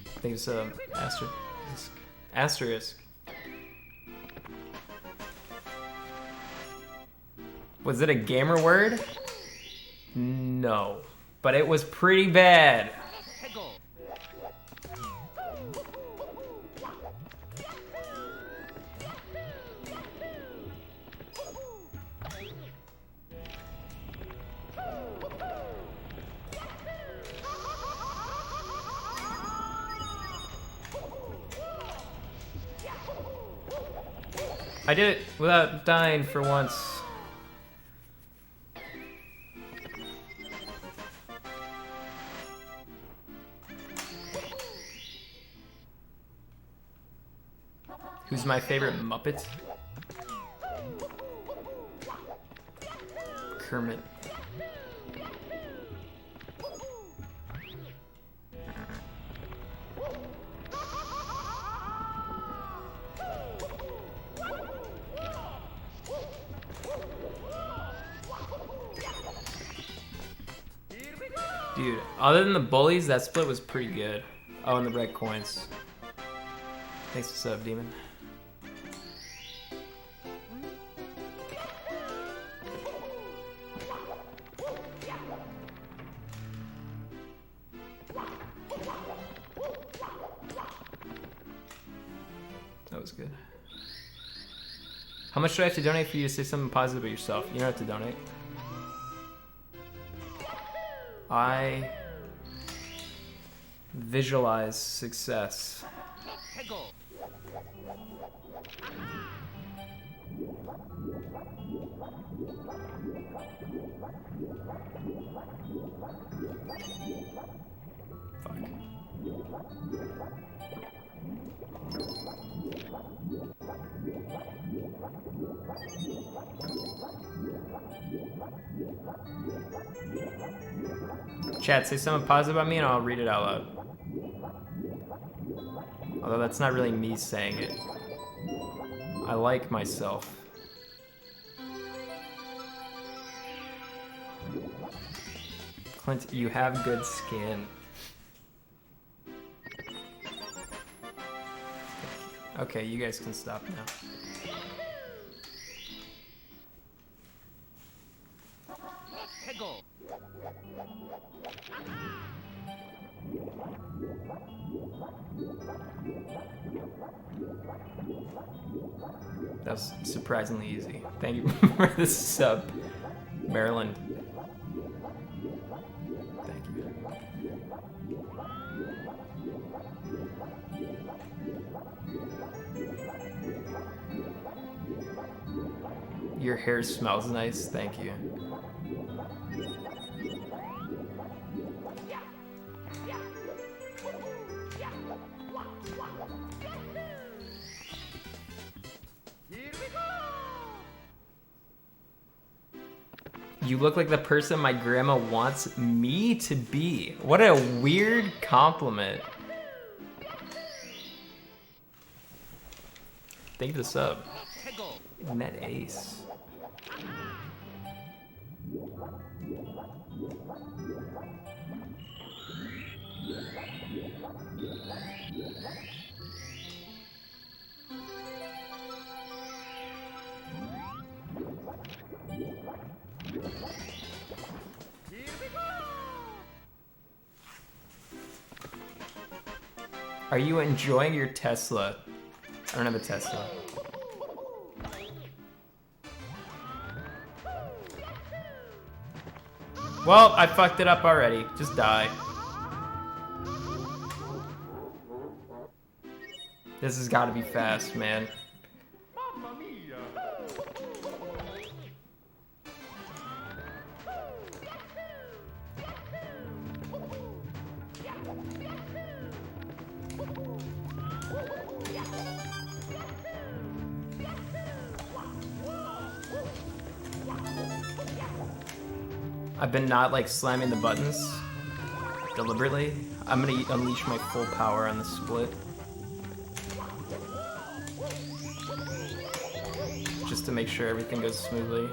I think it's asterisk. Asterisk. Was it a gamer word? No, but it was pretty bad. I did it without dying for once. Who's my favorite Muppet? Kermit. Dude, other than the bullies, that split was pretty good. Oh, and the red coins. Thanks for sub, Demon. That was good. How much do I have to donate for you to say something positive about yourself? You don't have to donate. I visualize success. Fuck. Chat, say something positive about me and I'll read it out loud. Although that's not really me saying it. I like myself. Clint, you have good skin. Okay, you guys can stop now. That was surprisingly easy. Thank you for the sub, Maryland. Thank you. Your hair smells nice. Thank you. You look like the person my grandma wants me to be. What a weird compliment. Thank you for the sub. Net ace. Are you enjoying your Tesla? I don't have a Tesla. Well, I fucked it up already. Just die. This has got to be fast, man. Mamma mia! I've been not like slamming the buttons deliberately. I'm gonna unleash my full power on the split. Just to make sure everything goes smoothly.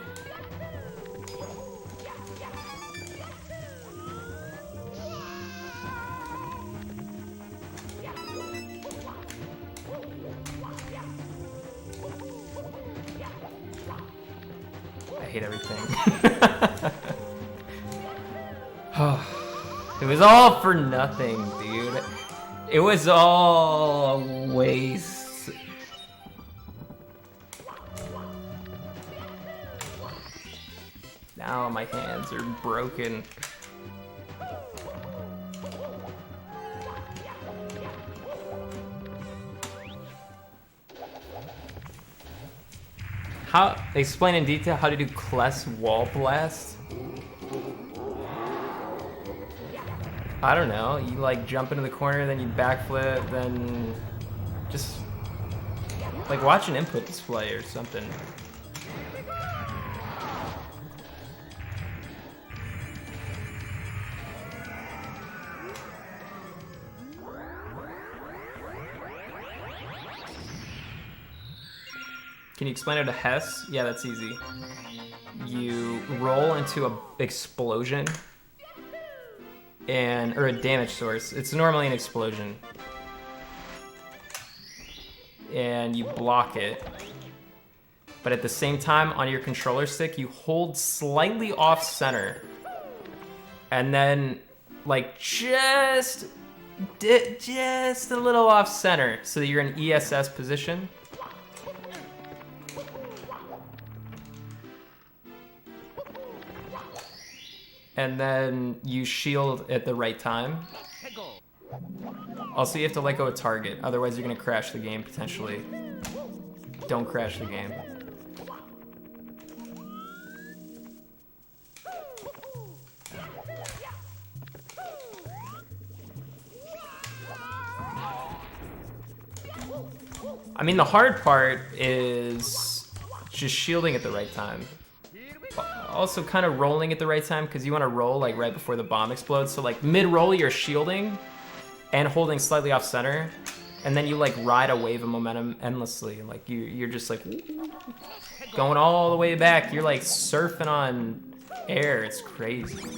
I hate everything. It was all for nothing, dude. It was all a waste. Now my hands are broken. How explain in detail how to do Kless wall blast? I don't know. You like jump into the corner, then you backflip, then just like watch an input display or something. Can you explain it to Hess? Yeah, that's easy. You roll into an explosion, or a damage source. It's normally an explosion. And you block it. But at the same time, on your controller stick, you hold slightly off center. And then, like, just a little off center, so that you're in ESS position. And then you shield at the right time. Also, you have to let go of target, otherwise you're gonna crash the game, potentially. Don't crash the game. I mean, the hard part is just shielding at the right time. Also kind of rolling at the right time, because you want to roll like right before the bomb explodes. So like mid-roll, you're shielding and holding slightly off center, and then you like ride a wave of momentum endlessly. Like you're just like going all the way back. You're like surfing on air. It's crazy.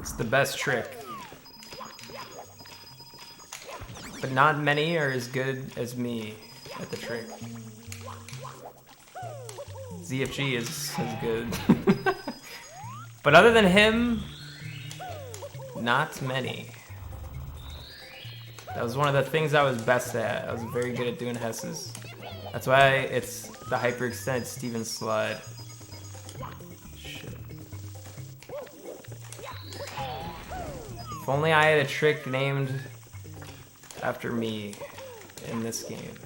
It's the best trick. But not many are as good as me at the trick. ZFG is good. But other than him, not many. That was one of the things I was best at. I was very good at doing Hesses. That's why it's the hyperextended Stevens slide. If only I had a trick named after me in this game.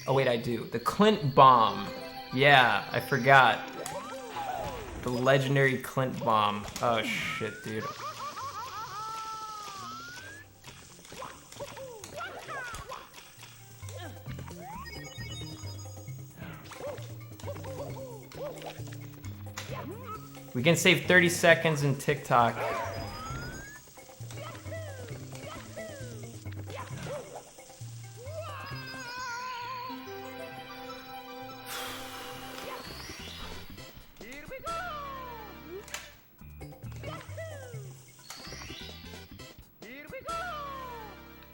Oh wait, I do. The Clint Bomb. Yeah, I forgot. The legendary Clint Bomb. Oh shit, dude. We can save 30 seconds in TikTok.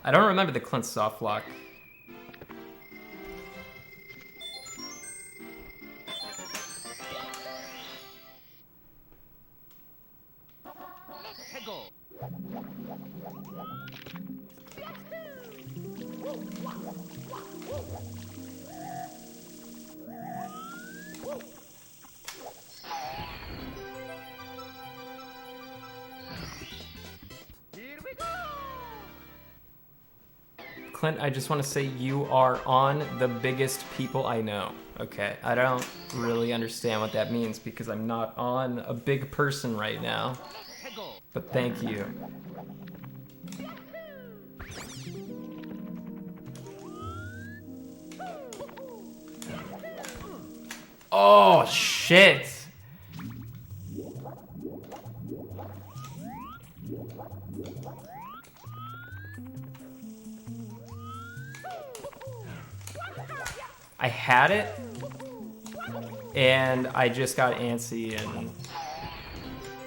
I don't remember the Clint soft lock. Clint, I just want to say you are on the biggest people I know. Okay, I don't really understand what that means because I'm not on a big person right now. But thank you. Oh, shit! I had it, and I just got antsy and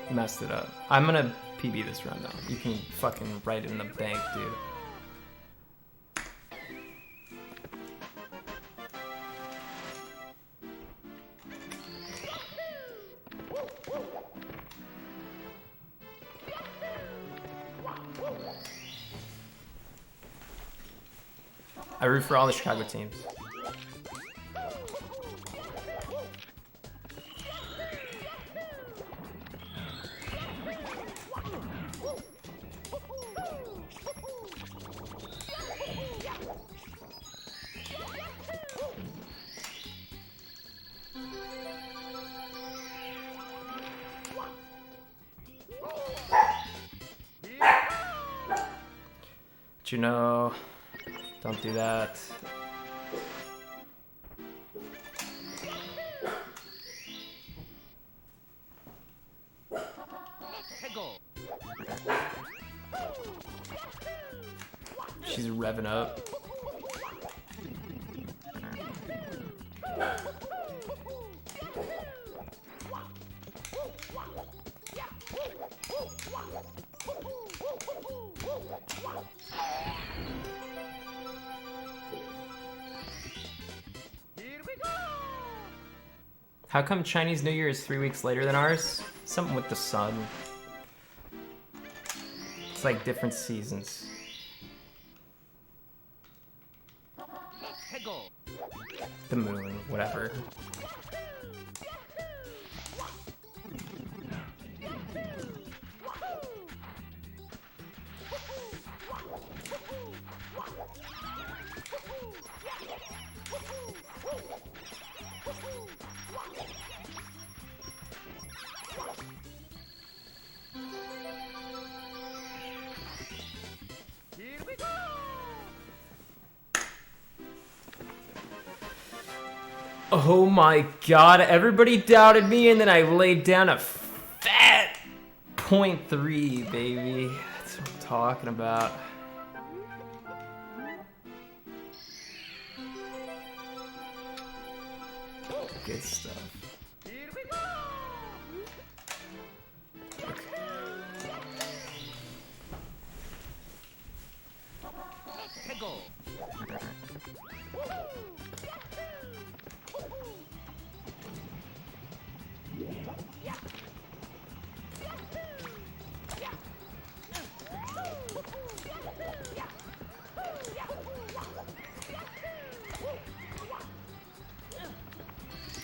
messed it up. I'm gonna PB this run though. You can fucking write it in the bank, dude. I root for all the Chicago teams. But you know, don't do that. She's revving up. How come Chinese New Year is 3 weeks later than ours? Something with the sun. It's like different seasons. The moon, whatever. Oh my god, everybody doubted me and then I laid down a fat 0.3, baby. That's what I'm talking about. Good stuff.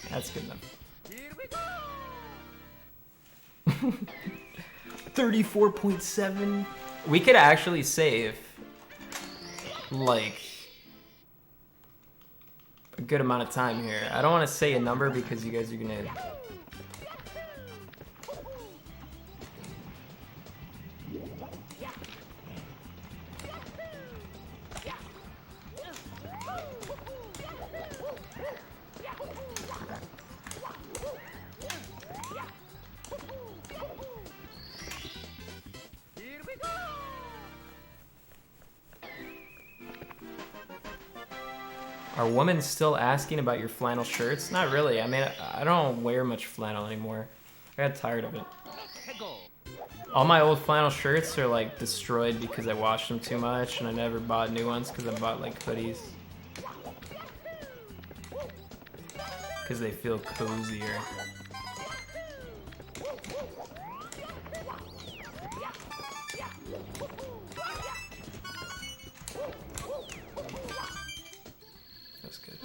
That's good enough. 34.7. We could actually save like a good amount of time here. I don't want to say a number because you guys are gonna Are women still asking about your flannel shirts? Not really. I mean, I don't wear much flannel anymore. I got tired of it. All my old flannel shirts are like destroyed because I washed them too much and I never bought new ones because I bought like hoodies. Because they feel cozier. That's good.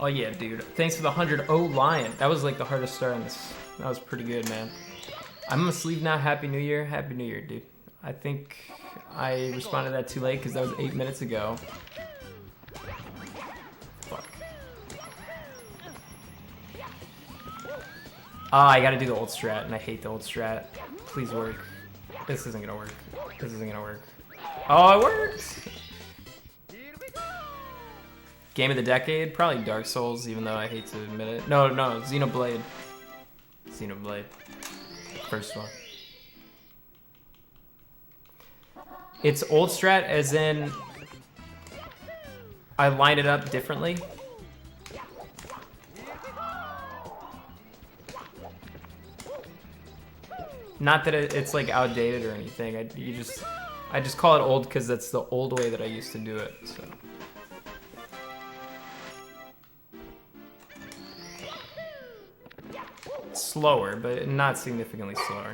Oh yeah, dude. Thanks for the 100 Lion. That was like the hardest start on this. That was pretty good, man. I'm gonna sleep now. Happy New Year. Happy New Year, dude. I think I responded to that too late because that was 8 minutes ago. Fuck. Ah, I gotta do the old strat, and I hate the old strat. Please work. This isn't gonna work. This isn't gonna work. Oh, it worked! Game of the decade? Probably Dark Souls, even though I hate to admit it. No, Xenoblade. Xenoblade. First one. It's old strat as in I line it up differently. Not that it's like outdated or anything. I just call it old because that's the old way that I used to do it. So. Slower, but not significantly slower.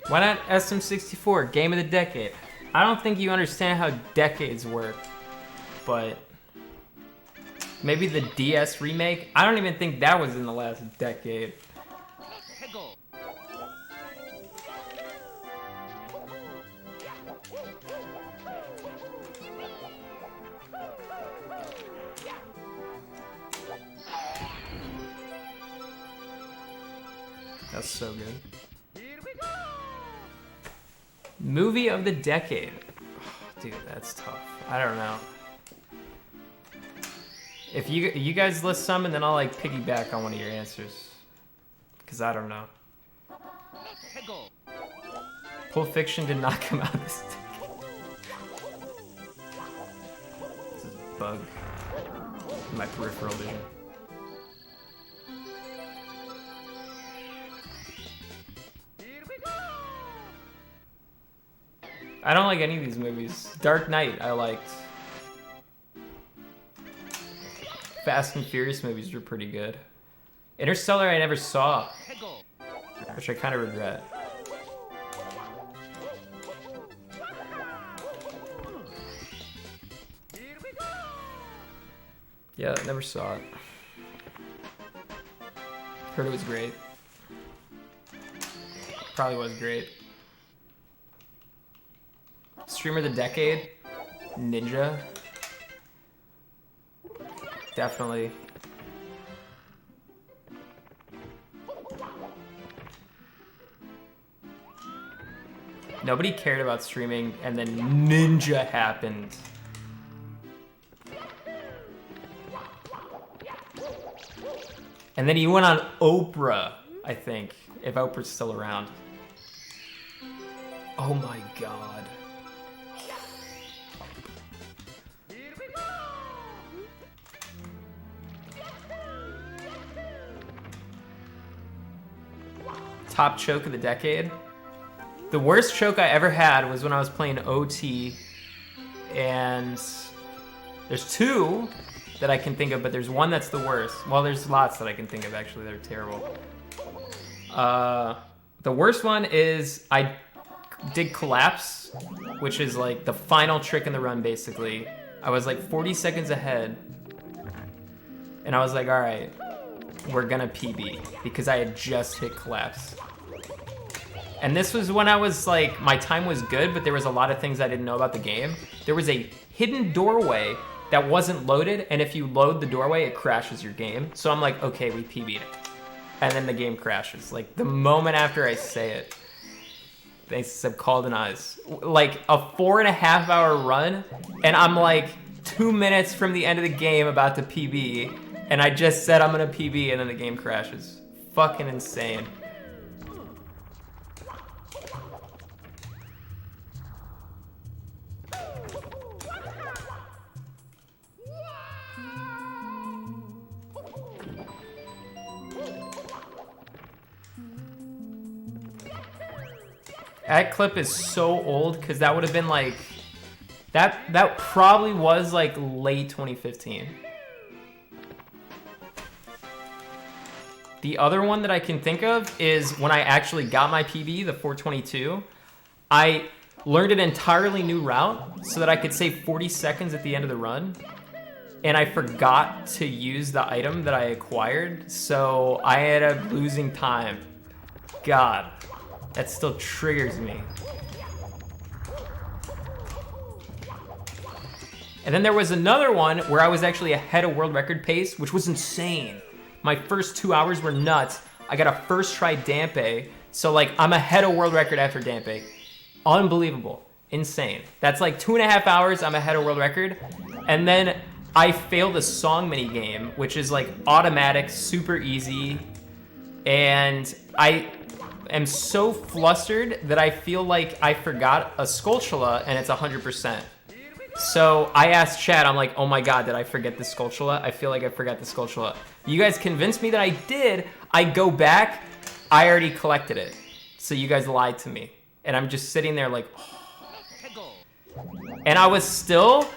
Why not SM64, Game of the Decade? I don't think you understand how decades work, but maybe the DS remake? I don't even think that was in the last decade. That's so good. Movie of the decade. Oh, dude, that's tough. I don't know. If you guys list some, and then I'll like piggyback on one of your answers, because I don't know. Pulp Fiction did not come out this decade. This is a bug in my peripheral vision. I don't like any of these movies. Dark Knight, I liked. Fast and Furious movies were pretty good. Interstellar, I never saw, which I kind of regret. Yeah, I never saw it. Heard it was great. Probably was great. Streamer of the decade? Ninja? Definitely. Nobody cared about streaming, and then Ninja happened. And then he went on Oprah, I think, if Oprah's still around. Oh my god. Top choke of the decade? The worst choke I ever had was when I was playing OT, and there's two that I can think of, but there's one that's the worst. Well, there's lots that I can think of, actually, that are terrible. The worst one is I did collapse, which is like the final trick in the run, basically. I was like 40 seconds ahead, and I was like, all right, we're gonna PB, because I had just hit collapse. And this was when I was like, my time was good, but there was a lot of things I didn't know about the game. There was a hidden doorway that wasn't loaded, and if you load the doorway, it crashes your game. So I'm like, okay, we PB'd it. And then the game crashes. Like, the moment after I say it, they said called an eyes. Like, a 4.5 hour run, and I'm like 2 minutes from the end of the game about to PB, and I just said I'm gonna PB, and then the game crashes. Fucking insane. That clip is so old, because that would have been like, that probably was like late 2015. The other one that I can think of is when I actually got my PB, the 422, I learned an entirely new route so that I could save 40 seconds at the end of the run. And I forgot to use the item that I acquired, so I ended up losing time. God. That still triggers me. And then there was another one where I was actually ahead of world record pace, which was insane. My first 2 hours were nuts. I got a first try Dampe, so like I'm ahead of world record after Dampe. Unbelievable. Insane. That's like 2.5 hours, I'm ahead of world record. And then I failed a song mini game, which is like automatic, super easy. And I am so flustered that I feel like I forgot a Skulltula, and it's 100%. So I asked Chad, I'm like, oh my god, did I forget the Skulltula? I feel like I forgot the Skulltula. You guys convinced me that I did. I go back, I already collected it. So you guys lied to me. And I'm just sitting there like, oh. And I was still,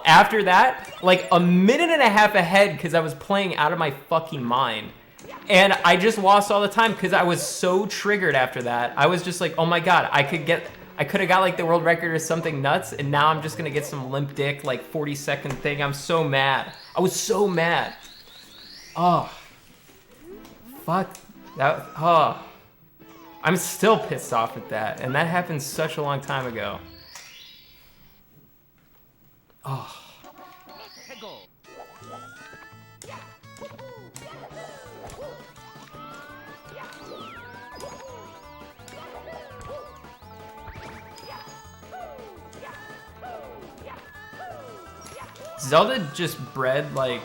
after that, like a minute and a half ahead because I was playing out of my fucking mind. And I just lost all the time because I was so triggered after that. I was just like, oh my god, I could have got like the world record or something nuts, and now I'm just gonna get some limp dick like 40-second thing. I'm so mad. I was so mad. Oh. Fuck. That, oh. I'm still pissed off at that, and that happened such a long time ago. Oh. Zelda just bred like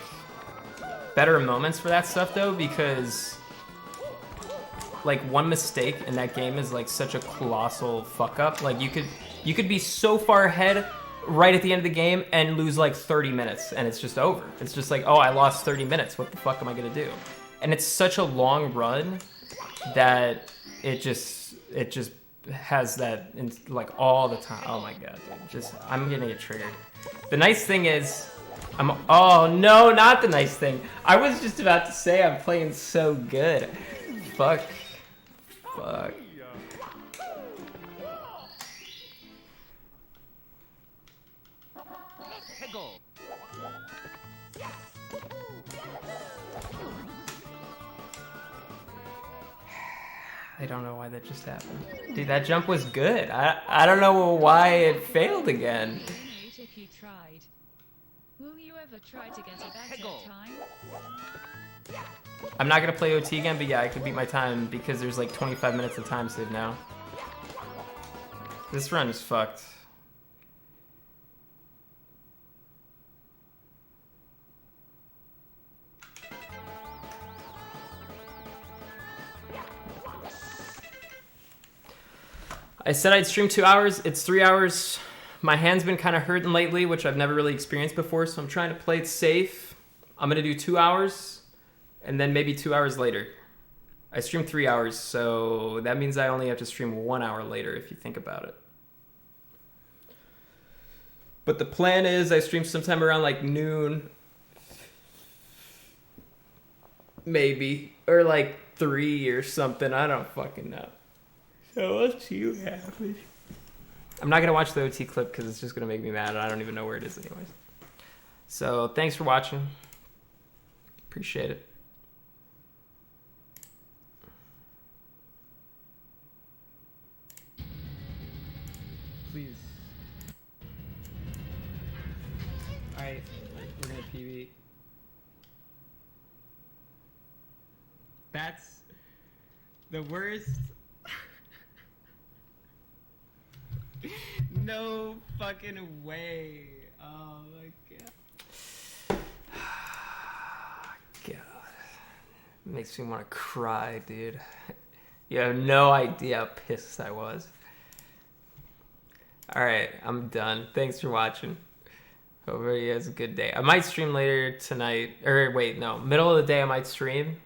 better moments for that stuff though, because like one mistake in that game is like such a colossal fuck up. Like you could be so far ahead right at the end of the game and lose like 30 minutes and it's just over. It's just like, oh, I lost 30 minutes. What the fuck am I gonna do? And it's such a long run that it just has that in, like all the time. Oh my god, dude. Just I'm gonna get triggered. The nice thing is oh no, not the nice thing. I was just about to say I'm playing so good. Fuck. I don't know why that just happened. Dude, that jump was good. I don't know why it failed again. If you tried. Will you ever try to get a better time? I'm not gonna play OT again, but yeah, I could beat my time because there's like 25 minutes of time saved now. This run is fucked. I said I'd stream 2 hours. It's 3 hours. My hand's been kind of hurting lately, which I've never really experienced before, so I'm trying to play it safe. I'm gonna do 2 hours, and then maybe 2 hours later. I stream 3 hours, so that means I only have to stream 1 hour later if you think about it. But the plan is I stream sometime around like noon. Maybe. Or like 3 or something. I don't fucking know. So we'll see what happens. I'm not going to watch the OT clip because it's just going to make me mad. I don't even know where it is anyways. So thanks for watching. Appreciate it. Please. Alright, we're going to PB. That's the worst. No fucking way. Oh my god. God. Makes me want to cry, dude. You have no idea how pissed I was. Alright, I'm done. Thanks for watching. Hope everybody has a good day. I might stream later tonight. Or wait, no. Middle of the day I might stream.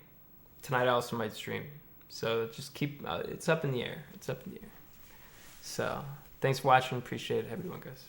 Tonight I also might stream. So just keep... it's up in the air. It's up in the air. So... thanks for watching. Appreciate it. Have a good one, guys.